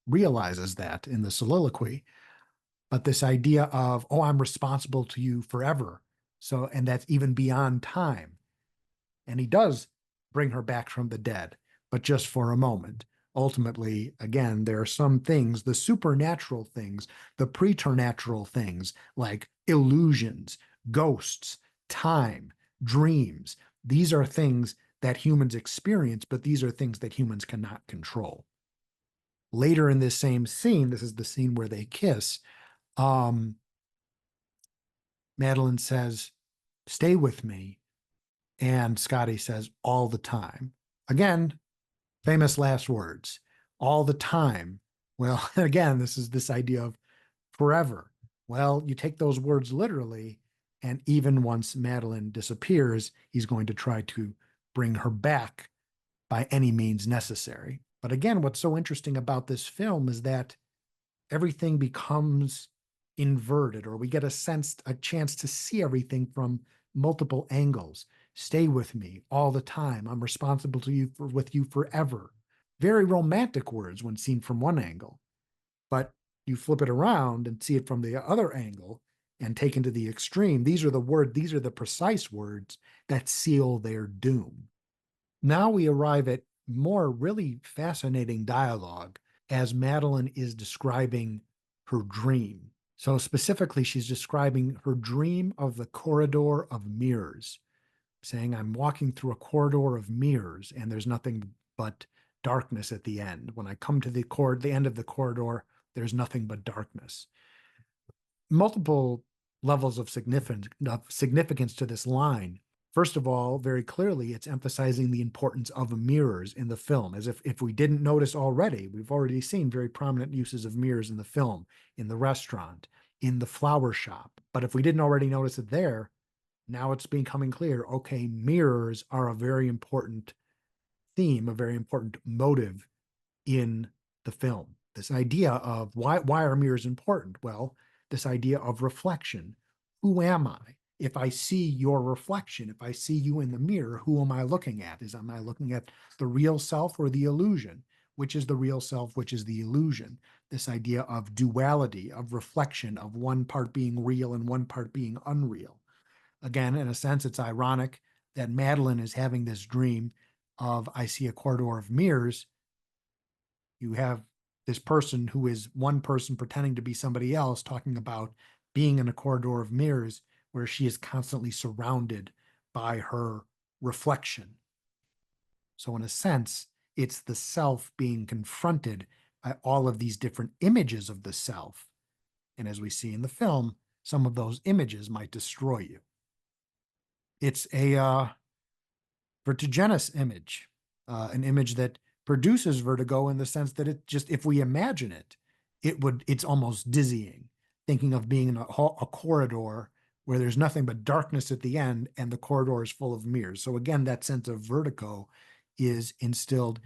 Speaker 1: realizes that in the soliloquy. But this idea of, oh, I'm responsible to you forever. So, and that's even beyond time. And he does bring her back from the dead, but just for a moment. Ultimately, again, there are some things, the supernatural things, the preternatural things like illusions, ghosts, time, dreams. These are things that humans experience, but these are things that humans cannot control. Later in this same scene, this is the scene where they kiss. Madeline says, stay with me. And Scotty says, all the time. Again, famous last words, all the time. Well, again, this is this idea of forever. Well, you take those words literally, and even once Madeline disappears, he's going to try to bring her back by any means necessary. But again, what's so interesting about this film is that everything becomes inverted, or we get a chance to see everything from multiple angles. Stay with me all the time. I'm responsible to you with you forever. Very romantic words when seen from one angle, but you flip it around and see it from the other angle and taken to the extreme. These are the precise words that seal their doom. Now we arrive at more really fascinating dialogue as Madeline is describing her dream. So specifically, she's describing her dream of the corridor of mirrors, saying, I'm walking through a corridor of mirrors and there's nothing but darkness at the end. When I come to the end of the corridor, there's nothing but darkness. Multiple levels of significance to this line. First of all, very clearly, it's emphasizing the importance of mirrors in the film, as if we didn't notice already. We've already seen very prominent uses of mirrors in the film, in the restaurant, in the flower shop. But if we didn't already notice it there, now it's becoming clear, okay, mirrors are a very important theme, a very important motive in the film. This idea of why are mirrors important? Well, this idea of reflection. Who am I? If I see your reflection, if I see you in the mirror, who am I looking at? Am I looking at the real self or the illusion? Which is the real self, which is the illusion? This idea of duality, of reflection, of one part being real and one part being unreal. Again, in a sense, it's ironic that Madeline is having this dream of I see a corridor of mirrors, you have this person who is one person pretending to be somebody else talking about being in a corridor of mirrors where she is constantly surrounded by her reflection. So, in a sense, it's the self being confronted by all of these different images of the self. And as we see in the film, some of those images might destroy you. It's a vertiginous image, an image that produces vertigo in the sense that it just, if we imagine it, it's almost dizzying, thinking of being in a corridor where there's nothing but darkness at the end and the corridor is full of mirrors. So again, that sense of vertigo is instilled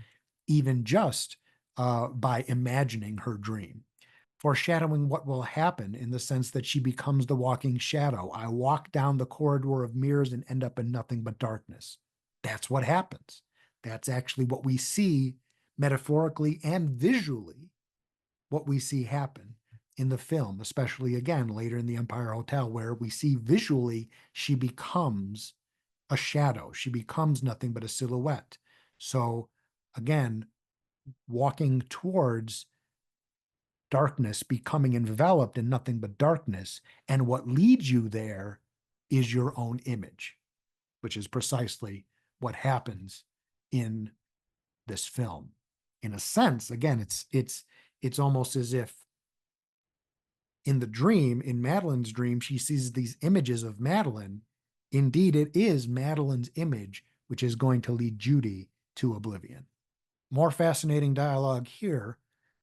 Speaker 1: even just by imagining her dream, foreshadowing what will happen in the sense that she becomes the walking shadow. I walk down the corridor of mirrors and end up in nothing but darkness. That's what happens. That's actually what we see metaphorically and visually, what we see happen in the film, especially again later in the Empire Hotel, where we see visually she becomes a shadow. She becomes nothing but a silhouette. So again, walking towards darkness, becoming enveloped in nothing but darkness. And what leads you there is your own image, which is precisely what happens in this film. In a sense, again, it's almost as if in the dream, in Madeline's dream, she sees these images of Madeline. Indeed, it is Madeline's image which is going to lead Judy to oblivion. More fascinating dialogue here.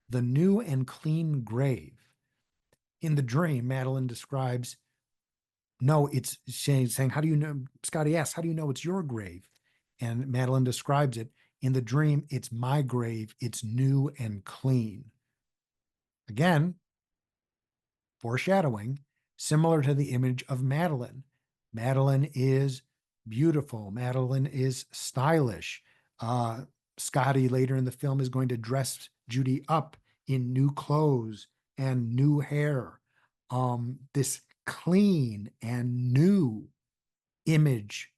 Speaker 1: The new and clean grave. In the dream, Madeline describes, no, it's saying, how do you know? Scotty asks, how do you know it's your grave? And Madeline describes it. In the dream, it's my grave. It's new and clean. Again, foreshadowing, similar to the image of Madeline. Madeline is beautiful. Madeline is stylish. Scotty later in the film is going to dress Judy up in new clothes and new hair. This clean and new image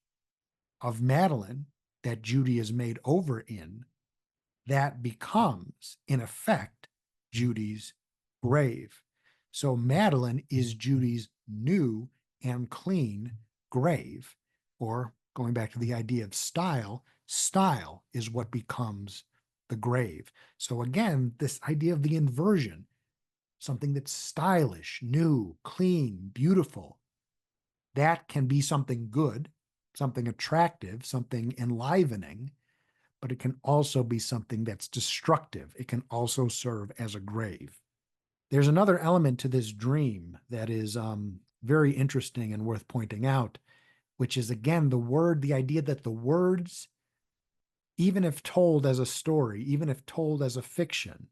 Speaker 1: of Madeline that Judy is made over in, that becomes, in effect, Judy's grave. So Madeline is Judy's new and clean grave. Or going back to the idea of style, style is what becomes the grave. So again, this idea of the inversion, something that's stylish, new, clean, beautiful, that can be something good, something attractive, something enlivening, but it can also be something that's destructive. It can also serve as a grave. There's another element to this dream that is very interesting and worth pointing out, which is, again, the idea that the words, even if told as a story, even if told as a fiction,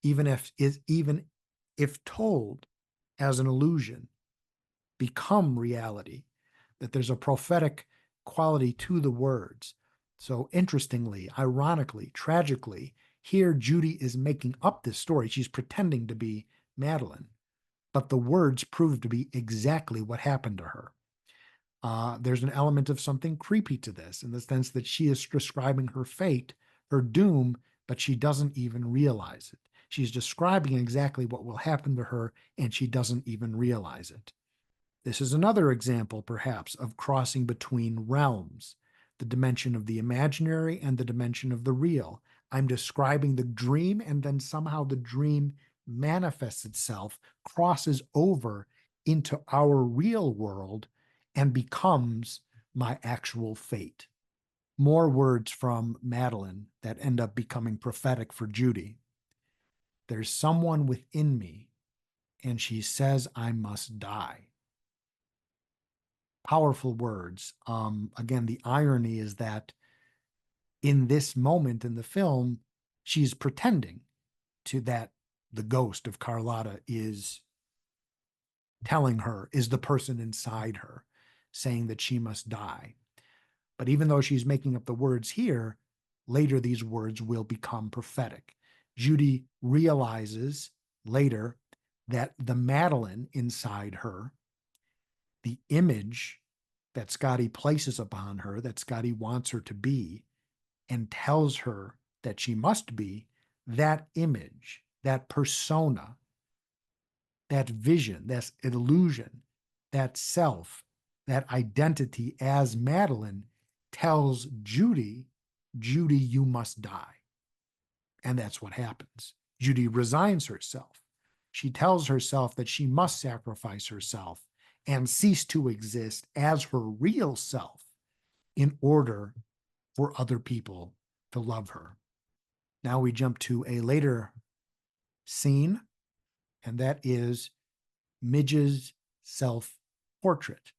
Speaker 1: even if told as an illusion, become reality, that there's a prophetic quality to the words. So interestingly, ironically, tragically, here Judy is making up this story. She's pretending to be Madeline, but the words prove to be exactly what happened to her. There's an element of something creepy to this in the sense that she is describing her fate, her doom, but she doesn't even realize it. She's describing exactly what will happen to her, and she doesn't even realize it. This is another example, perhaps, of crossing between realms, the dimension of the imaginary and the dimension of the real. I'm describing the dream, and then somehow the dream manifests itself, crosses over into our real world, and becomes my actual fate. More words from Madeline that end up becoming prophetic for Judy. There's someone within me, and she says I must die. Powerful words. Again, the irony is that in this moment in the film, she's pretending to that the ghost of Carlotta is telling her, is the person inside her, saying that she must die. But even though she's making up the words here, later these words will become prophetic. Judy realizes later that the Madeline inside her, the image that Scotty places upon her, that Scotty wants her to be, and tells her that she must be, that image, that persona, that vision, that illusion, that self, that identity as Madeline tells Judy, Judy, you must die. And that's what happens. Judy resigns herself. She tells herself that she must sacrifice herself and cease to exist as her real self in order for other people to love her. Now we jump to a later scene, and that is Midge's self-portrait.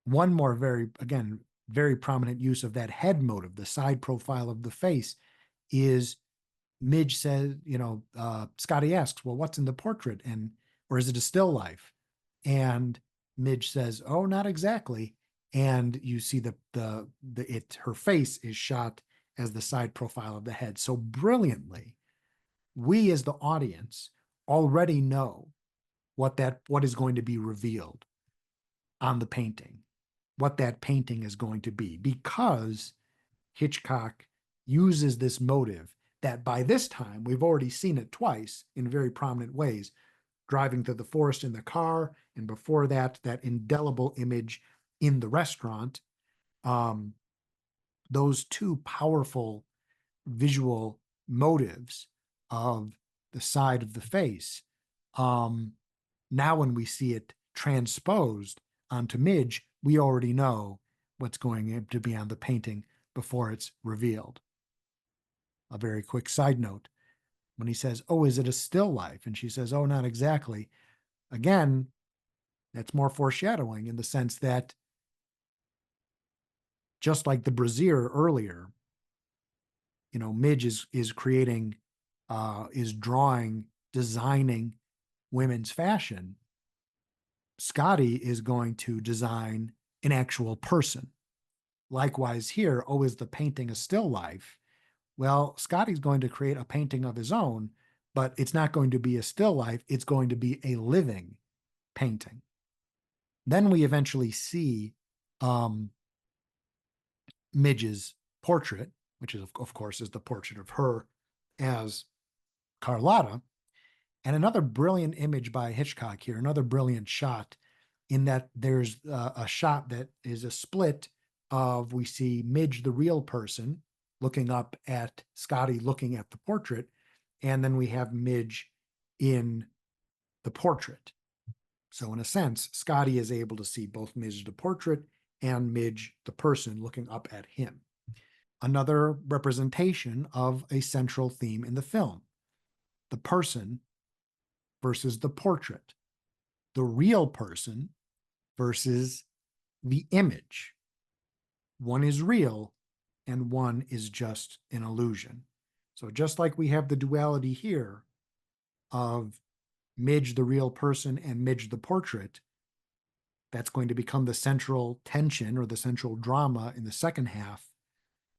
Speaker 1: One more very prominent use of that head motive, the side profile of the face, is Midge says, Scotty asks, well, what's in the portrait? Or is it a still life? And Midge says, oh, not exactly. And you see her face is shot as the side profile of the head. So brilliantly, we as the audience already know what is going to be revealed on the painting, what that painting is going to be, because Hitchcock uses this motive that by this time we've already seen it twice in very prominent ways, driving through the forest in the car, and before that, that indelible image in the restaurant. Those two powerful visual motives of the side of the face. Now when we see it transposed onto Midge, we already know what's going to be on the painting before it's revealed. A very quick side note, when he says, oh, is it a still life? And she says, oh, not exactly. Again, that's more foreshadowing in the sense that just like the brassiere earlier, Midge is creating, is drawing, designing women's fashion. Scotty is going to design an actual person. Likewise here, oh, is the painting a still life? Well, Scotty's going to create a painting of his own, but it's not going to be a still life. It's going to be a living painting. Then we eventually see Midge's portrait, which is, of course, is the portrait of her as Carlotta. And another brilliant image by Hitchcock here, another brilliant shot, in that there's a shot that is a split of, we see Midge, the real person, looking up at Scotty, looking at the portrait, and then we have Midge in the portrait. So in a sense, Scotty is able to see both Midge, the portrait, and Midge, the person, looking up at him. Another representation of a central theme in the film: the person versus the portrait, the real person versus the image. One is real and one is just an illusion. So just like we have the duality here of Midge, the real person, and Midge, the portrait, that's going to become the central tension or the central drama in the second half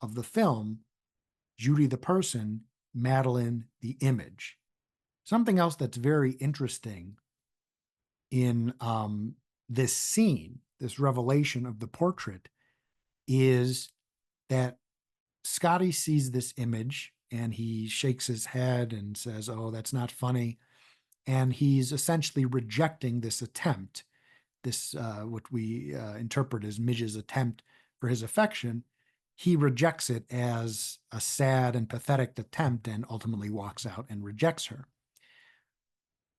Speaker 1: of the film. Judy, the person, Madeline, the image. Something else that's very interesting in this scene, this revelation of the portrait, is that Scotty sees this image and he shakes his head and says, oh, that's not funny. And he's essentially rejecting this attempt, this what we interpret as Midge's attempt for his affection. He rejects it as a sad and pathetic attempt and ultimately walks out and rejects her.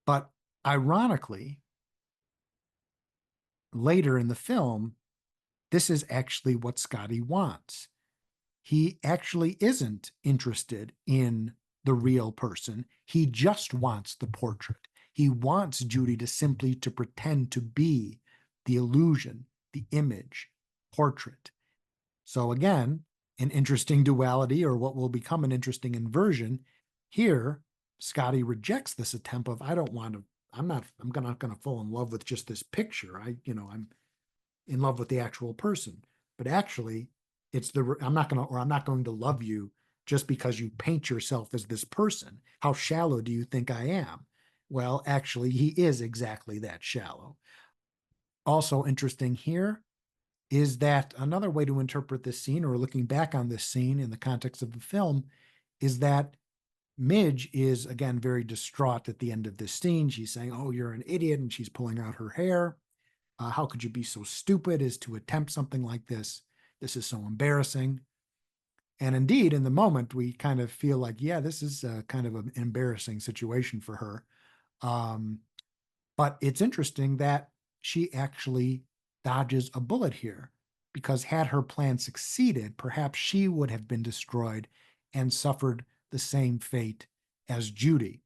Speaker 1: But ironically, later in the film, this is actually what Scotty wants. He actually isn't interested in the real person. He just wants the portrait. He wants Judy to simply to pretend to be the illusion, the image, portrait. So again, an interesting duality, or what will become an interesting inversion. Here, Scotty rejects this attempt of, I don't want to, I'm not going to fall in love with just this picture. I'm in love with the actual person. But actually, I'm not going to love you just because you paint yourself as this person. How shallow do you think I am? Well, actually, he is exactly that shallow. Also interesting here, is that another way to interpret this scene, or looking back on this scene in the context of the film, is that Midge is, again, very distraught at the end of this scene. She's saying, "Oh, you're an idiot," and she's pulling out her hair. How could you be so stupid as to attempt something like this? This is so embarrassing. And indeed, in the moment, we kind of feel like, yeah, this is kind of an embarrassing situation for her. Um, but it's interesting that she actually dodges a bullet here, because had her plan succeeded, perhaps she would have been destroyed and suffered the same fate as Judy,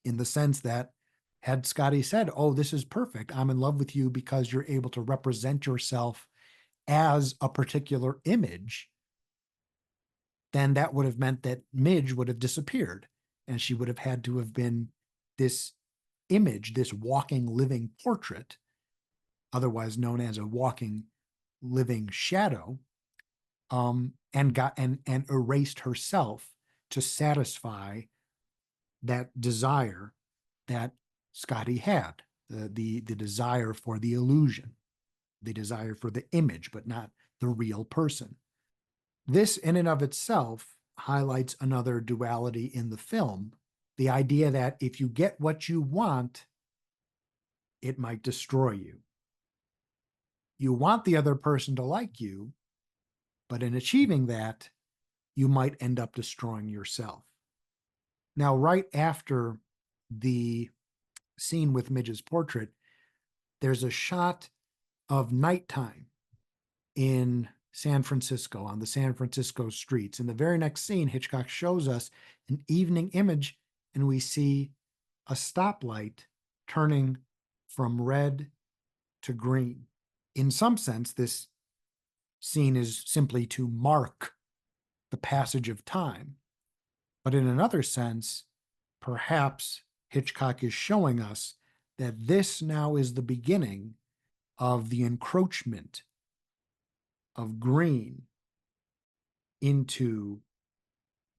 Speaker 1: in the sense that had Scotty said, "Oh, this is perfect. I'm in love with you because you're able to represent yourself as a particular image," then that would have meant that Midge would have disappeared, and she would have had to have been this image, this walking, living portrait, otherwise known as a walking, living shadow, and erased herself to satisfy that desire that Scotty had, the desire for the illusion, the desire for the image, but not the real person. This, in and of itself, highlights another duality in the film, the idea that if you get what you want, it might destroy you. You want the other person to like you, but in achieving that, you might end up destroying yourself. Now, right after the scene with Midge's portrait, there's a shot of nighttime in San Francisco, on the San Francisco streets. In the very next scene, Hitchcock shows us an evening image, and we see a stoplight turning from red to green. In some sense, this scene is simply to mark the passage of time. But in another sense, perhaps Hitchcock is showing us that this now is the beginning of the encroachment of green into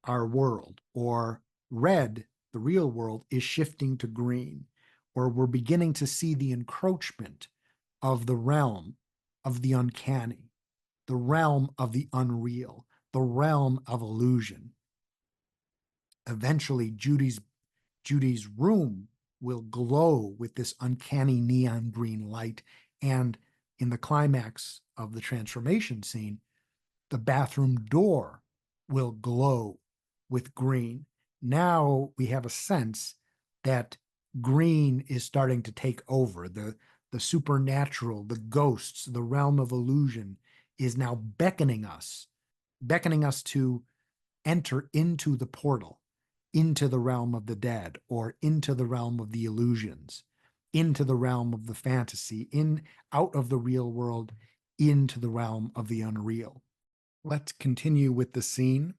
Speaker 1: our world, or red, the real world, is shifting to green, or we're beginning to see the encroachment of the realm of the uncanny, the realm of the unreal, the realm of illusion. Eventually, Judy's room will glow with this uncanny neon green light, and in the climax of the transformation scene, the bathroom door will glow with green. Now we have a sense that green is starting to take over. The supernatural, the ghosts, the realm of illusion is now beckoning us to enter into the portal, into the realm of the dead, or into the realm of the illusions, into the realm of the fantasy, out of the real world, into the realm of the unreal. Let's continue with the scene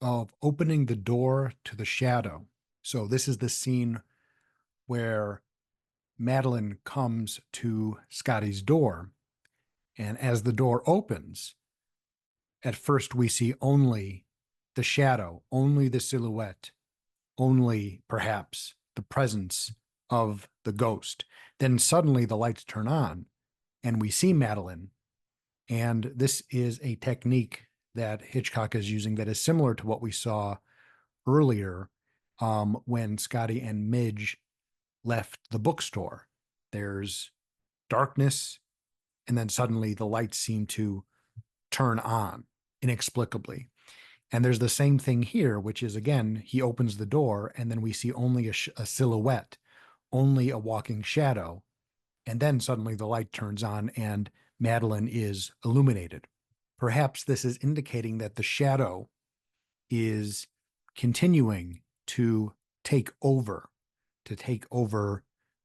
Speaker 1: of opening the door to the shadow. So this is the scene where Madeline comes to Scotty's door, and as the door opens, at first we see only the shadow, only the silhouette, only perhaps the presence of the ghost. Then suddenly the lights turn on and we see Madeline. And this is a technique that Hitchcock is using that is similar to what we saw earlier, when Scotty and Midge left the bookstore. There's darkness, and then suddenly the lights seem to turn on inexplicably. And there's the same thing here, which is, again, he opens the door and then we see only a silhouette, only a walking shadow. And then suddenly the light turns on and Madeline is illuminated. Perhaps this is indicating that the shadow is continuing to take over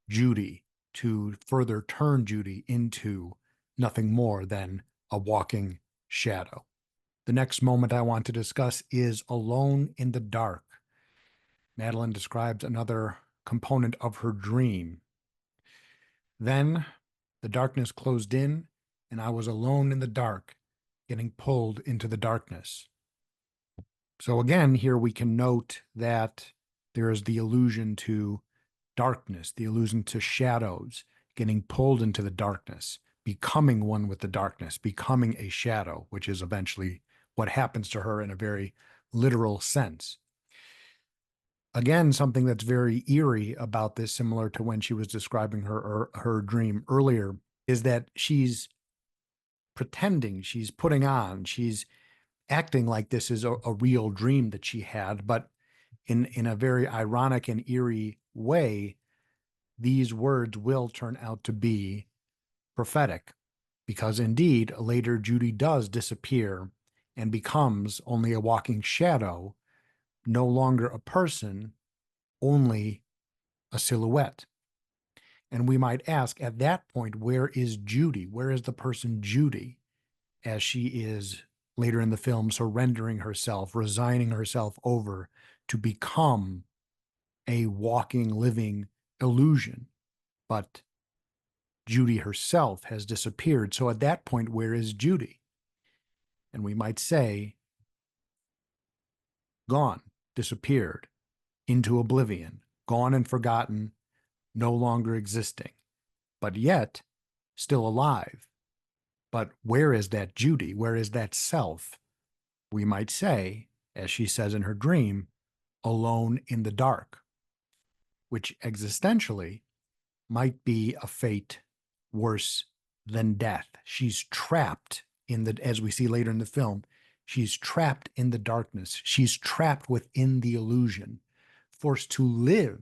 Speaker 1: Judy, to further turn Judy into nothing more than a walking shadow. The next moment I want to discuss is alone in the dark. Madeline describes another component of her dream. Then the darkness closed in, and I was alone in the dark, getting pulled into the darkness. So again, here we can note that there is the allusion to darkness, the allusion to shadows, getting pulled into the darkness, becoming one with the darkness, becoming a shadow, which is eventually what happens to her in a very literal sense. Again, something that's very eerie about this, similar to when she was describing her dream earlier, is that she's pretending, she's putting on, she's acting like this is a real dream that she had, but in a very ironic and eerie way, these words will turn out to be prophetic, because indeed later Judy does disappear and becomes only a walking shadow, no longer a person, only a silhouette. And we might ask at that point, where is Judy? Where is the person Judy, as she is later in the film surrendering herself, resigning herself over to become a walking, living illusion? But Judy herself has disappeared. So at that point, where is Judy? And we might say, gone, disappeared, into oblivion, gone and forgotten, no longer existing, but yet still alive. But where is that Judy? Where is that self? We might say, as she says in her dream, alone in the dark, which existentially might be a fate worse than death. She's trapped in the, as we see later in the film, she's trapped in the darkness. She's trapped within the illusion, forced to live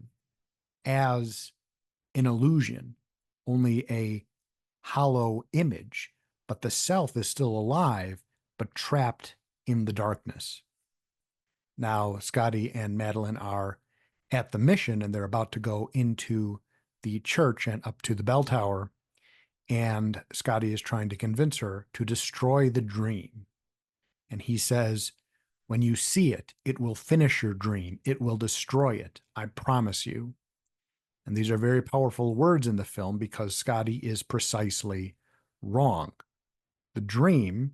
Speaker 1: as an illusion, only a hollow image, but the self is still alive, but trapped in the darkness. Now, Scotty and Madeline are at the mission, and they're about to go into the church and up to the bell tower. And Scotty is trying to convince her to destroy the dream. And he says, when you see it, it will finish your dream. It will destroy it. I promise you. And these are very powerful words in the film because Scotty is precisely wrong. The dream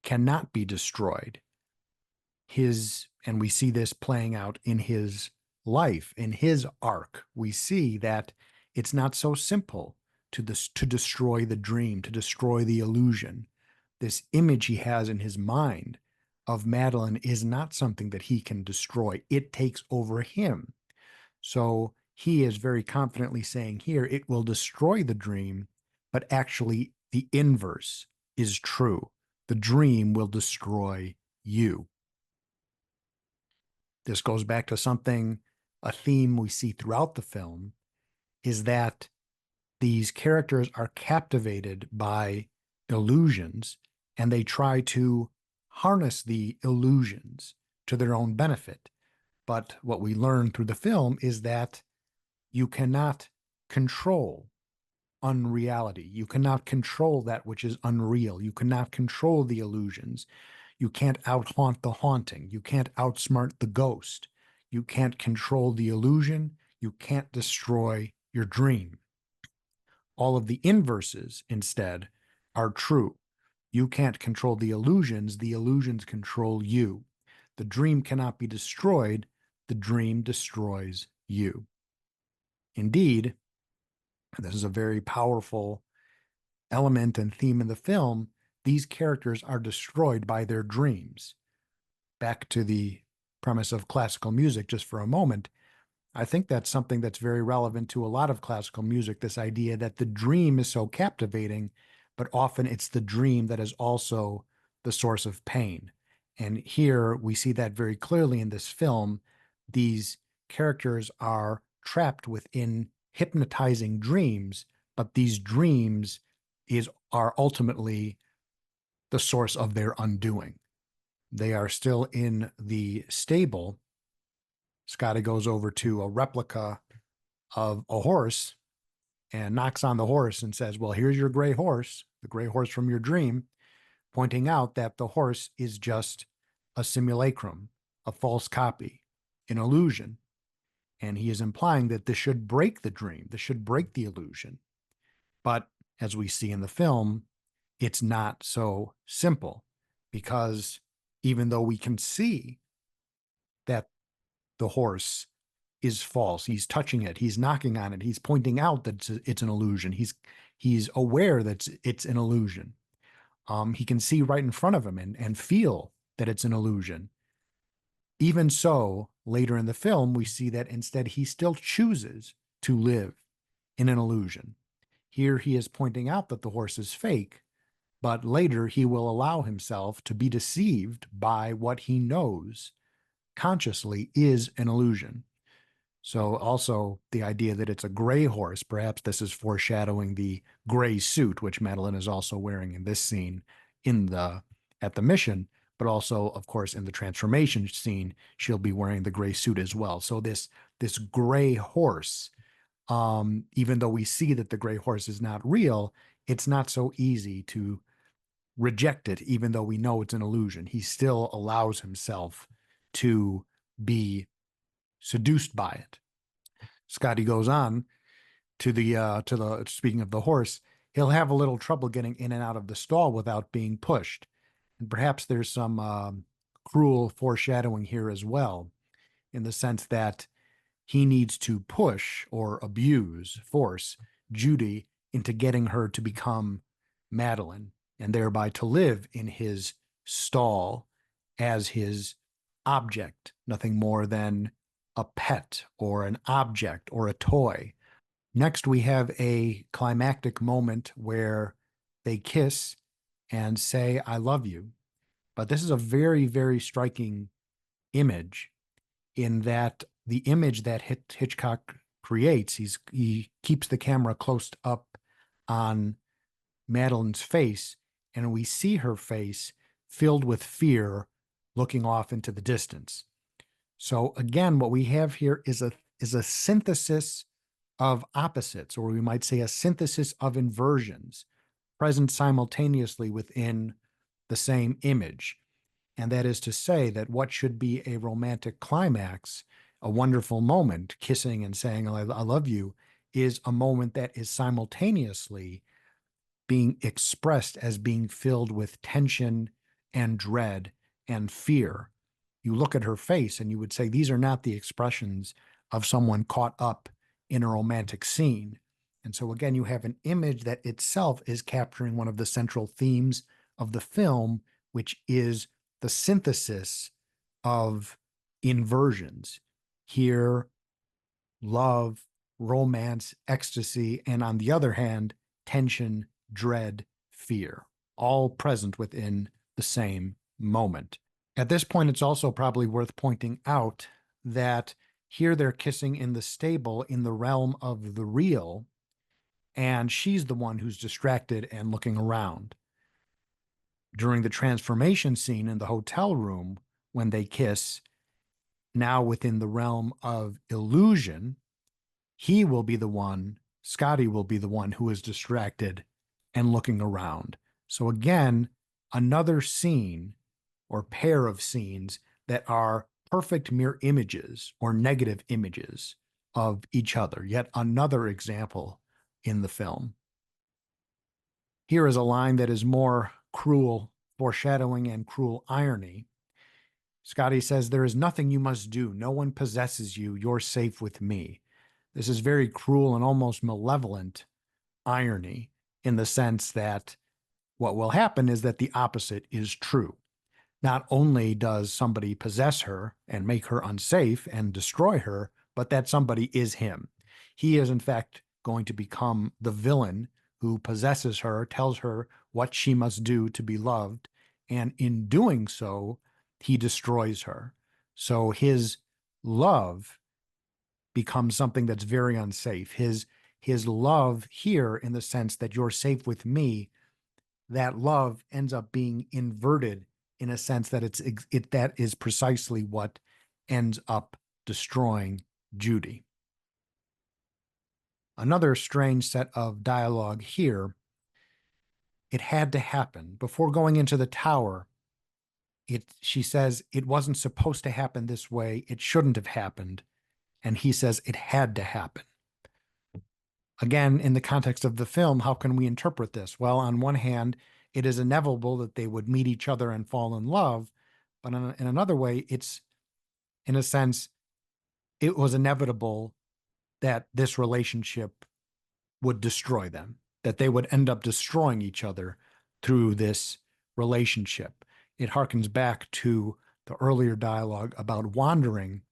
Speaker 1: cannot be destroyed. And we see this playing out in his life, in his arc. We see that it's not so simple to destroy the dream, to destroy the illusion. This image he has in his mind of Madeline is not something that he can destroy. It takes over him. So he is very confidently saying here, it will destroy the dream, but actually the inverse is true. The dream will destroy you. This goes back to something, a theme we see throughout the film, is that these characters are captivated by illusions and they try to harness the illusions to their own benefit. But what we learn through the film is that you cannot control unreality. You cannot control that which is unreal. You cannot control the illusions. You can't out-haunt the haunting. You can't outsmart the ghost. You can't control the illusion. You can't destroy your dream. All of the inverses, instead, are true. You can't control the illusions control you. The dream cannot be destroyed. The dream destroys you. Indeed, this is a very powerful element and theme in the film. These characters are destroyed by their dreams. Back to the premise of classical music just for a moment, I think that's something that's very relevant to a lot of classical music, this idea that the dream is so captivating, but often it's the dream that is also the source of pain. And here we see that very clearly in this film. These characters are trapped within hypnotizing dreams, but these dreams are ultimately the source of their undoing. They are still in the stable. Scotty goes over to a replica of a horse and knocks on the horse and says, well, here's your gray horse, the gray horse from your dream, pointing out that the horse is just a simulacrum, a false copy, an illusion. And he is implying that this should break the dream, this should break the illusion. But as we see in the film, it's not so simple, because even though we can see that the horse is false. He's touching it. He's knocking on it. He's pointing out that it's an illusion. He's aware that it's an illusion. He can see right in front of him and feel that it's an illusion. Even so, later in the film, we see that instead he still chooses to live in an illusion. Here he is pointing out that the horse is fake, but later he will allow himself to be deceived by what he knows consciously is an illusion. So also the idea that it's a gray horse, perhaps this is foreshadowing the gray suit, which Madeline is also wearing in this scene at the mission, but also, of course, in the transformation scene, she'll be wearing the gray suit as well. So this gray horse, even though we see that the gray horse is not real, it's not so easy to reject it, even though we know it's an illusion. He still allows himself to be seduced by it. Scotty goes on to the speaking of the horse, he'll have a little trouble getting in and out of the stall without being pushed. And perhaps there's some cruel foreshadowing here as well, in the sense that he needs to push or force Judy into getting her to become Madeline, and thereby to live in his stall as his object, nothing more than a pet or an object or a toy. Next, we have a climactic moment where they kiss and say, I love you. But this is a very, very striking image, in that the image that Hitchcock creates, he keeps the camera close up on Madeline's face, and we see her face filled with fear looking off into the distance. So again, what we have here is a synthesis of opposites, or we might say a synthesis of inversions present simultaneously within the same image. And that is to say that what should be a romantic climax, a wonderful moment, kissing and saying, I love you, is a moment that is simultaneously being expressed as being filled with tension and dread and fear. You look at her face and you would say, these are not the expressions of someone caught up in a romantic scene. And so again, you have an image that itself is capturing one of the central themes of the film, which is the synthesis of inversions. Here, love, romance, ecstasy, and on the other hand, tension, dread, fear, all present within the same moment. At this point, it's also probably worth pointing out that here they're kissing in the stable in the realm of the real, and she's the one who's distracted and looking around. During the transformation scene in the hotel room, when they kiss, now within the realm of illusion, he will be the one, Scotty will be the one who is distracted and looking around. So again, another scene or pair of scenes that are perfect mirror images or negative images of each other. Yet another example in the film. Here is a line that is more cruel foreshadowing and cruel irony. Scotty says, there is nothing you must do. No one possesses you. You're safe with me. This is very cruel and almost malevolent irony, in the sense that what will happen is that the opposite is true. Not only does somebody possess her and make her unsafe and destroy her, but that somebody is him. He is, in fact, going to become the villain who possesses her, tells her what she must do to be loved, and in doing so, he destroys her. So his love becomes something that's very unsafe. His love here, in the sense that you're safe with me, that love ends up being inverted in a sense that that is precisely what ends up destroying Judy. Another strange set of dialogue here. It had to happen. Before going into the tower, she says, it wasn't supposed to happen this way. It shouldn't have happened. And he says, it had to happen. Again, in the context of the film, how can we interpret this? Well, on one hand, it is inevitable that they would meet each other and fall in love. But in another way, it's, in a sense, it was inevitable that this relationship would destroy them, that they would end up destroying each other through this relationship. It harkens back to the earlier dialogue about wandering,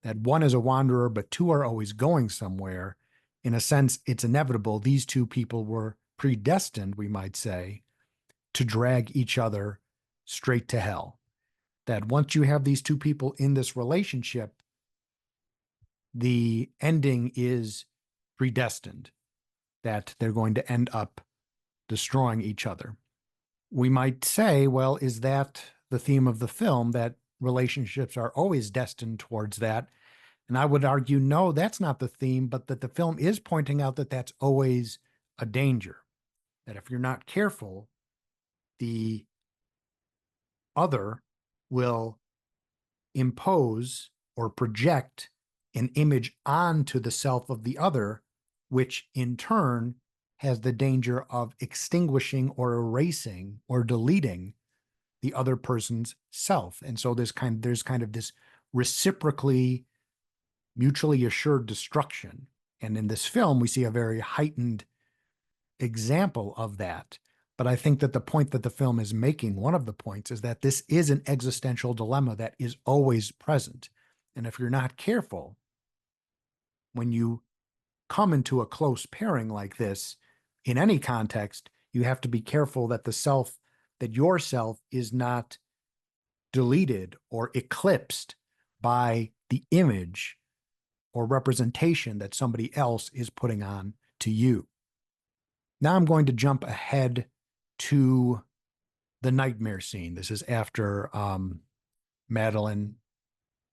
Speaker 1: that one is a wanderer, but two are always going somewhere. In a sense, it's inevitable. These two people were predestined, we might say, to drag each other straight to hell. That once you have these two people in this relationship, the ending is predestined, that they're going to end up destroying each other. We might say, well, is that the theme of the film, that relationships are always destined towards that? And I would argue, no, that's not the theme, but that the film is pointing out that that's always a danger. That if you're not careful, the other will impose or project an image onto the self of the other, which in turn has the danger of extinguishing or erasing or deleting the other person's self. And so there's kind of this reciprocally mutually assured destruction. And in this film, we see a very heightened example of that. But I think that the point that the film is making, one of the points, is that this is an existential dilemma that is always present. And if you're not careful, when you come into a close pairing like this, in any context, you have to be careful that the self, that yourself is not deleted or eclipsed by the image or representation that somebody else is putting on to you. Now I'm going to jump ahead to the nightmare scene. This is after Madeline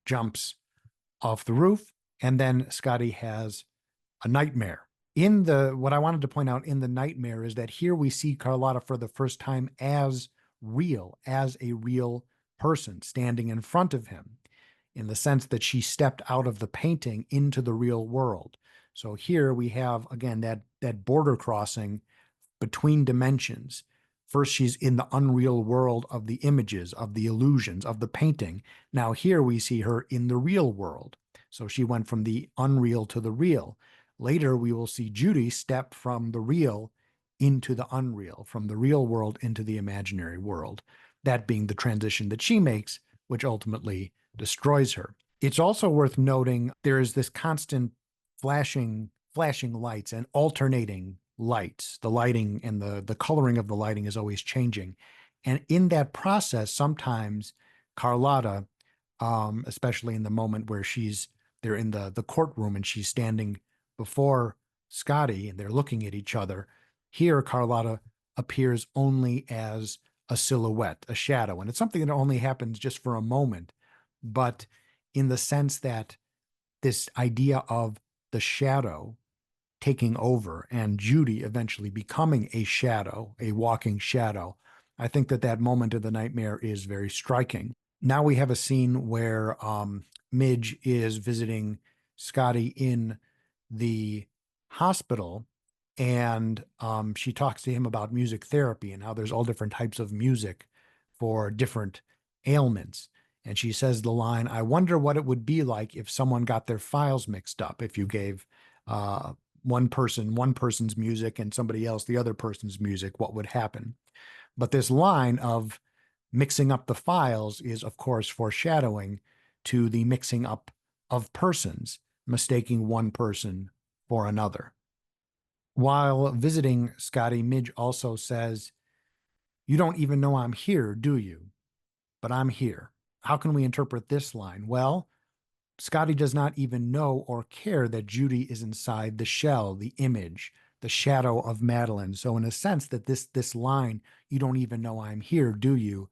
Speaker 1: jumps off the roof, and then Scotty has a nightmare. What I wanted to point out in the nightmare is that here we see Carlotta for the first time as real, as a real person standing in front of him, in the sense that she stepped out of the painting into the real world. So here we have, again, that border crossing between dimensions. First, she's in the unreal world of the images, of the illusions, of the painting. Now here we see her in the real world. So she went from the unreal to the real. Later, we will see Judy step from the real into the unreal, from the real world into the imaginary world. That being the transition that she makes, which ultimately destroys her. It's also worth noting there is this constant flashing lights and alternating lights. The lighting and the coloring of the lighting is always changing. And in that process, sometimes Carlotta, especially in the moment where they're in the courtroom and she's standing before Scotty and they're looking at each other, here Carlotta appears only as a silhouette, a shadow. And it's something that only happens just for a moment, but in the sense that this idea of the shadow taking over and Judy eventually becoming a shadow, a walking shadow, I think that moment of the nightmare is very striking. Now we have a scene where Midge is visiting Scotty in the hospital, and she talks to him about music therapy and how there's all different types of music for different ailments. And she says the line, "I wonder what it would be like if someone got their files mixed up, if you gave one person's music and somebody else the other person's music, what would happen?" But this line of mixing up the files is, of course, foreshadowing to the mixing up of persons, mistaking one person for another. While visiting Scotty, Midge also says, "You don't even know I'm here, do you? But I'm here." How can we interpret this line? Well, Scotty does not even know or care that Judy is inside the shell, the image, the shadow of Madeline. So in a sense that this line, "You don't even know I'm here, do you?"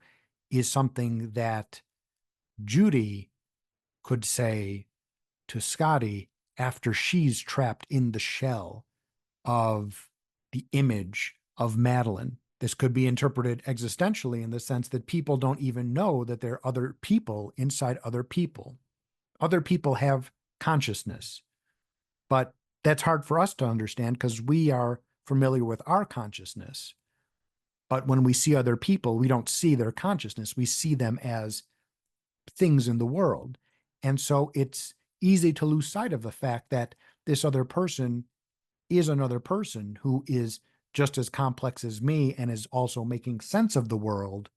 Speaker 1: is something that Judy could say to Scotty after she's trapped in the shell of the image of Madeline. This could be interpreted existentially in the sense that people don't even know that there are other people inside other people. Other people have consciousness, but that's hard for us to understand because we are familiar with our consciousness. But when we see other people, we don't see their consciousness. We see them as things in the world. And so it's easy to lose sight of the fact that this other person is another person who is just as complex as me and is also making sense of the world,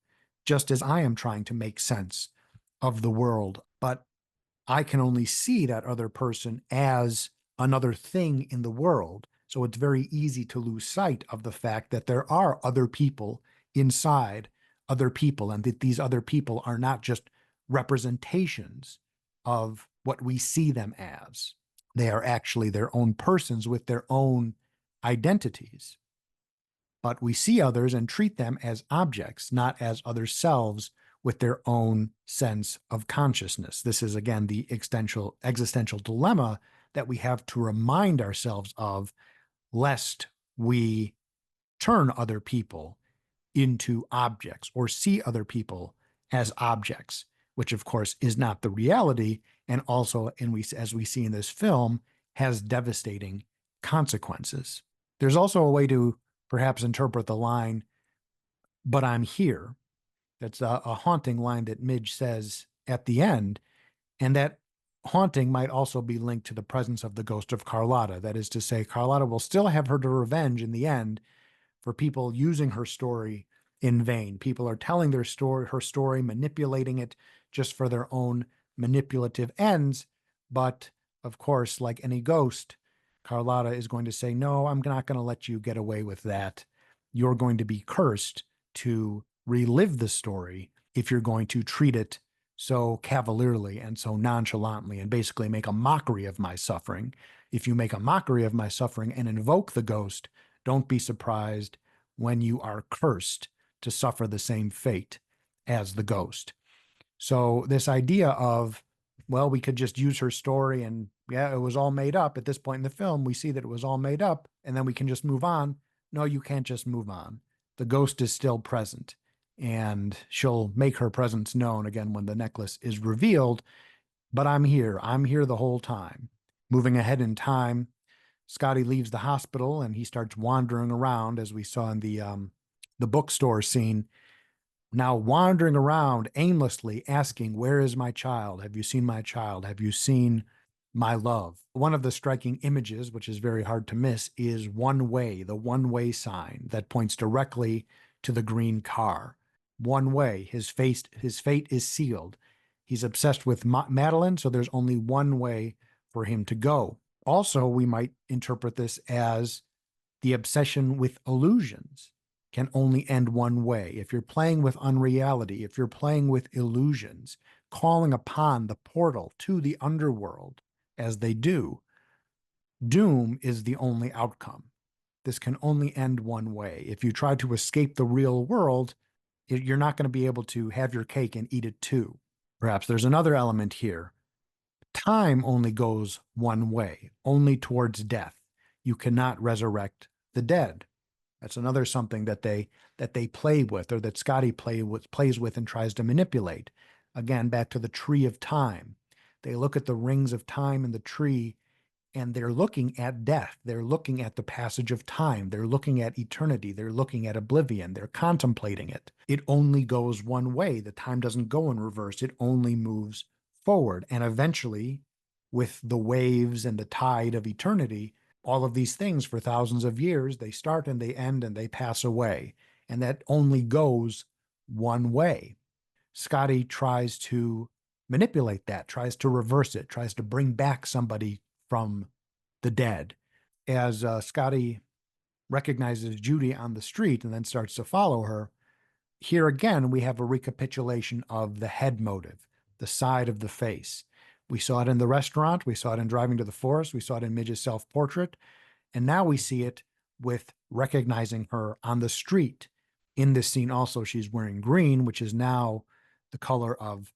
Speaker 1: just as I am trying to make sense of the world. But I can only see that other person as another thing in the world. So it's very easy to lose sight of the fact that there are other people inside other people, and that these other people are not just representations of what we see them as. They are actually their own persons with their own identities. But we see others and treat them as objects, not as other selves with their own sense of consciousness. This is, again, the existential dilemma that we have to remind ourselves of, lest we turn other people into objects or see other people as objects, which of course is not the reality, and also, as we see in this film, has devastating consequences. There's also a way to perhaps interpret the line, "But I'm here." That's a haunting line that Midge says at the end, and that haunting might also be linked to the presence of the ghost of Carlotta. That is to say, Carlotta will still have her revenge in the end for people using her story in vain. People are telling her story, manipulating it just for their own manipulative ends. But of course, like any ghost, Carlotta is going to say, "No, I'm not going to let you get away with that. You're going to be cursed to relive the story if you're going to treat it so cavalierly and so nonchalantly and basically make a mockery of my suffering. If you make a mockery of my suffering and invoke the ghost, don't be surprised when you are cursed to suffer the same fate as the ghost." So this idea of, well, we could just use her story and yeah, it was all made up. At this point in the film, we see that it was all made up and then we can just move on. No, you can't just move on. The ghost is still present, and she'll make her presence known again when the necklace is revealed. But I'm here. I'm here the whole time. Moving ahead in time, Scotty leaves the hospital and he starts wandering around, as we saw in the bookstore scene. Now wandering around aimlessly, asking, "Where is my child? Have you seen my child? Have you seen my love?" One of the striking images, which is very hard to miss, is one way, the one-way sign that points directly to the green car. One way. His fate is sealed. He's obsessed with Madeline, so there's only one way for him to go. Also, we might interpret this as the obsession with illusions can only end one way. If you're playing with unreality, if you're playing with illusions, calling upon the portal to the underworld as they do, doom is the only outcome. This can only end one way. If you try to escape the real world, you're not going to be able to have your cake and eat it too. Perhaps there's another element here. Time only goes one way, only towards death. You cannot resurrect the dead. That's another something that they play with, or that Scotty plays with and tries to manipulate. Again, back to the tree of time. They look at the rings of time in the tree, and they're looking at death. They're looking at the passage of time. They're looking at eternity. They're looking at oblivion. They're contemplating it. It only goes one way. The time doesn't go in reverse. It only moves forward. And eventually, with the waves and the tide of eternity, all of these things for thousands of years, they start and they end and they pass away. And that only goes one way. Scotty tries to manipulate that, tries to reverse it, tries to bring back somebody from the dead. As Scotty recognizes Judy on the street and then starts to follow her, here again, we have a recapitulation of the head motive, the side of the face. We saw it in the restaurant. We saw it in Driving to the Forest. We saw it in Midge's self-portrait. And now we see it with recognizing her on the street. In this scene also, she's wearing green, which is now the color of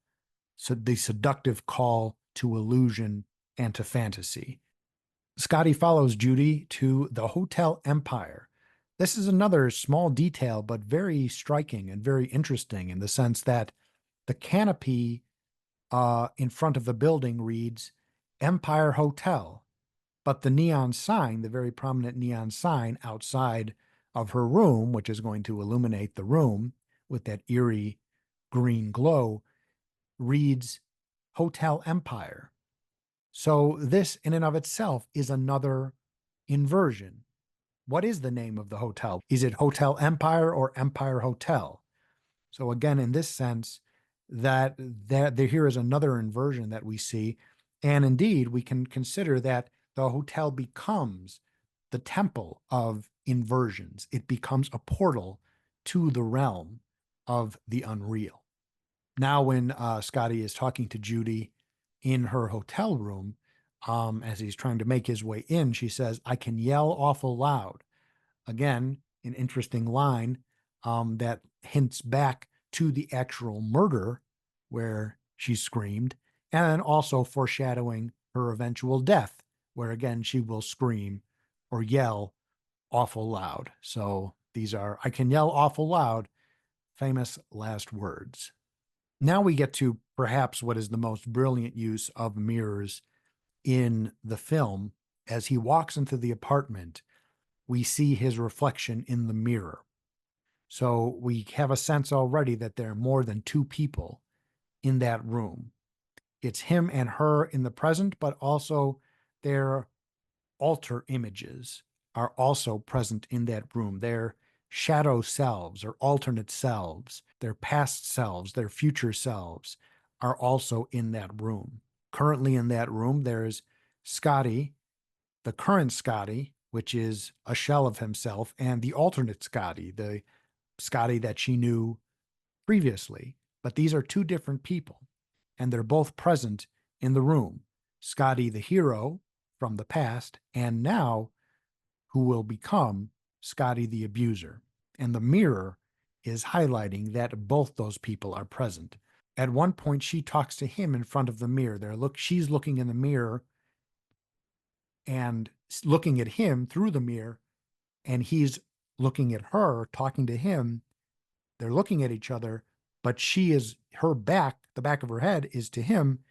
Speaker 1: the seductive call to illusion and to fantasy. Scotty follows Judy to the Hotel Empire. This is another small detail, but very striking and very interesting in the sense that the canopy in front of the building reads Empire Hotel, but the neon sign, the very prominent neon sign outside of her room, which is going to illuminate the room with that eerie green glow, reads Hotel Empire. So this in and of itself is another inversion. What is the name of the hotel? Is it Hotel Empire or Empire Hotel? So again, in this sense, that there here is another inversion that we see, and indeed we can consider that the hotel becomes the temple of inversions. It becomes a portal to the realm of the unreal. Now, when Scotty is talking to Judy in her hotel room, as he's trying to make his way in, she says, "I can yell awful loud." Again, an interesting line that hints back to the actual murder where she screamed, and also foreshadowing her eventual death, where again she will scream or yell awful loud. So these are, I can yell awful loud, famous last words. Now we get to perhaps what is the most brilliant use of mirrors in the film. As he walks into the apartment, we see his reflection in the mirror. So we have a sense already that there are more than two people in that room. It's him and her in the present, but also their alter images are also present in that room. Their shadow selves or alternate selves, their past selves, their future selves are also in that room. Currently in that room, there's Scotty, the current Scotty, which is a shell of himself, and the alternate Scotty, the Scotty that she knew previously. But these are two different people, and they're both present in the room. Scotty, the hero from the past, and now who will become Scotty, the abuser. And the mirror is highlighting that both those people are present. At one point, she talks to him in front of the mirror. She's looking in the mirror and looking at him through the mirror, and he's looking at her, talking to him. They're looking at each other, but her back, the back of her head is to him,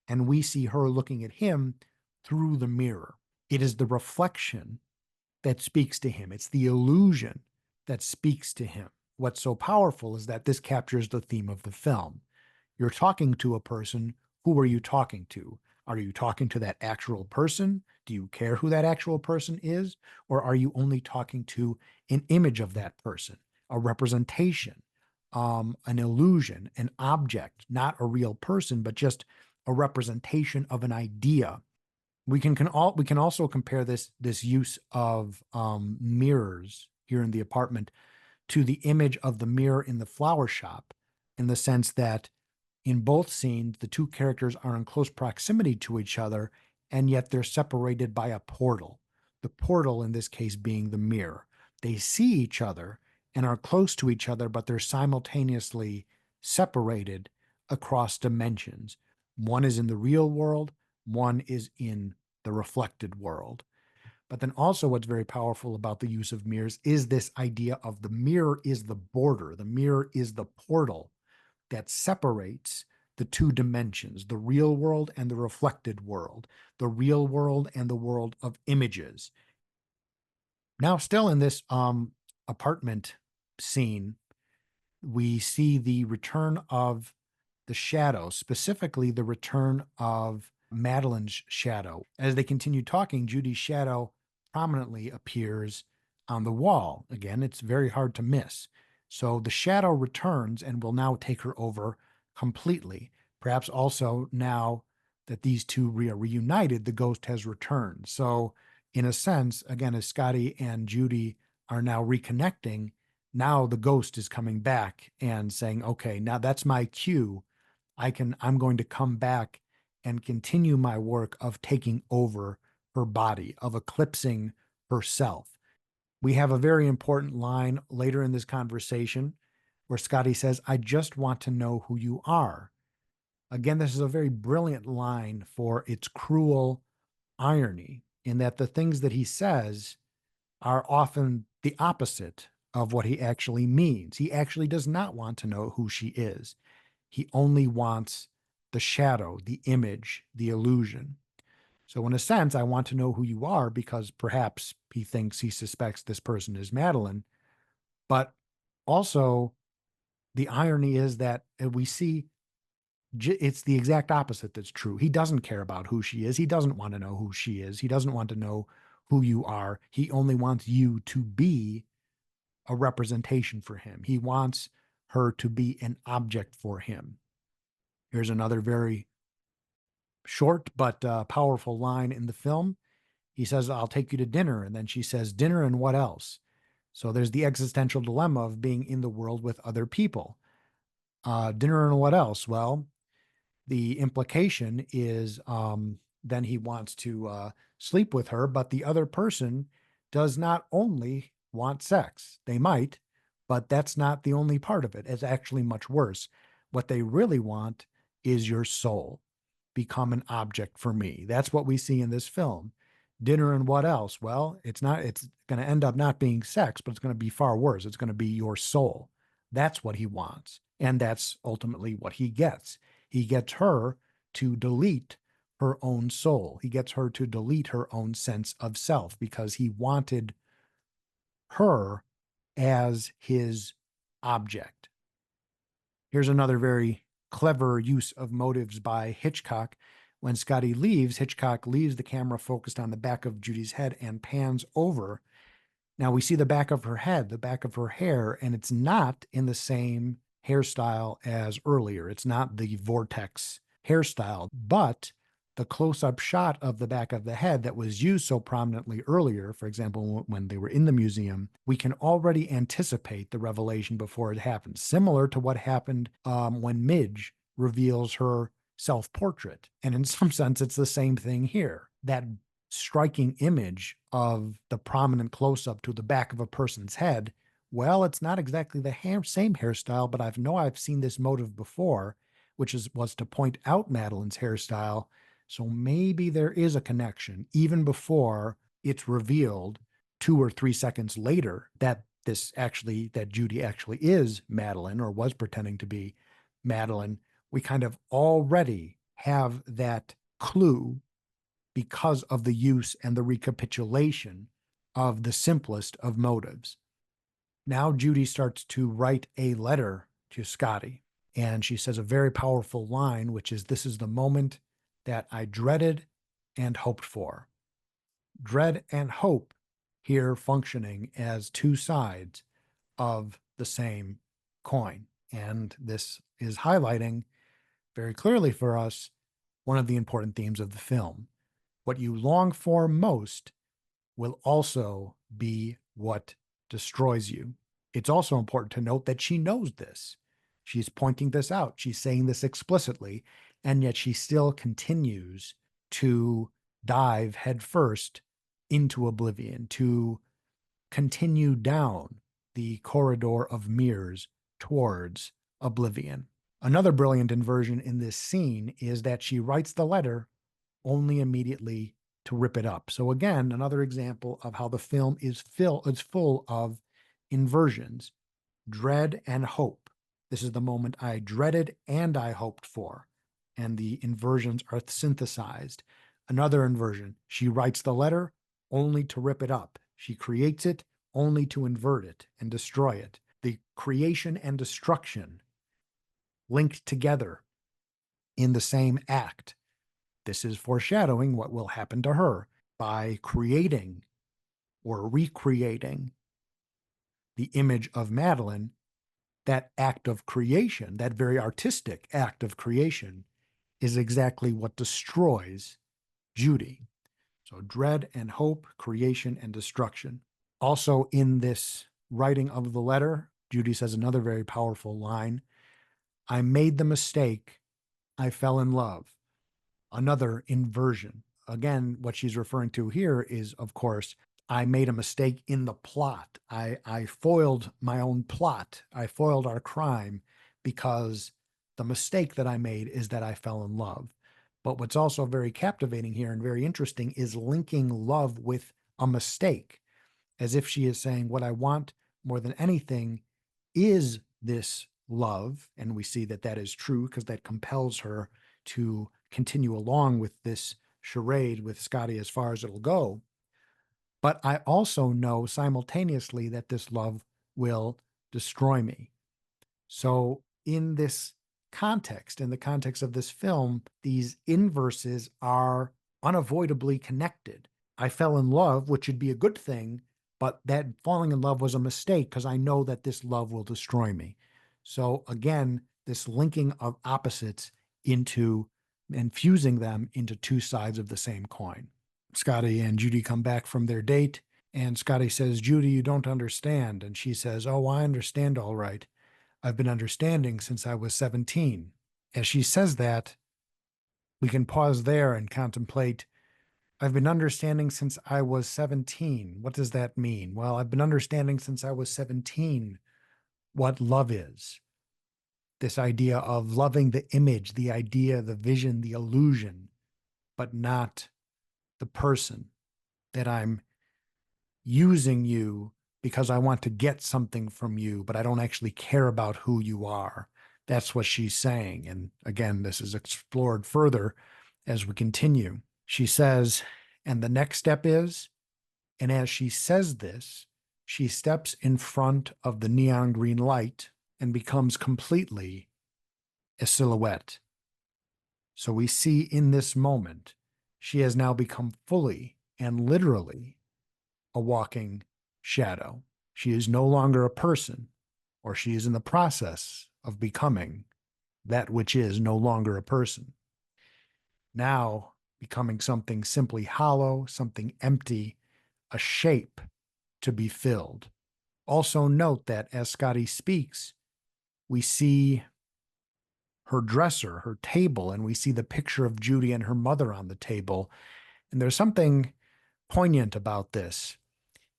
Speaker 1: and we see her looking at him through the mirror. It is the reflection that speaks to him. It's the illusion that speaks to him. What's so powerful is that this captures the theme of the film. You're talking to a person. Who are you talking to? Are you talking to that actual person? Do you care who that actual person is? Or are you only talking to an image of that person, a representation, an illusion, an object, not a real person, but just a representation of an idea? We can also compare this use of mirrors here in the apartment to the image of the mirror in the flower shop, in the sense that in both scenes, the two characters are in close proximity to each other, and yet they're separated by a portal. The portal, in this case, being the mirror. They see each other and are close to each other, but they're simultaneously separated across dimensions. One is in the real world, one is in the reflected world. But then also, what's very powerful about the use of mirrors is this idea of the mirror is the border, the mirror is the portal that separates the two dimensions, the real world and the reflected world, the real world and the world of images. Now, still in this apartment scene, we see the return of the shadow, specifically the return of Madeline's shadow. As they continue talking, Judy's shadow prominently appears on the wall. Again, it's very hard to miss. So the shadow returns and will now take her over completely. Perhaps also now that these two are reunited, the ghost has returned. So, in a sense, again, as Scotty and Judy are now reconnecting, now the ghost is coming back and saying, okay, now that's my cue. I'm going to come back and continue my work of taking over her body, of eclipsing herself. We have a very important line later in this conversation where Scotty says, "I just want to know who you are." Again, this is a very brilliant line for its cruel irony, in that the things that he says are often the opposite of what he actually means. He actually does not want to know who she is. He only wants the shadow, the image, the illusion. So, in a sense, I want to know who you are because perhaps he suspects this person is Madeline. But also, the irony is that we see It's the exact opposite that's true. He doesn't care about who she is. He doesn't want to know who she is. He doesn't want to know who you are. He only wants you to be a representation for him. He wants her to be an object for him. Here's another very short but powerful line in the film. He says, I'll take you to dinner. And then she says, dinner and what else? So there's the existential dilemma of being in the world with other people. Dinner and what else? Well, the implication is then he wants to sleep with her, but the other person does not only want sex. They might, but that's not the only part of it. It's actually much worse. What they really want is your soul. Become an object for me. That's what we see in this film. Dinner and what else? Well, it's going to end up not being sex, but it's going to be far worse. It's going to be your soul. That's what he wants. And that's ultimately what he gets. He gets her to delete her own soul. He gets her to delete her own sense of self because he wanted her as his object. Here's another very clever use of motives by Hitchcock. When Scotty leaves, Hitchcock leaves the camera focused on the back of Judy's head and pans over. Now we see the back of her head, the back of her hair, and it's not in the same hairstyle as earlier. It's not the vortex hairstyle, but the close-up shot of the back of the head that was used so prominently earlier, for example, when they were in the museum, we can already anticipate the revelation before it happens, similar to what happened when Midge reveals her self-portrait. And in some sense, it's the same thing here. That striking image of the prominent close-up to the back of a person's head, well, it's not exactly the same hairstyle, but I've seen this motive before, which was to point out Madeline's hairstyle. So maybe there is a connection, even before it's revealed 2 or 3 seconds later that Judy actually is Madeline or was pretending to be Madeline. We kind of already have that clue because of the use and the recapitulation of the simplest of motives. Now Judy starts to write a letter to Scotty, and she says a very powerful line, which is, "This is the moment that I dreaded and hoped for." Dread and hope here functioning as two sides of the same coin. And this is highlighting very clearly for us one of the important themes of the film. What you long for most will also be what destroys you. It's also important to note that she knows this. She's pointing this out. She's saying this explicitly, and yet she still continues to dive headfirst into oblivion, to continue down the corridor of mirrors towards oblivion. Another brilliant inversion in this scene is that she writes the letter only immediately to rip it up. So again, another example of how the film is full of inversions, dread and hope. This is the moment I dreaded and I hoped for. And the inversions are synthesized. Another inversion, she writes the letter only to rip it up. She creates it only to invert it and destroy it. The creation and destruction linked together in the same act. This is foreshadowing what will happen to her by creating or recreating the image of Madeline. That act of creation, that very artistic act of creation, is exactly what destroys Judy. So dread and hope, creation and destruction. Also in this writing of the letter, Judy says another very powerful line. I made the mistake. I fell in love. Another inversion. Again, what she's referring to here is, of course, I made a mistake in the plot. I foiled my own plot. I foiled our crime because the mistake that I made is that I fell in love. But what's also very captivating here and very interesting is linking love with a mistake, as if she is saying, what I want more than anything is this love. And we see that that is true because that compels her to continue along with this charade with Scotty as far as it'll go. But I also know simultaneously that this love will destroy me. So in this context, in the context of this film, these inverses are unavoidably connected. I fell in love, which would be a good thing, but that falling in love was a mistake because I know that this love will destroy me. So again, this linking of opposites into and fusing them into two sides of the same coin. Scotty and Judy come back from their date, and Scotty says, Judy, you don't understand. And she says, oh, I understand all right. I've been understanding since I was 17. As she says that, we can pause there and contemplate. I've been understanding since I was 17. What does that mean? Well, I've been understanding since I was 17 what love is. This idea of loving the image, the idea, the vision, the illusion, but not the person, that I'm using you because I want to get something from you, but I don't actually care about who you are. That's what she's saying. And again, this is explored further as we continue. She says, and the next step is, and as she says this, she steps in front of the neon green light and becomes completely a silhouette. So we see in this moment, she has now become fully and literally a walking shadow. She is no longer a person, or she is in the process of becoming that which is no longer a person. Now becoming something simply hollow, something empty, a shape to be filled. Also note that as Scotty speaks, we see her dresser, her table, and we see the picture of Judy and her mother on the table. And there's something poignant about this,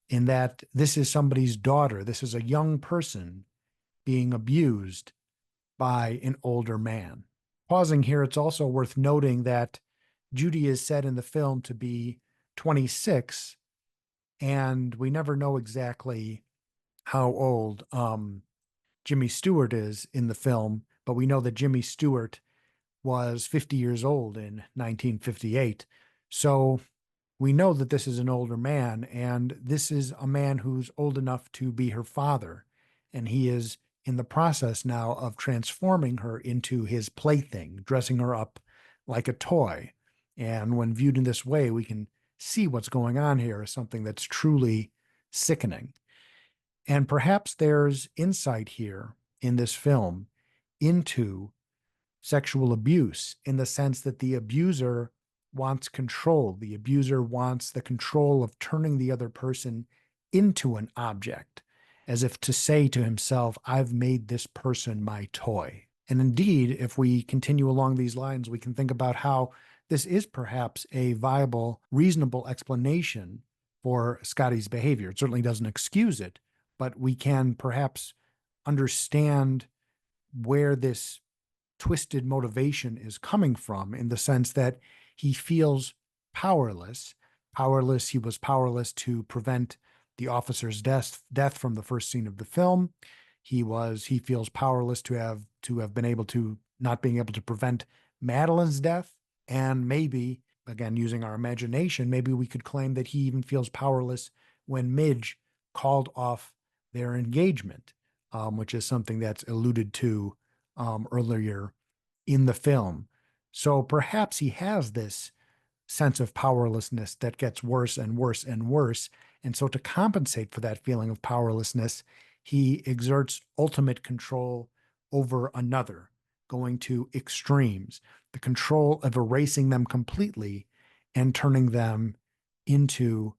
Speaker 1: in that this is somebody's daughter. This is a young person being abused by an older man. Pausing here, it's also worth noting that Judy is said in the film to be 26, and we never know exactly how old Jimmy Stewart is in the film, but we know that Jimmy Stewart was 50 years old in 1958. So we know that this is an older man, and this is a man who's old enough to be her father. And he is in the process now of transforming her into his plaything, dressing her up like a toy. And when viewed in this way, we can see what's going on here as something that's truly sickening. And perhaps there's insight here in this film into sexual abuse, in the sense that the abuser wants control. The abuser wants the control of turning the other person into an object, as if to say to himself, I've made this person my toy. And indeed, if we continue along these lines, we can think about how this is perhaps a viable, reasonable explanation for Scotty's behavior. It certainly doesn't excuse it, but we can perhaps understand where this twisted motivation is coming from, in the sense that he feels powerless. He was powerless to prevent the officer's death from the first scene of the film. He feels powerless to have been able to, not being able to prevent Madeline's death. And maybe, again, using our imagination, maybe we could claim that he even feels powerless when Midge called off their engagement, which is something that's alluded to earlier in the film. So perhaps he has this sense of powerlessness that gets worse and worse and worse. And so to compensate for that feeling of powerlessness, he exerts ultimate control over another, going to extremes, the control of erasing them completely and turning them into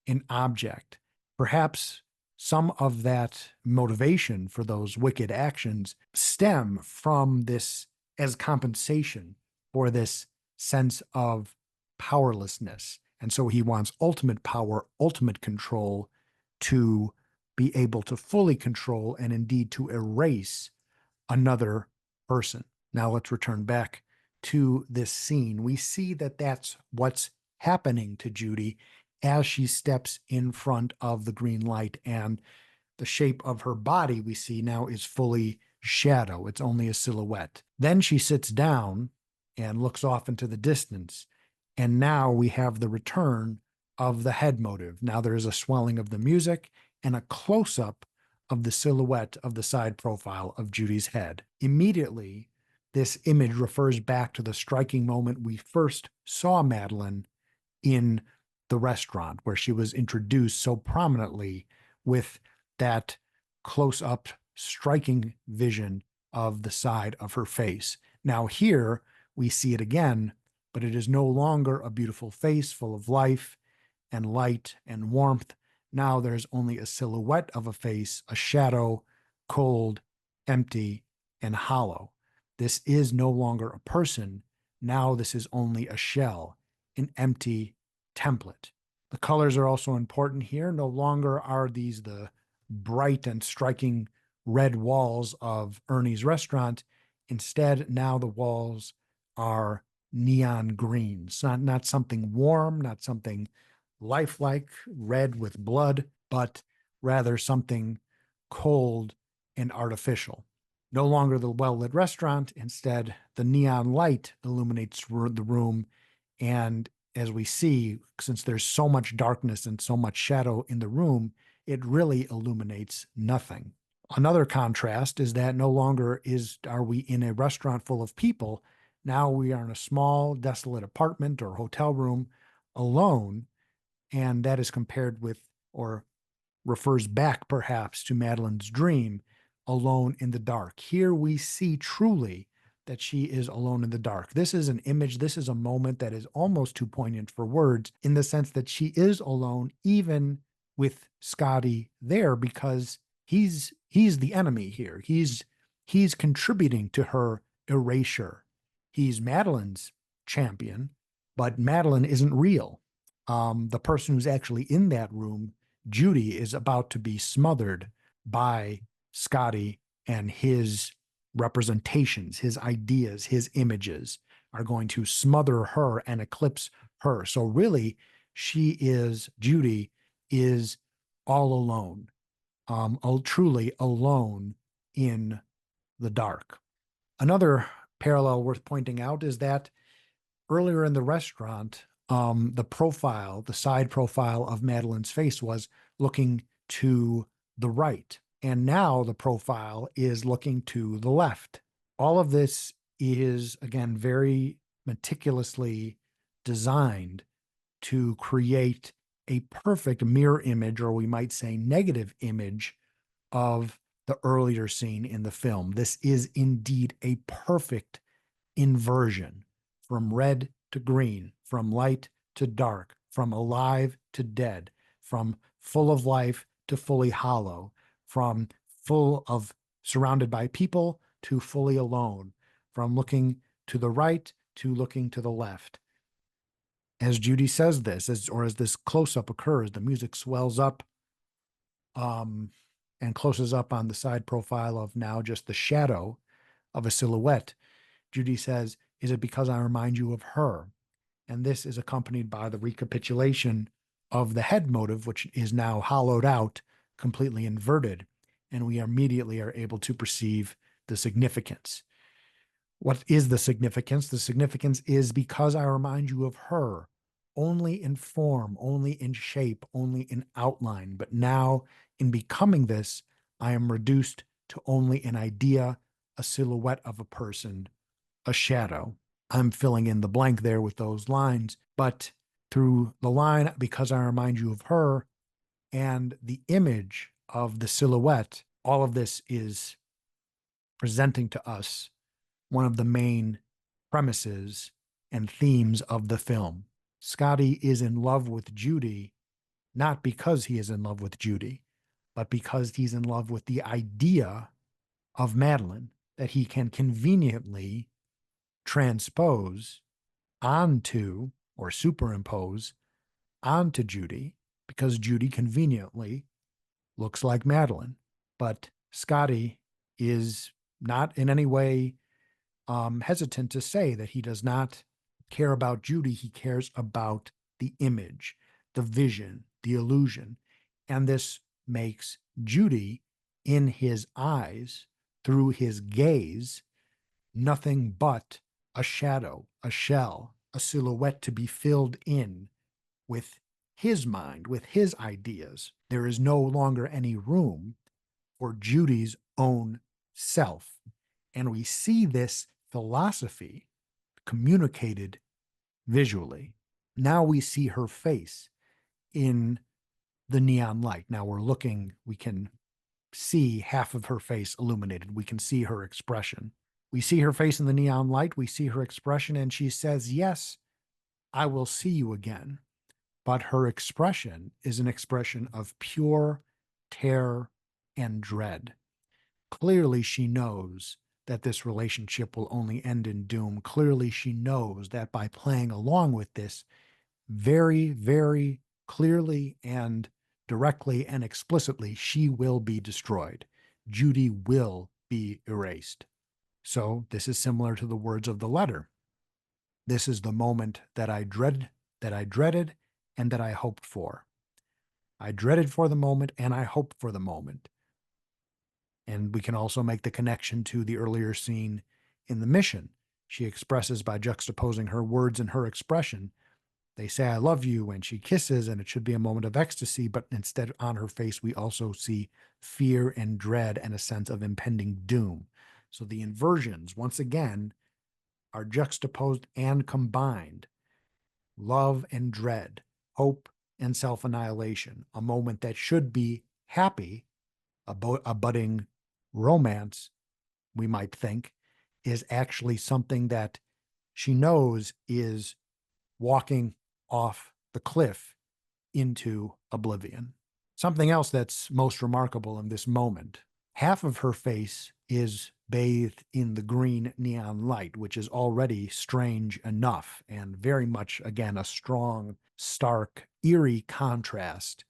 Speaker 1: an object. Perhaps some of that motivation for those wicked actions stem from this, as compensation for this sense of powerlessness. And so he wants ultimate power, ultimate control, to be able to fully control and indeed to erase another person. Now let's return back to this scene. We see that that's what's happening to Judy as she steps in front of the green light, and the shape of her body we see now is fully shadow. It's only a silhouette. Then she sits down and looks off into the distance. And now we have the return of the head motive. Now there is a swelling of the music and a close-up of the silhouette of the side profile of Judy's head. Immediately, This image refers back to the striking moment we first saw Madeline in the restaurant, where she was introduced so prominently with that close up, striking vision of the side of her face. Now, here we see it again, but it is no longer a beautiful face full of life and light and warmth. Now there's only a silhouette of a face, a shadow, cold, empty, and hollow. This is no longer a person. Now this is only a shell, an empty template. The colors are also important here. No longer are these the bright and striking red walls of Ernie's restaurant. Instead, now the walls are neon greens, not something warm, not something lifelike, red with blood, but rather something cold and artificial. No longer the well-lit restaurant, instead, the neon light illuminates the room. And as we see, since there's so much darkness and so much shadow in the room, it really illuminates nothing. Another contrast is that no longer are we in a restaurant full of people. Now we are in a small, desolate apartment or hotel room alone, and that is compared with, or refers back perhaps to Madeline's dream, alone in the dark. Here we see truly that she is alone in the dark. This is an image, this is a moment that is almost too poignant for words, in the sense that she is alone even with Scotty there, because he's the enemy here. He's contributing to her erasure. He's Madeline's champion, but Madeline isn't real. The person who's actually in that room, Judy, is about to be smothered by Scotty, and his representations, his ideas, his images are going to smother her and eclipse her. So really, Judy is all alone, truly alone in the dark. Another parallel worth pointing out is that earlier in the restaurant, the side profile of Madeline's face was looking to the right. And now the profile is looking to the left. All of this is, again, very meticulously designed to create a perfect mirror image, or we might say negative image, of the earlier scene in the film. This is indeed a perfect inversion from red to green, from light to dark, from alive to dead, from full of life to fully hollow, from full of surrounded by people to fully alone, from looking to the right to looking to the left. As Judy says this, as this close-up occurs, the music swells up and closes up on the side profile of now just the shadow of a silhouette. Judy says, "Is it because I remind you of her?" And this is accompanied by the recapitulation of the head motive, which is now hollowed out, completely inverted, and we immediately are able to perceive the significance. What is the significance? The significance is because I remind you of her, only in form, only in shape, only in outline. But now, in becoming this, I am reduced to only an idea, a silhouette of a person, a shadow. I'm filling in the blank there with those lines, but through the line, because I remind you of her, and the image of the silhouette, all of this is presenting to us one of the main premises and themes of the film. Scotty is in love with Judy, not because he is in love with Judy, but because he's in love with the idea of Madeline that he can conveniently transpose onto or superimpose onto Judy, because Judy conveniently looks like Madeline. But Scotty is not in any way hesitant to say that he does not care about Judy. He cares about the image, the vision, the illusion. And this makes Judy, in his eyes, through his gaze, nothing but a shadow, a shell, a silhouette to be filled in with his mind, with his ideas. There is no longer any room for Judy's own self. And we see this philosophy communicated visually. Now we see her face in the neon light. Now we can see half of her face illuminated. We can see her expression. We see her face in the neon light. We see her expression, and she says, "Yes, I will see you again." But her expression is an expression of pure terror and dread. Clearly, she knows that this relationship will only end in doom. Clearly, she knows that by playing along with this very, very clearly and directly and explicitly, she will be destroyed. Judy will be erased. So, this is similar to the words of the letter. This is the moment that I dreaded, and that I hoped for. I dreaded for the moment and I hoped for the moment. And we can also make the connection to the earlier scene in the mission. She expresses by juxtaposing her words and her expression. They say, "I love you," and she kisses, and it should be a moment of ecstasy, but instead on her face, we also see fear and dread and a sense of impending doom. So the inversions, once again, are juxtaposed and combined. Love and dread, hope and self-annihilation, a moment that should be happy, a budding romance, we might think, is actually something that she knows is walking off the cliff into oblivion. Something else that's most remarkable in this moment, half of her face is bathed in the green neon light, which is already strange enough and very much, again, a strong, stark, eerie contrast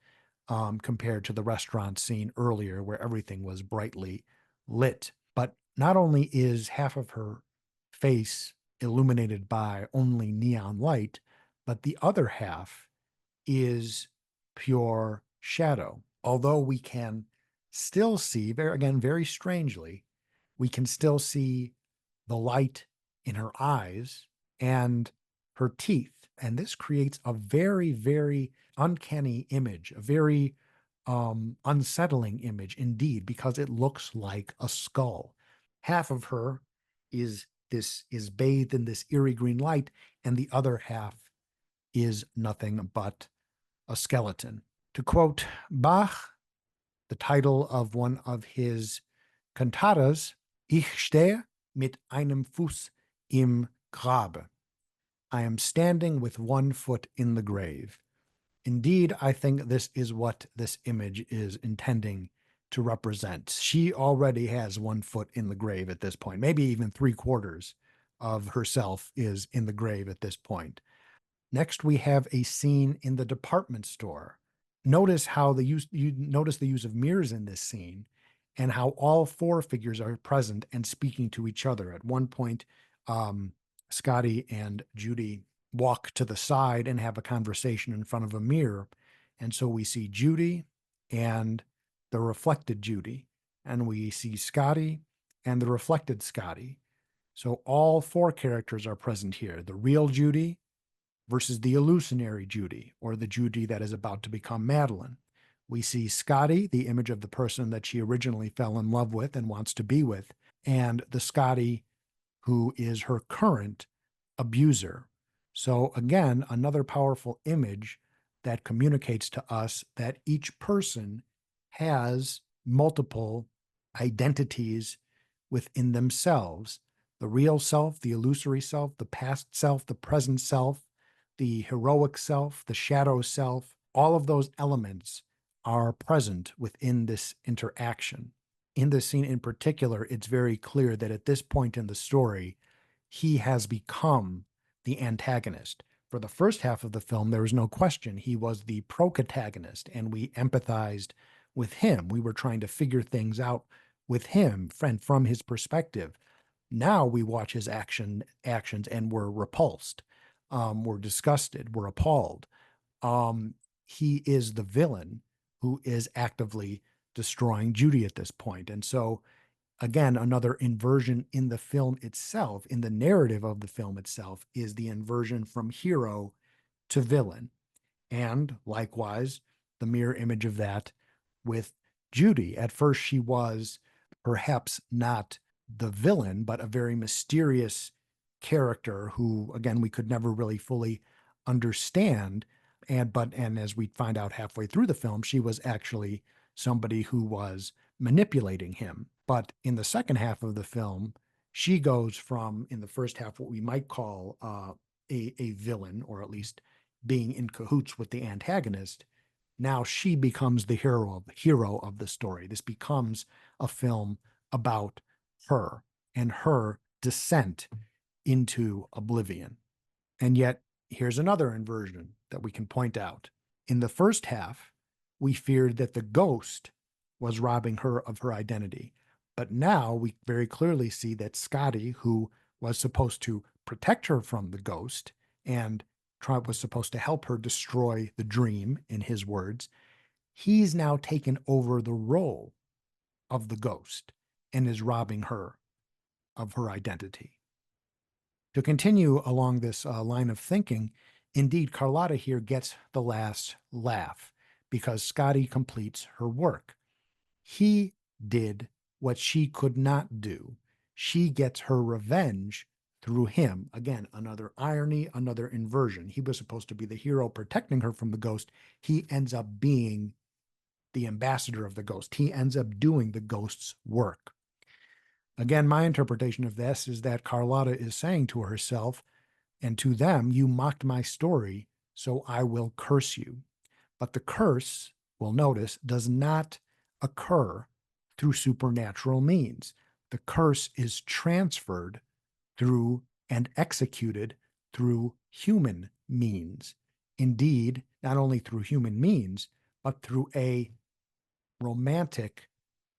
Speaker 1: compared to the restaurant scene earlier where everything was brightly lit. But not only is half of her face illuminated by only neon light, but the other half is pure shadow. Although we can still see, very strangely, we can still see the light in her eyes and her teeth. And this creates a very, very uncanny image, a very unsettling image indeed, because it looks like a skull. Half of her is bathed in this eerie green light, and the other half is nothing but a skeleton. To quote Bach, the title of one of his cantatas, "Ich stehe mit einem Fuß im Grabe." I am standing with one foot in the grave. Indeed, I think this is what this image is intending to represent. She already has one foot in the grave at this point. Maybe even 3/4 of herself is in the grave at this point. Next, we have a scene in the department store. Notice how you notice the use of mirrors in this scene and how all four figures are present and speaking to each other. At one point, Scotty and Judy walk to the side and have a conversation in front of a mirror. And so we see Judy and the reflected Judy, and we see Scotty and the reflected Scotty. So all four characters are present here. The real Judy versus the illusionary Judy, or the Judy that is about to become Madeline. We see Scotty, the image of the person that she originally fell in love with and wants to be with, and the Scotty who is her current abuser. So again, another powerful image that communicates to us that each person has multiple identities within themselves: the real self, the illusory self, the past self, the present self, the heroic self, the shadow self. All of those elements are present within this interaction. In this scene in particular, it's very clear that at this point in the story, he has become the antagonist. For the first half of the film, there was no question he was the protagonist, and we empathized with him. We were trying to figure things out with him, from his perspective. Now we watch his actions and we're repulsed. We're disgusted. We're appalled. He is the villain who is actively destroying Judy at this point. And so, again, another inversion in the film itself, in the narrative of the film itself, is the inversion from hero to villain. And likewise, the mirror image of that with Judy. At first, she was perhaps not the villain, but a very mysterious character who, again, we could never really fully understand. And as we find out halfway through the film, she was actually somebody who was manipulating him. But in the second half of the film, she goes from, in the first half, what we might call a villain, or at least being in cahoots with the antagonist. Now she becomes the hero of the story. This becomes a film about her and her descent into oblivion. And yet, here's another inversion that we can point out. In the first half, we feared that the ghost was robbing her of her identity. But now we very clearly see that Scotty, who was supposed to protect her from the ghost and was supposed to help her destroy the dream, in his words, he's now taken over the role of the ghost and is robbing her of her identity. To continue along this line of thinking, indeed, Carlotta here gets the last laugh because Scotty completes her work. He did what she could not do. She gets her revenge through him. Again, another irony, another inversion. He was supposed to be the hero protecting her from the ghost. He ends up being the ambassador of the ghost. He ends up doing the ghost's work. Again, my interpretation of this is that Carlotta is saying to herself and to them, you mocked my story, so I will curse you. But the curse, we'll notice, does not occur through supernatural means. The curse is transferred through and executed through human means. Indeed, not only through human means, but through a romantic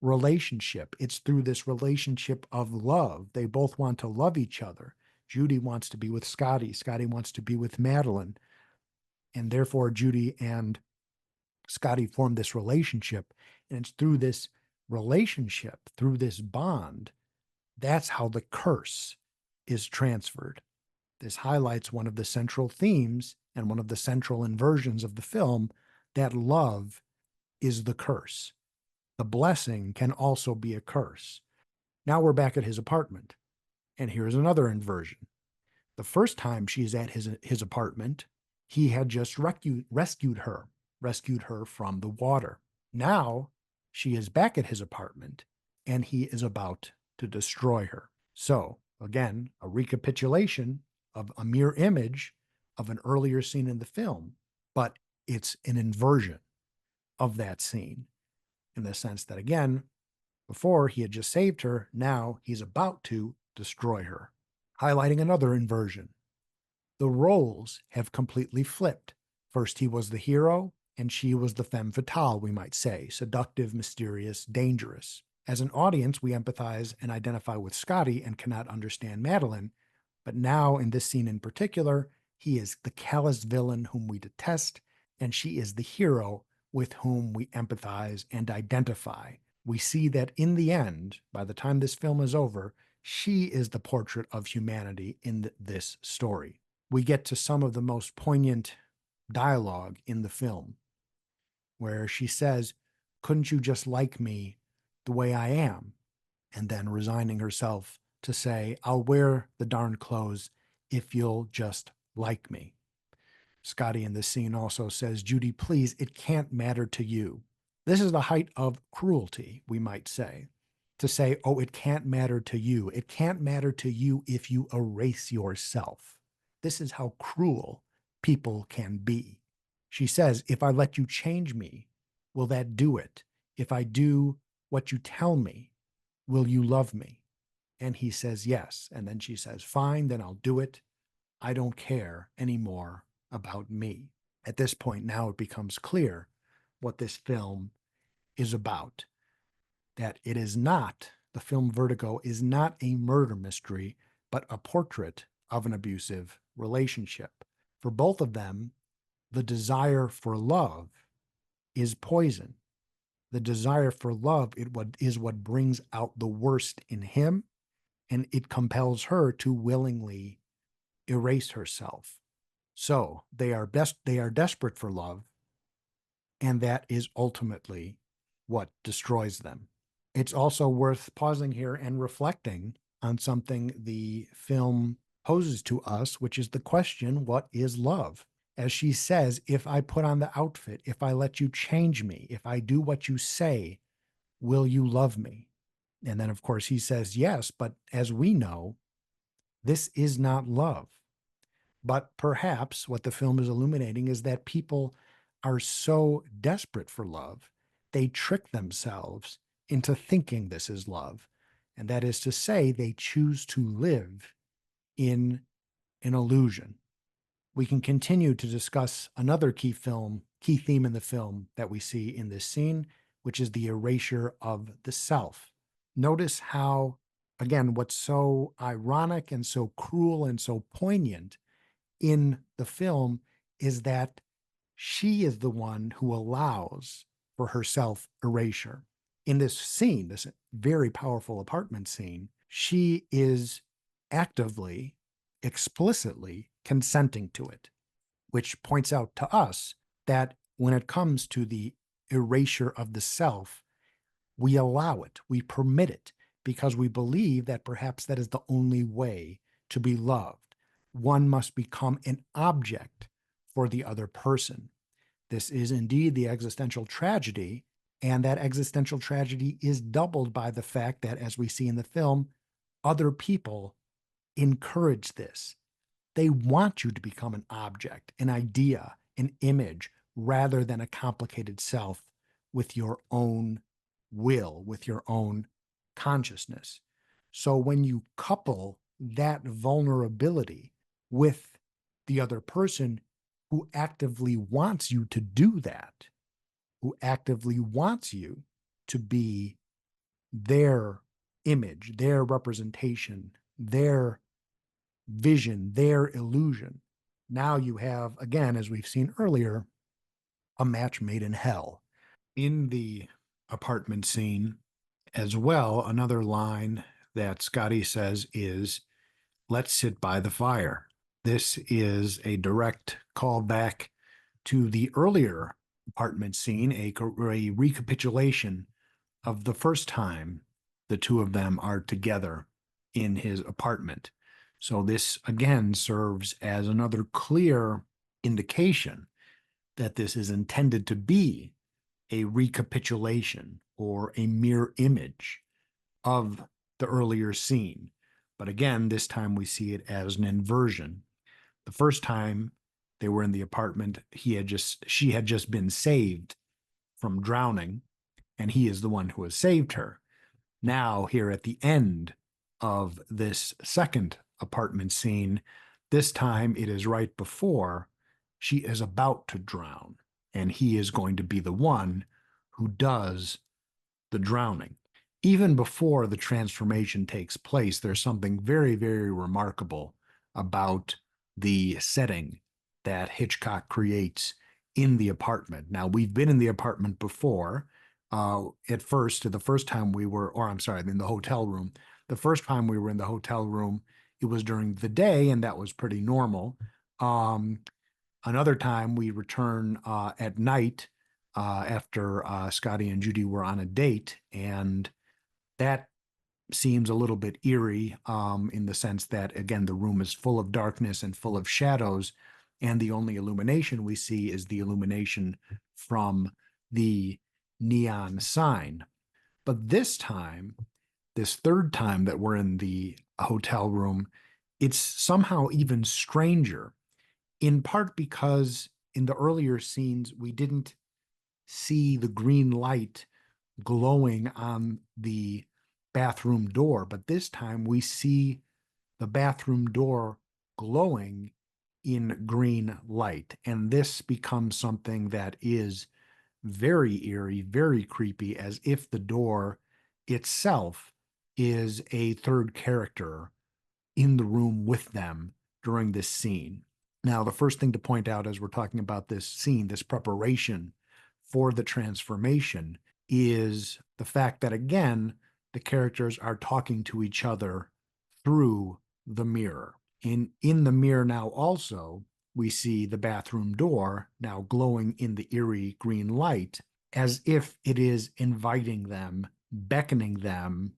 Speaker 1: relationship. It's through this relationship of love. They both want to love each other. Judy wants to be with Scotty. Scotty wants to be with Madeline. And therefore, Judy and Scotty form this relationship. And it's through this relationship, through this bond, that's how the curse is transferred. This highlights one of the central themes and one of the central inversions of the film, that love is the curse. The blessing can also be a curse. Now we're back at his apartment, and here's another inversion. The first time she's at his apartment, he had just rescued her from the water. Now she is back at his apartment, and he is about to destroy her. So, again, a recapitulation of a mirror image of an earlier scene in the film, but it's an inversion of that scene in the sense that, again, before he had just saved her, now he's about to destroy her, highlighting another inversion. The roles have completely flipped. First, he was the hero, and she was the femme fatale, we might say, seductive, mysterious, dangerous. As an audience, we empathize and identify with Scotty and cannot understand Madeline, but now in this scene in particular, he is the callous villain whom we detest, and she is the hero with whom we empathize and identify. We see that in the end, by the time this film is over, she is the portrait of humanity in this story. We get to some of the most poignant dialogue in the film, where she says, couldn't you just like me the way I am? And then resigning herself to say, I'll wear the darn clothes if you'll just like me. Scotty in this scene also says, Judy, please, it can't matter to you. This is the height of cruelty, we might say, to say, oh, it can't matter to you. It can't matter to you if you erase yourself. This is how cruel people can be. She says, if I let you change me, will that do it? If I do what you tell me, will you love me? And he says, yes. And then she says, fine, then I'll do it. I don't care anymore about me. At this point, now it becomes clear what this film is about. That it is not, the film Vertigo is not a murder mystery, but a portrait of an abusive relationship. For both of them, the desire for love is poison. The desire for love is what brings out the worst in him, and it compels her to willingly erase herself. So they are desperate for love, and that is ultimately what destroys them. It's also worth pausing here and reflecting on something the film poses to us, which is the question, what is love? As she says, if I put on the outfit, if I let you change me, if I do what you say, will you love me? And then, of course, he says yes, but as we know, this is not love. But perhaps what the film is illuminating is that people are so desperate for love, they trick themselves into thinking this is love. And that is to say, they choose to live in an illusion. We can continue to discuss another key theme in the film that we see in this scene, which is the erasure of the self. Notice how, again, what's so ironic and so cruel and so poignant in the film is that she is the one who allows for herself erasure. In this scene, this very powerful apartment scene, she is actively, explicitly consenting to it, which points out to us that when it comes to the erasure of the self, we allow it, we permit it, because we believe that perhaps that is the only way to be loved. One must become an object for the other person. This is indeed the existential tragedy, and that existential tragedy is doubled by the fact that, as we see in the film, other people encourage this. They want you to become an object, an idea, an image, rather than a complicated self with your own will, with your own consciousness. So when you couple that vulnerability with the other person who actively wants you to do that, who actively wants you to be their image, their representation, their vision, their illusion. Now you have, again, as we've seen earlier, a match made in hell. In the apartment scene as well, another line that Scotty says is, let's sit by the fire. This is a direct callback to the earlier apartment scene, a recapitulation of the first time the two of them are together in his apartment. So this again serves as another clear indication that this is intended to be a recapitulation or a mirror image of the earlier scene. But again, this time we see it as an inversion. The first time they were in the apartment, she had just been saved from drowning, and he is the one who has saved her. Now, here at the end of this second apartment scene, this time it is right before she is about to drown, and he is going to be the one who does the drowning. Even before the transformation takes place, there's something very, very remarkable about the setting that Hitchcock creates in the apartment. Now, we've been in the apartment before. At first, the first time we were, or I'm sorry, in the hotel room. The first time we were in the hotel room, it was during the day, and that was pretty normal. Another time we return at night after Scotty and Judy were on a date, and that seems a little bit eerie in the sense that, again, the room is full of darkness and full of shadows, and the only illumination we see is the illumination from the neon sign. But this time, this third time that we're in the hotel room, it's somehow even stranger, in part because in the earlier scenes, we didn't see the green light glowing on the bathroom door, but this time we see the bathroom door glowing in green light. And this becomes something that is very eerie, very creepy, as if the door itself is a third character in the room with them during this scene. Now, the first thing to point out as we're talking about this scene, this preparation for the transformation, is the fact that, again, the characters are talking to each other through the mirror. In the mirror now also, we see the bathroom door now glowing in the eerie green light, as if it is inviting them beckoning them,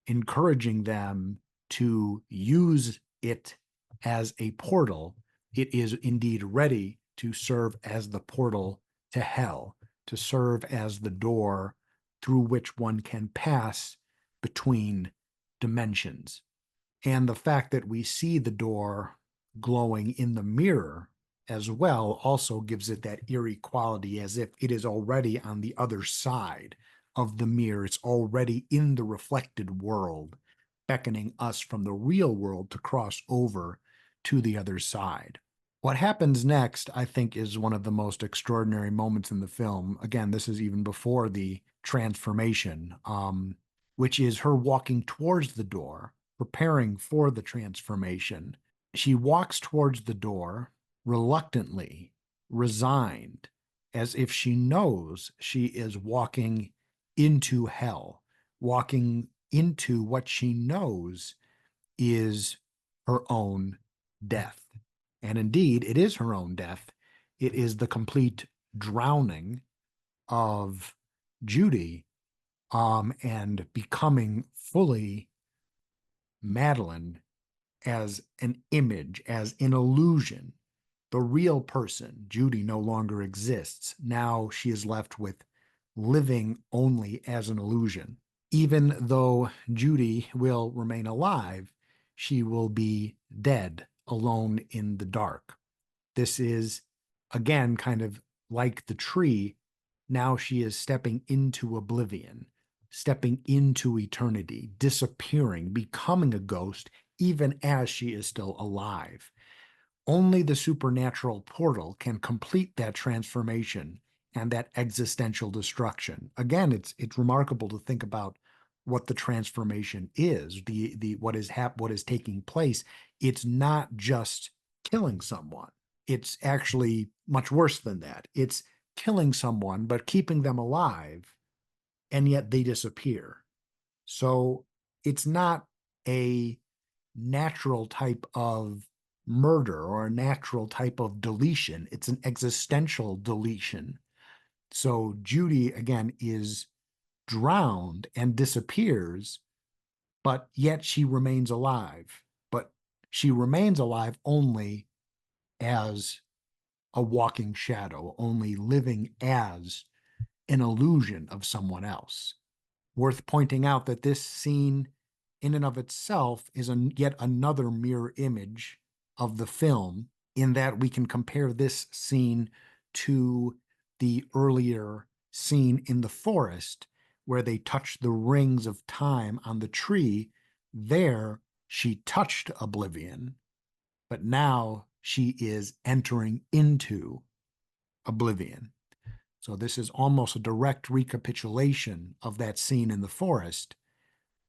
Speaker 1: encouraging them to use it as a portal. It is indeed ready to serve as the portal to hell, to serve as the door through which one can pass between dimensions. And the fact that we see the door glowing in the mirror as well also gives it that eerie quality, as if it is already on the other side of the mirror. It's already in the reflected world, beckoning us from the real world to cross over to the other side. What happens next, I think, is one of the most extraordinary moments in the film. Again, this is even before the transformation, which is her walking towards the door, preparing for the transformation. She walks towards the door reluctantly, resigned, as if she knows she is walking into hell, walking into what she knows is her own death. And indeed, it is her own death. It is the complete drowning of Judy, and becoming fully Madeline as an image, as an illusion. The real person, Judy, no longer exists. Now she is left with living only as an illusion. Even though Judy will remain alive, she will be dead, alone in the dark. This is, again, kind of like the tree. Now she is stepping into oblivion, stepping into eternity, disappearing, becoming a ghost, even as she is still alive. Only the supernatural portal can complete that transformation and that existential destruction. Again, it's remarkable to think about what the transformation is, the what is taking place. It's not just killing someone. It's actually much worse than that. It's killing someone but keeping them alive, and yet they disappear. So it's not a natural type of murder or a natural type of deletion. It's an existential deletion. So Judy, again, is drowned and disappears, but yet she remains alive. But she remains alive only as a walking shadow, only living as an illusion of someone else. Worth pointing out that this scene in and of itself is yet another mirror image of the film, in that we can compare this scene to the earlier scene in the forest where they touched the rings of time on the tree. There, she touched oblivion, but now she is entering into oblivion. So this is almost a direct recapitulation of that scene in the forest,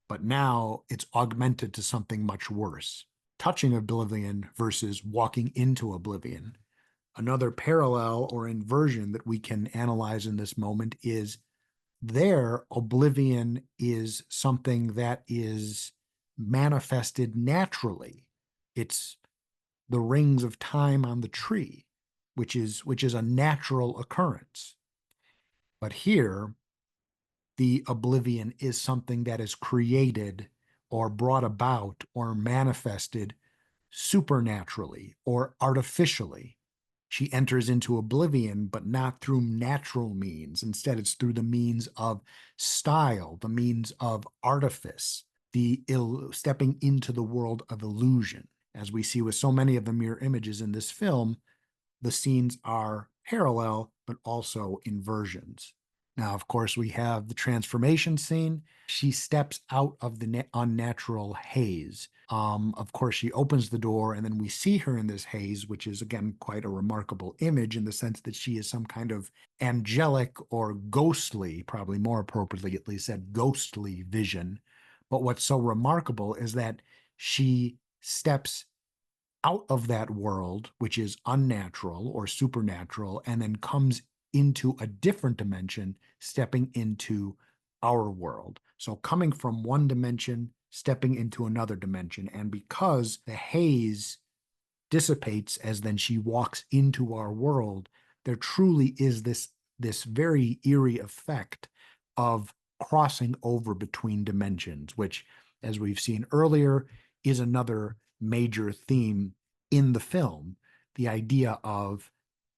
Speaker 1: but now it's augmented to something much worse. Touching oblivion versus walking into oblivion. Another parallel or inversion that we can analyze in this moment is there, oblivion is something that is manifested naturally. It's the rings of time on the tree, which is a natural occurrence. But here, the oblivion is something that is created or brought about or manifested supernaturally or artificially. She enters into oblivion, but not through natural means. Instead, it's through the means of style, the means of artifice, stepping into the world of illusion. As we see with so many of the mirror images in this film, the scenes are parallel, but also inversions. Now, of course, we have the transformation scene. She steps out of the unnatural haze. Of course, she opens the door, and then we see her in this haze, which is, again, quite a remarkable image in the sense that she is some kind of angelic or ghostly, probably more appropriately at least said, ghostly vision. But what's so remarkable is that she steps out of that world, which is unnatural or supernatural, and then comes into a different dimension, stepping into our world. So coming from one dimension, stepping into another dimension. And because the haze dissipates as then she walks into our world, there truly is this very eerie effect of crossing over between dimensions, which, as we've seen earlier, is another major theme in the film. The idea of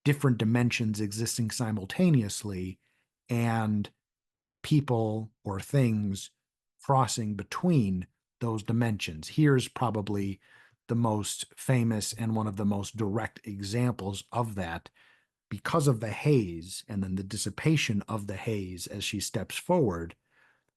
Speaker 1: different dimensions existing simultaneously and people or things crossing between those dimensions. Here's probably the most famous and one of the most direct examples of that. Because of the haze and then the dissipation of the haze as she steps forward,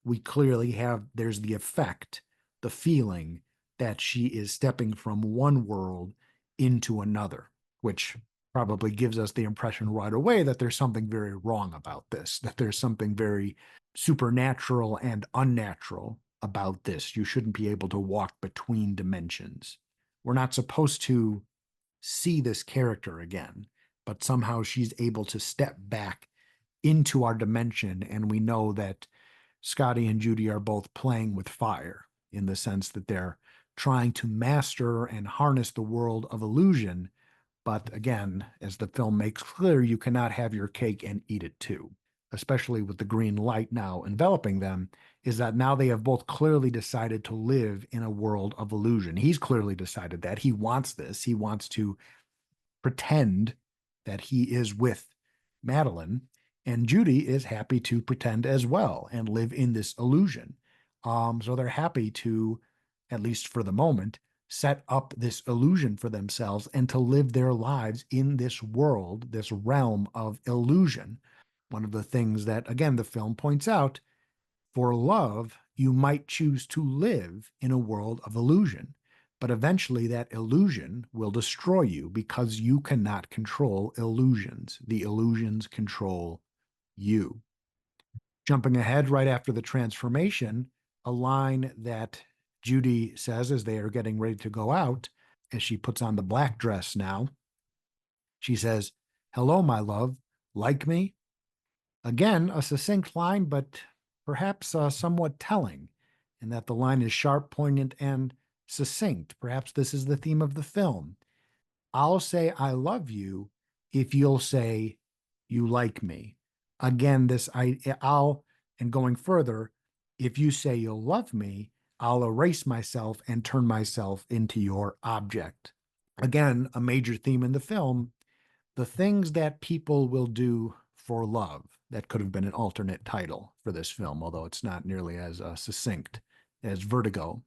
Speaker 1: we clearly have, there's the effect, the feeling that she is stepping from one world into another, which probably gives us the impression right away that there's something very wrong about this, that there's something very supernatural and unnatural about this. You shouldn't be able to walk between dimensions. We're not supposed to see this character again, but somehow she's able to step back into our dimension. And we know that Scotty and Judy are both playing with fire in the sense that they're trying to master and harness the world of illusion. But again, as the film makes clear, you cannot have your cake and eat it too, especially with the green light now enveloping them, is that now they have both clearly decided to live in a world of illusion. He's clearly decided that he wants this. He wants to pretend that he is with Madeline, and Judy is happy to pretend as well and live in this illusion. So they're happy to, at least for the moment, set up this illusion for themselves and to live their lives in this world, this realm of illusion. One of the things that, again, the film points out, for love, you might choose to live in a world of illusion, but eventually that illusion will destroy you because you cannot control illusions. The illusions control you. Jumping ahead right after the transformation, a line that Judy says as they are getting ready to go out, as she puts on the black dress now, she says, "Hello, my love, like me?" Again, a succinct line, but perhaps somewhat telling, in that the line is sharp, poignant, and succinct. Perhaps this is the theme of the film. I'll say I love you if you'll say you like me. Again, I'll, and going further, if you say you'll love me, I'll erase myself and turn myself into your object. Again, a major theme in the film, the things that people will do for love. That could have been an alternate title for this film, although it's not nearly as succinct as Vertigo.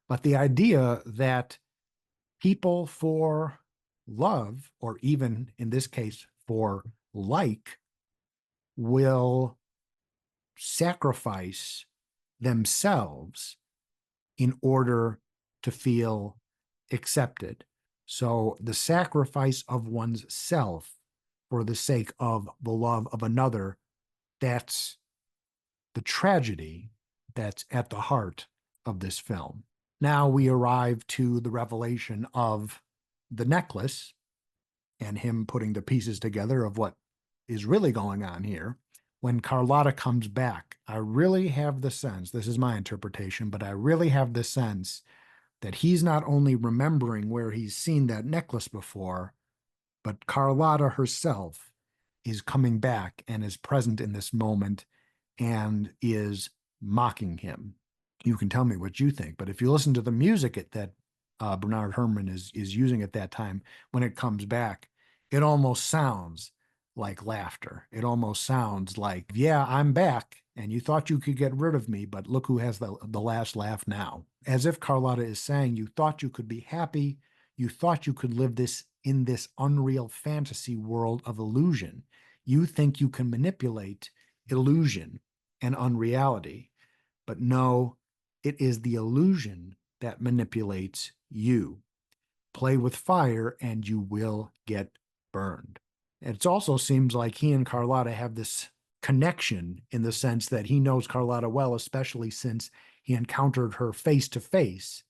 Speaker 1: But the idea that people for love, or even in this case for like, will sacrifice themselves in order to feel accepted. So the sacrifice of one's self for the sake of the love of another, that's the tragedy that's at the heart of this film. Now we arrive to the revelation of the necklace and him putting the pieces together of what is really going on here. When Carlotta comes back, I really have the sense, this is my interpretation, but I really have the sense that he's not only remembering where he's seen that necklace before, but Carlotta herself is coming back and is present in this moment and is mocking him. You can tell me what you think, but if you listen to the music that Bernard Herrmann is using at that time, when it comes back, it almost sounds like laughter. It almost sounds like, yeah, I'm back, and you thought you could get rid of me, but look who has the last laugh now. As if Carlotta is saying, you thought you could be happy, you thought you could live this in this unreal fantasy world of illusion. You think you can manipulate illusion and unreality, but no, it is the illusion that manipulates you. Play with fire and you will get burned. It also seems like he and Carlotta have this connection in the sense that he knows Carlotta well, especially since he encountered her face to face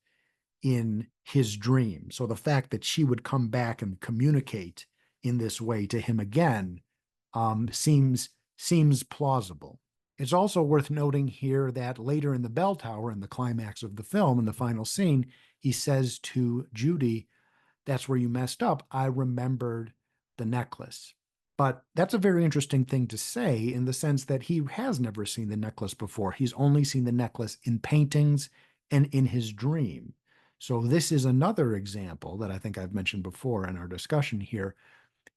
Speaker 1: in his dream. So the fact that she would come back and communicate in this way to him again seems plausible. It's also worth noting here that later in the bell tower, in the climax of the film, in the final scene, he says to Judy, "That's where you messed up. I remembered the necklace." But that's a very interesting thing to say in the sense that he has never seen the necklace before. He's only seen the necklace in paintings and in his dream. So this is another example that I think I've mentioned before in our discussion here,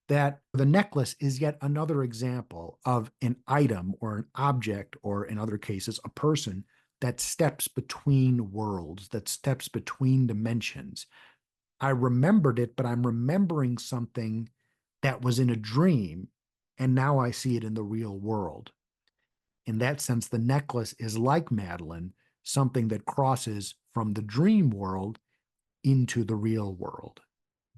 Speaker 1: that the necklace is yet another example of an item or an object, or in other cases, a person that steps between worlds, that steps between dimensions. I remembered it, but I'm remembering something that was in a dream, and now I see it in the real world. In that sense, the necklace is like Madeline, something that crosses from the dream world into the real world.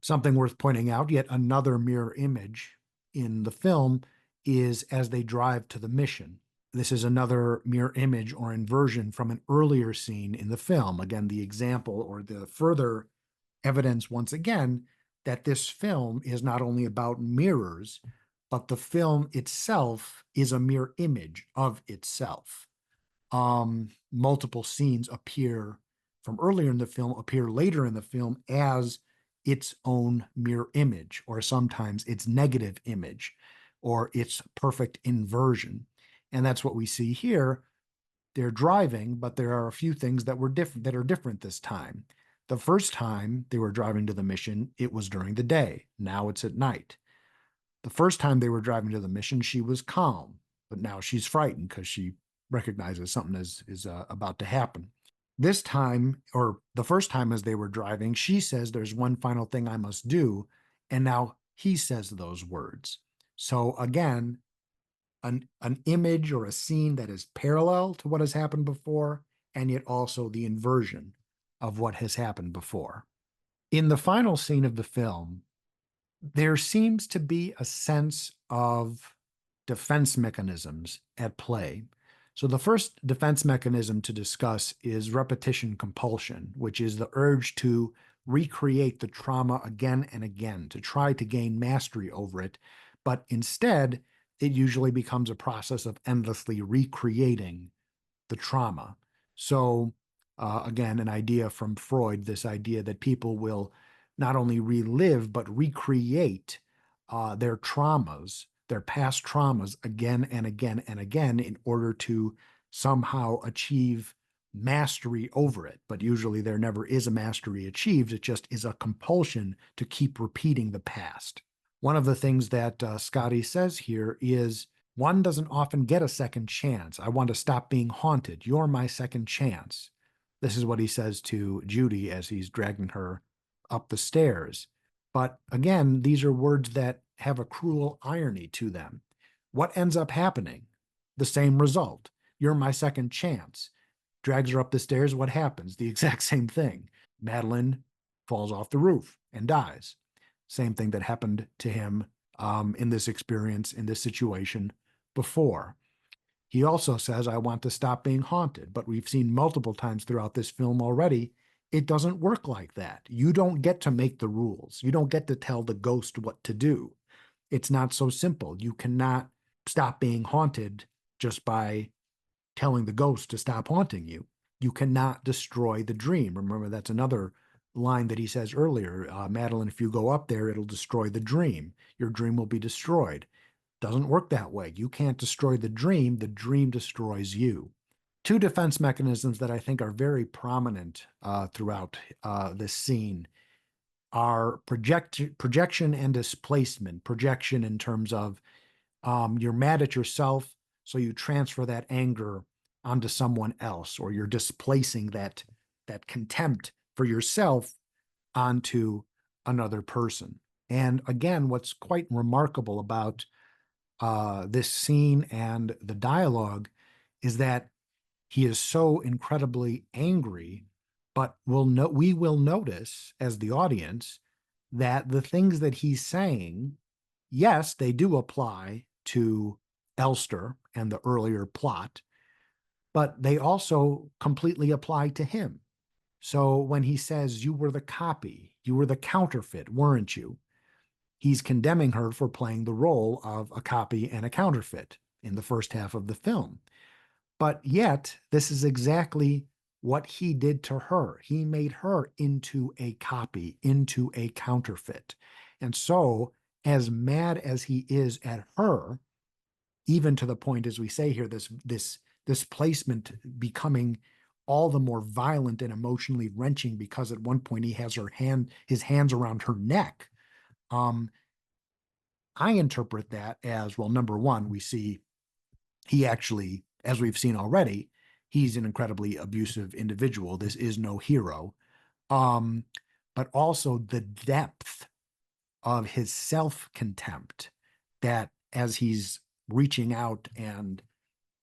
Speaker 1: Something worth pointing out, yet another mirror image in the film, is as they drive to the mission. This is another mirror image or inversion from an earlier scene in the film. Again, the example or the further evidence, once again, that this film is not only about mirrors, but the film itself is a mirror image of itself. Multiple scenes appear from earlier in the film, appear later in the film as its own mirror image, or sometimes its negative image, or its perfect inversion. And that's what we see here. They're driving, but there are a few things that were different, that are different this time. The first time they were driving to the mission, it was during the day. Now it's at night. The first time they were driving to the mission, she was calm, but now she's frightened because she recognizes something is about to happen. This time, or the first time as they were driving, she says, "There's one final thing I must do," and now he says those words. So again, an image or a scene that is parallel to what has happened before, and yet also the inversion of what has happened before. In the final scene of the film, there seems to be a sense of defense mechanisms at play. So, the first defense mechanism to discuss is repetition compulsion, which is the urge to recreate the trauma again and again, to try to gain mastery over it. But instead, it usually becomes a process of endlessly recreating the trauma. So, again, an idea from Freud, this idea that people will not only relive, but recreate their traumas, their past traumas again and again and again in order to somehow achieve mastery over it. But usually there never is a mastery achieved. It just is a compulsion to keep repeating the past. One of the things that Scotty says here is, "One doesn't often get a second chance. I want to stop being haunted. You're my second chance." This is what he says to Judy as he's dragging her up the stairs. But again, these are words that have a cruel irony to them. What ends up happening? The same result. "You're my second chance." Drags her up the stairs. What happens? The exact same thing. Madeline falls off the roof and dies. Same thing that happened to him in this experience, in this situation before. He also says, "I want to stop being haunted." But we've seen multiple times throughout this film already, it doesn't work like that. You don't get to make the rules. You don't get to tell the ghost what to do. It's not so simple. You cannot stop being haunted just by telling the ghost to stop haunting you. You cannot destroy the dream. Remember, that's another line that he says earlier. Madeline, if you go up there, it'll destroy the dream. Your dream will be destroyed. Doesn't work that way. You can't destroy the dream destroys you. Two defense mechanisms that I think are very prominent throughout this scene are projection and displacement. Projection in terms of you're mad at yourself, so you transfer that anger onto someone else, or you're displacing that contempt for yourself onto another person. And again, what's quite remarkable about this scene and the dialogue is that he is so incredibly angry, but we will notice as the audience that the things that he's saying, yes, they do apply to Elster and the earlier plot, but they also completely apply to him. So when he says, "You were the copy, you were the counterfeit, weren't you?" He's condemning her for playing the role of a copy and a counterfeit in the first half of the film. But yet, this is exactly what he did to her. He made her into a copy, into a counterfeit. And so, as mad as he is at her, even to the point, as we say here, this placement becoming all the more violent and emotionally wrenching because at one point he has his hands around her neck. Um, I interpret that as, well, number one, we see he actually, as we've seen already, he's an incredibly abusive individual. This is no hero. Um, but also the depth of his self-contempt, that as he's reaching out and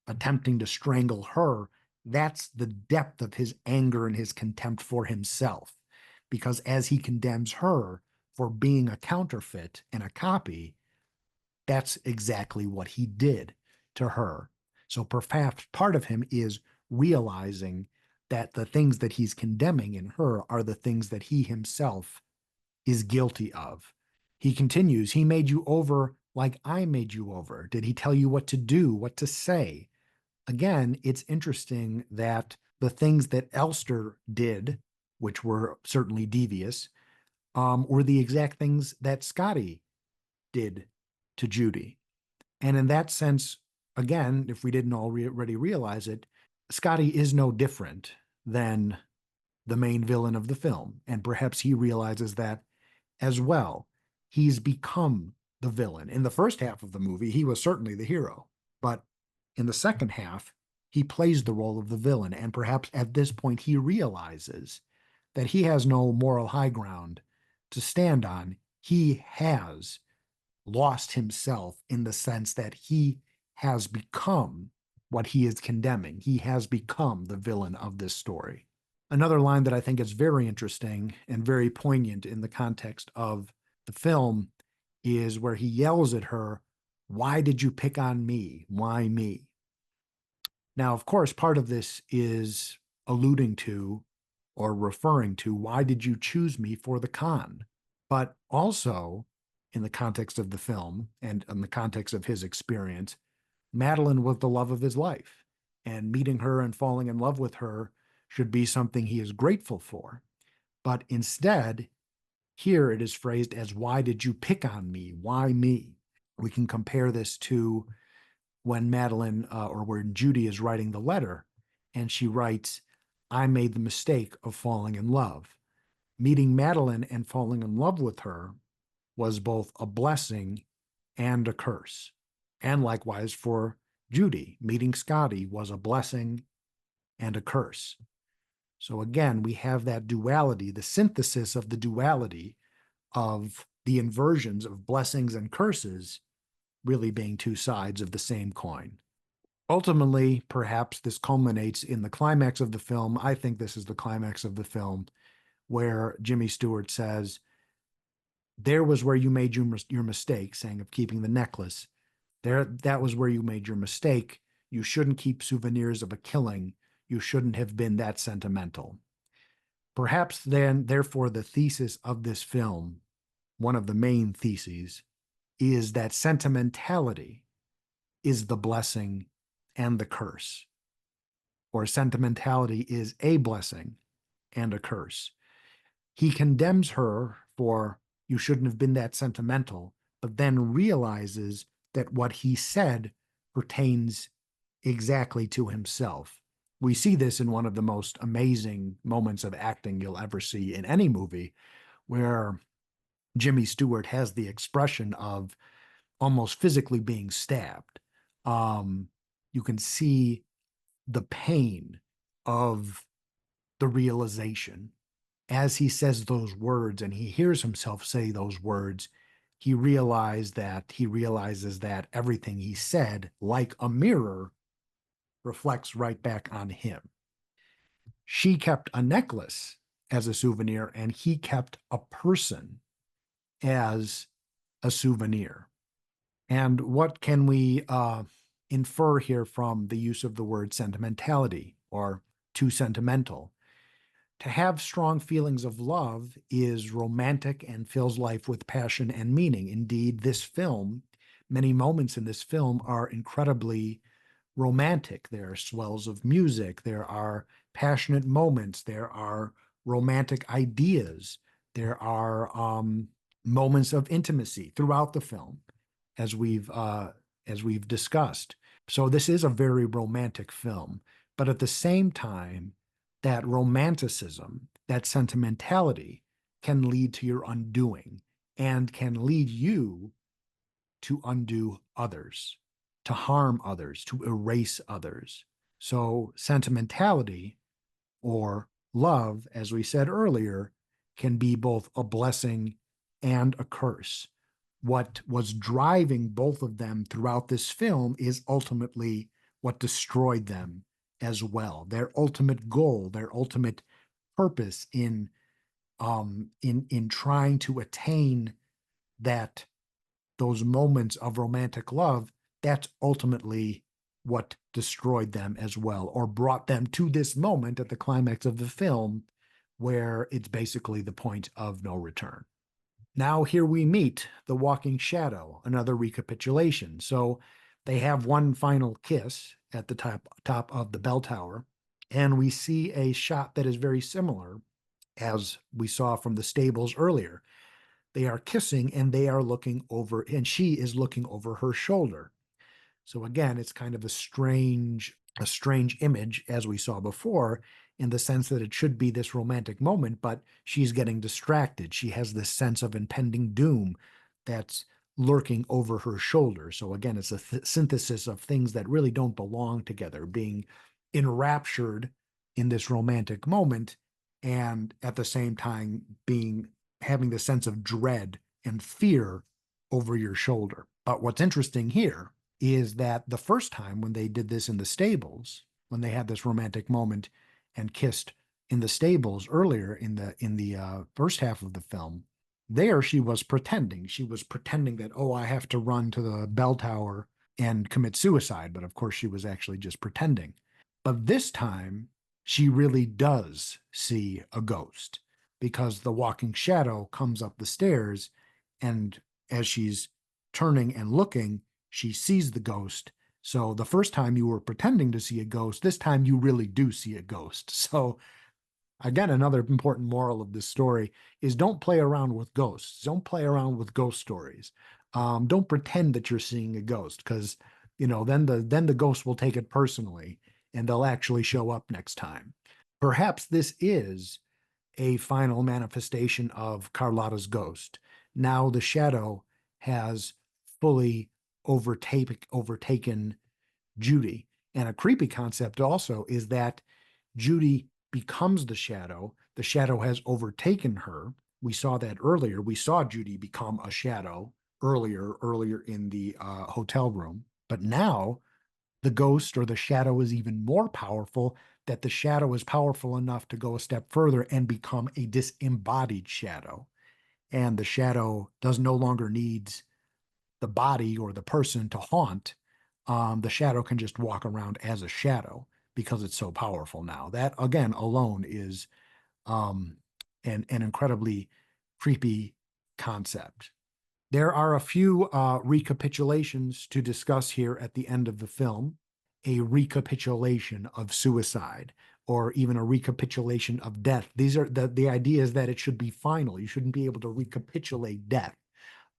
Speaker 1: attempting to strangle her, that's the depth of his anger and his contempt for himself. Because as he condemns her for being a counterfeit and a copy, that's exactly what he did to her. So perhaps part of him is realizing that the things that he's condemning in her are the things that he himself is guilty of. He continues, he made you over like I made you over. Did he tell you what to do, what to say? Again, it's interesting that the things that Elster did, which were certainly devious, were the exact things that Scotty did to Judy. And in that sense, again, if we didn't already realize it, Scotty is no different than the main villain of the film. And perhaps he realizes that as well. He's become the villain. In the first half of the movie, he was certainly the hero. But in the second half, he plays the role of the villain. And perhaps at this point, he realizes that he has no moral high ground to stand on. He has lost himself in the sense that he has become what he is condemning. He has become the villain of this story. Another line that I think is very interesting and very poignant in the context of the film is where he yells at her, "Why did you pick on me? Why me?" Now, of course, part of this is alluding to or referring to, why did you choose me for the con? But also, in the context of the film and in the context of his experience, Madeline was the love of his life, and meeting her and falling in love with her should be something he is grateful for. But instead, here it is phrased as, why did you pick on me? Why me? We can compare this to when Madeline or when Judy is writing the letter and she writes, I made the mistake of falling in love. Meeting Madeline and falling in love with her was both a blessing and a curse. And likewise for Judy, meeting Scotty was a blessing and a curse. So again, we have that duality, the synthesis of the duality of the inversions of blessings and curses really being two sides of the same coin. Ultimately, perhaps this culminates in the climax of the film. I think this is the climax of the film where Jimmy Stewart says, there was where you made your mistake, saying of keeping the necklace. That was where you made your mistake. You shouldn't keep souvenirs of a killing. You shouldn't have been that sentimental. Perhaps then, therefore, the thesis of this film, one of the main theses, is that sentimentality is the blessing and the curse, or sentimentality is a blessing and a curse. He condemns her for, you shouldn't have been that sentimental, but then realizes that what he said pertains exactly to himself. We see this in one of the most amazing moments of acting you'll ever see in any movie, where Jimmy Stewart has the expression of almost physically being stabbed. You can see the pain of the realization as he says those words and he hears himself say those words. He realizes that everything he said, like a mirror, reflects right back on him. She kept a necklace as a souvenir, and he kept a person as a souvenir. And what can we infer here from the use of the word sentimentality or too sentimental? To have strong feelings of love is romantic and fills life with passion and meaning. Indeed, this film, many moments in this film are incredibly romantic. There are swells of music, there are passionate moments, there are romantic ideas, there are moments of intimacy throughout the film, as we've discussed. So this is a very romantic film, but at the same time, that romanticism, that sentimentality, can lead to your undoing and can lead you to undo others, to harm others, to erase others. So sentimentality, or love, as we said earlier, can be both a blessing and a curse. What was driving both of them throughout this film is ultimately what destroyed them as well. Their ultimate goal, their ultimate purpose in trying to attain that those moments of romantic love, that's ultimately what destroyed them as well, or brought them to this moment at the climax of the film where it's basically the point of no return. Now, here we meet the walking shadow, another recapitulation. So they have one final kiss at the top of the bell tower, and we see a shot that is very similar as we saw from the stables earlier. They are kissing and they are looking over, and she is looking over her shoulder. So again, it's kind of a strange image, as we saw before, in the sense that it should be this romantic moment, but she's getting distracted. She has this sense of impending doom that's lurking over her shoulder. So again, it's a synthesis of things that really don't belong together, being enraptured in this romantic moment, and at the same time being having the sense of dread and fear over your shoulder. But what's interesting here is that the first time when they did this in the stables, when they had this romantic moment and kissed in the stables earlier in the first half of the film, there she was pretending. She was pretending that, oh, I have to run to the bell tower and commit suicide. But of course, she was actually just pretending. But this time, she really does see a ghost, because the walking shadow comes up the stairs, and as she's turning and looking, she sees the ghost. So the first time you were pretending to see a ghost, this time you really do see a ghost. So again, another important moral of this story is don't play around with ghosts. Don't play around with ghost stories. Don't pretend that you're seeing a ghost, because then the ghost will take it personally and they'll actually show up next time. Perhaps this is a final manifestation of Carlotta's ghost. Now the shadow has fully overtaken Judy. And a creepy concept also is that Judy becomes the shadow. The shadow has overtaken her. We saw that earlier. We saw Judy become a shadow earlier in the hotel room. But now the ghost or the shadow is even more powerful, that the shadow is powerful enough to go a step further and become a disembodied shadow. And the shadow does no longer needs the body or the person to haunt. The shadow can just walk around as a shadow because it's so powerful now. That, again, alone is an incredibly creepy concept. There are a few recapitulations to discuss here at the end of the film. A recapitulation of suicide, or even a recapitulation of death. These are the idea is that it should be final. You shouldn't be able to recapitulate death.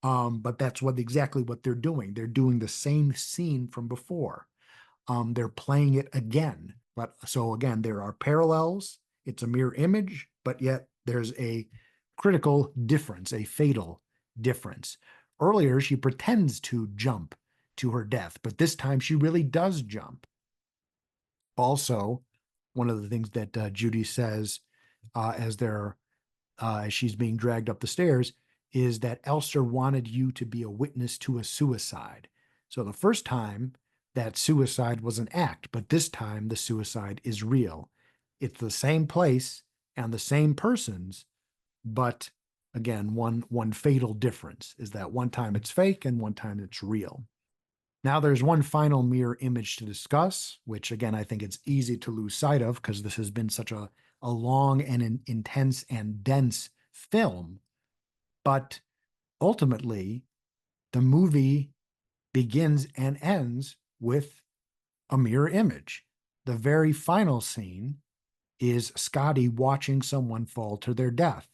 Speaker 1: But that's exactly what they're doing. They're doing the same scene from before. They're playing it again. But so again, there are parallels. It's a mirror image, but yet there's a critical difference, a fatal difference. Earlier, she pretends to jump to her death, but this time she really does jump. Also, one of the things that Judy says as she's being dragged up the stairs is that Elster wanted you to be a witness to a suicide. So the first time that suicide was an act, but this time the suicide is real. It's the same place and the same persons, but again, one fatal difference is that one time it's fake and one time it's real. Now there's one final mirror image to discuss, which again, I think it's easy to lose sight of because this has been such a long and intense and dense film. But ultimately, the movie begins and ends with a mirror image. The very final scene is Scotty watching someone fall to their death.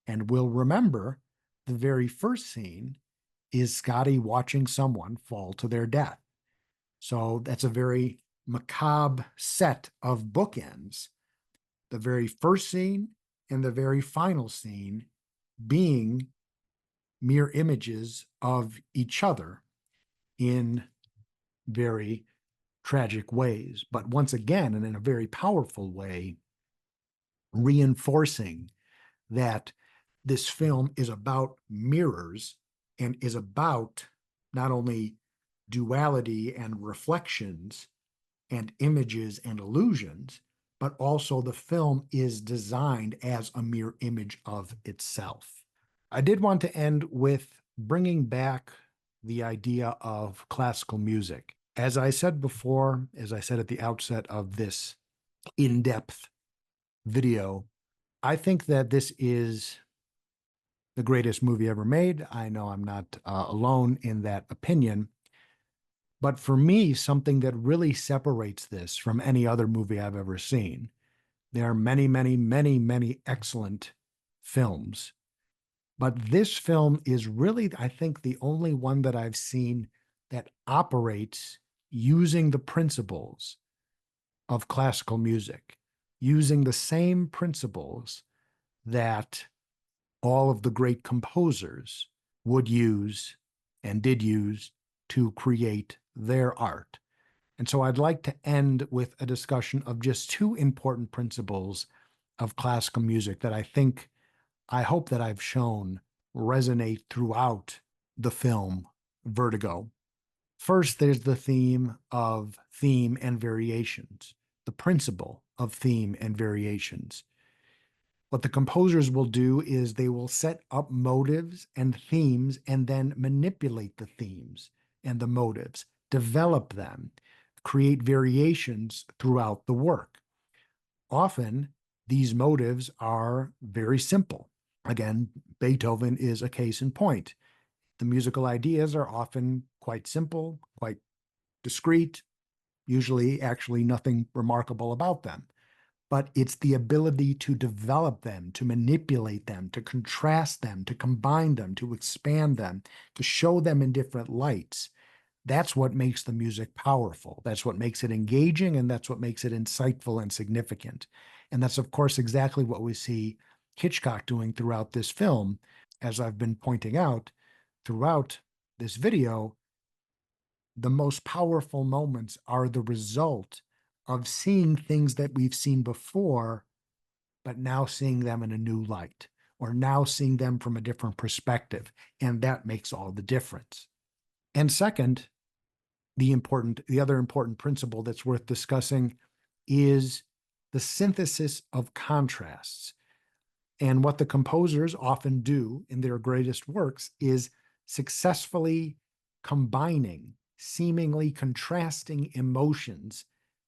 Speaker 1: And we'll remember the very first scene is Scotty watching someone fall to their death. So that's a very macabre set of bookends. The very first scene and the very final scene being mere images of each other in very tragic ways, but once again, and in a very powerful way, reinforcing that this film is about mirrors and is about not only duality and reflections and images and illusions, but also the film is designed as a mere image of itself. I did want to end with bringing back the idea of classical music. As I said before, as I said at the outset of this in-depth video, I think that this is the greatest movie ever made. I know I'm not alone in that opinion. But for me, something that really separates this from any other movie I've ever seen, there are many, many, many, many excellent films. But this film is really, I think, the only one that I've seen that operates using the principles of classical music, using the same principles that all of the great composers would use and did use to create their art. And so I'd like to end with a discussion of just two important principles of classical music that I hope that I've shown resonate throughout the film Vertigo. First, there's the theme and variations, the principle of theme and variations. What the composers will do is they will set up motives and themes and then manipulate the themes and the motives, develop them, create variations throughout the work. Often, these motives are very simple. Again, Beethoven is a case in point. The musical ideas are often quite simple, quite discrete, usually actually nothing remarkable about them. But it's the ability to develop them, to manipulate them, to contrast them, to combine them, to expand them, to show them in different lights. That's what makes the music powerful. That's what makes it engaging, and that's what makes it insightful and significant. And that's, of course, exactly what we see Hitchcock doing throughout this film. As I've been pointing out throughout this video, the most powerful moments are the result of seeing things that we've seen before, but now seeing them in a new light, or now seeing them from a different perspective. And that makes all the difference. And second, the other important principle that's worth discussing is the synthesis of contrasts. And what the composers often do in their greatest works is successfully combining seemingly contrasting emotions,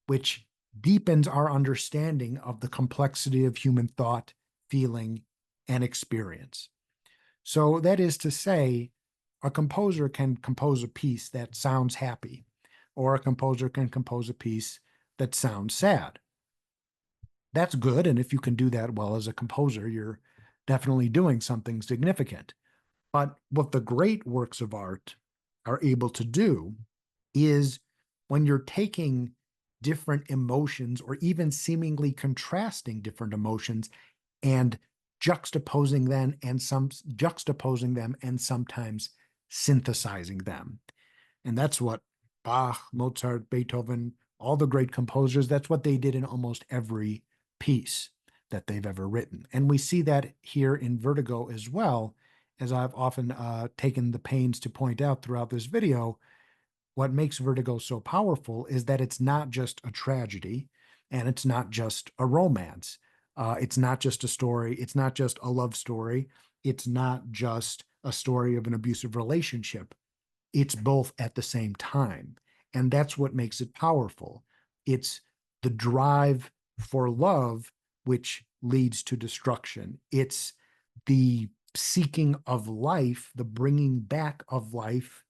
Speaker 1: which deepens our understanding of the complexity of human thought, feeling, and experience. So that is to say, a composer can compose a piece that sounds happy, or a composer can compose a piece that sounds sad. That's good. And if you can do that well as a composer, you're definitely doing something significant. But what the great works of art are able to do is when you're taking different emotions or even seemingly contrasting different emotions and juxtaposing them and sometimes synthesizing them. And that's what Bach, Mozart, Beethoven, all the great composers, that's what they did in almost every piece that they've ever written. And we see that here in Vertigo as well, as I've often taken the pains to point out throughout this video. What makes Vertigo so powerful is that it's not just a tragedy and it's not just a romance. It's not just a story. It's not just a love story. It's not just a story of an abusive relationship. It's both at the same time. And that's what makes it powerful. It's the drive for love, which leads to destruction. It's the seeking of life, the bringing back of life,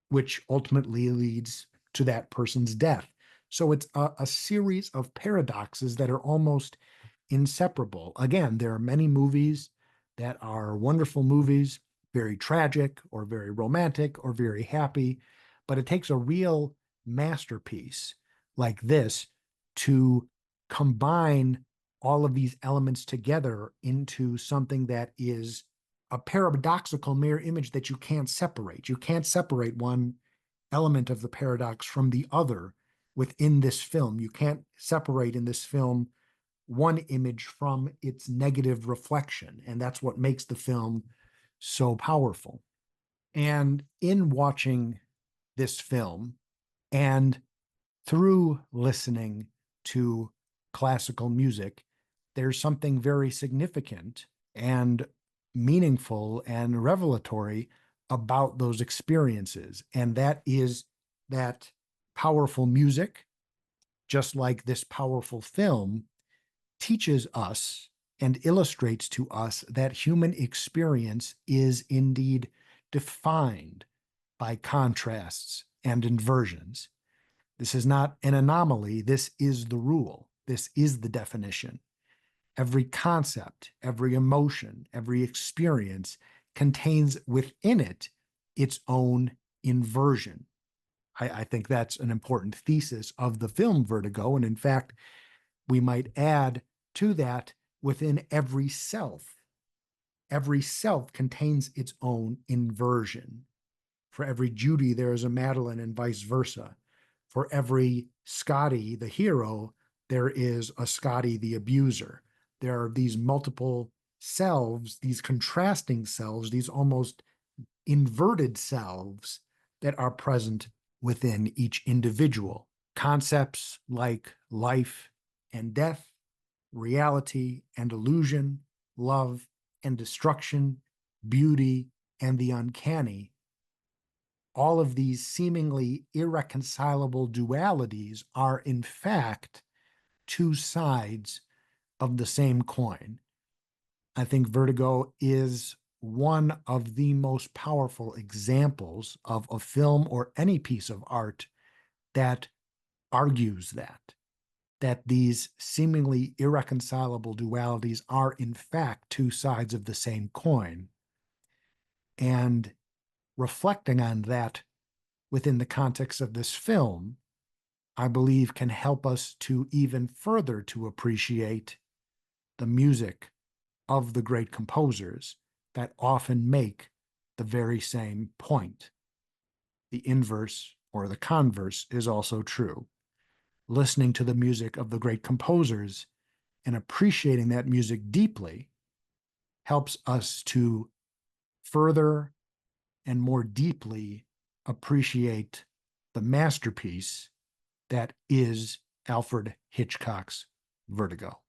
Speaker 1: which ultimately leads to that person's death. So it's a series of paradoxes that are almost inseparable. Again, there are many movies that are wonderful movies, very tragic or very romantic or very happy, but it takes a real masterpiece like this to combine all of these elements together into something that is a paradoxical mirror image that you can't separate. You can't separate one element of the paradox from the other within this film. You can't separate in this film one image from its negative reflection. And that's what makes the film so powerful. And in watching this film and through listening to classical music, there's something very significant and meaningful and revelatory about those experiences. And that is that powerful music, just like this powerful film, teaches us and illustrates to us that human experience is indeed defined by contrasts and inversions. This is not an anomaly. This is the rule. This is the definition. Every concept, every emotion, every experience contains within it its own inversion. I think that's an important thesis of the film Vertigo. And in fact, we might add to that within every self contains its own inversion. For every Judy, there is a Madeline, and vice versa. For every Scotty, the hero, there is a Scotty, the abuser. There are these multiple selves, these contrasting selves, these almost inverted selves that are present within each individual. Concepts like life and death, reality and illusion, love and destruction, beauty and the uncanny, all of these seemingly irreconcilable dualities are in fact two sides of the same coin. I think Vertigo is one of the most powerful examples of a film or any piece of art that argues that these seemingly irreconcilable dualities are in fact two sides of the same coin. And reflecting on that within the context of this film, I believe can help us to even further to appreciate the music of the great composers that often make the very same point. The inverse or the converse is also true. Listening to the music of the great composers and appreciating that music deeply helps us to further and more deeply appreciate the masterpiece that is Alfred Hitchcock's Vertigo.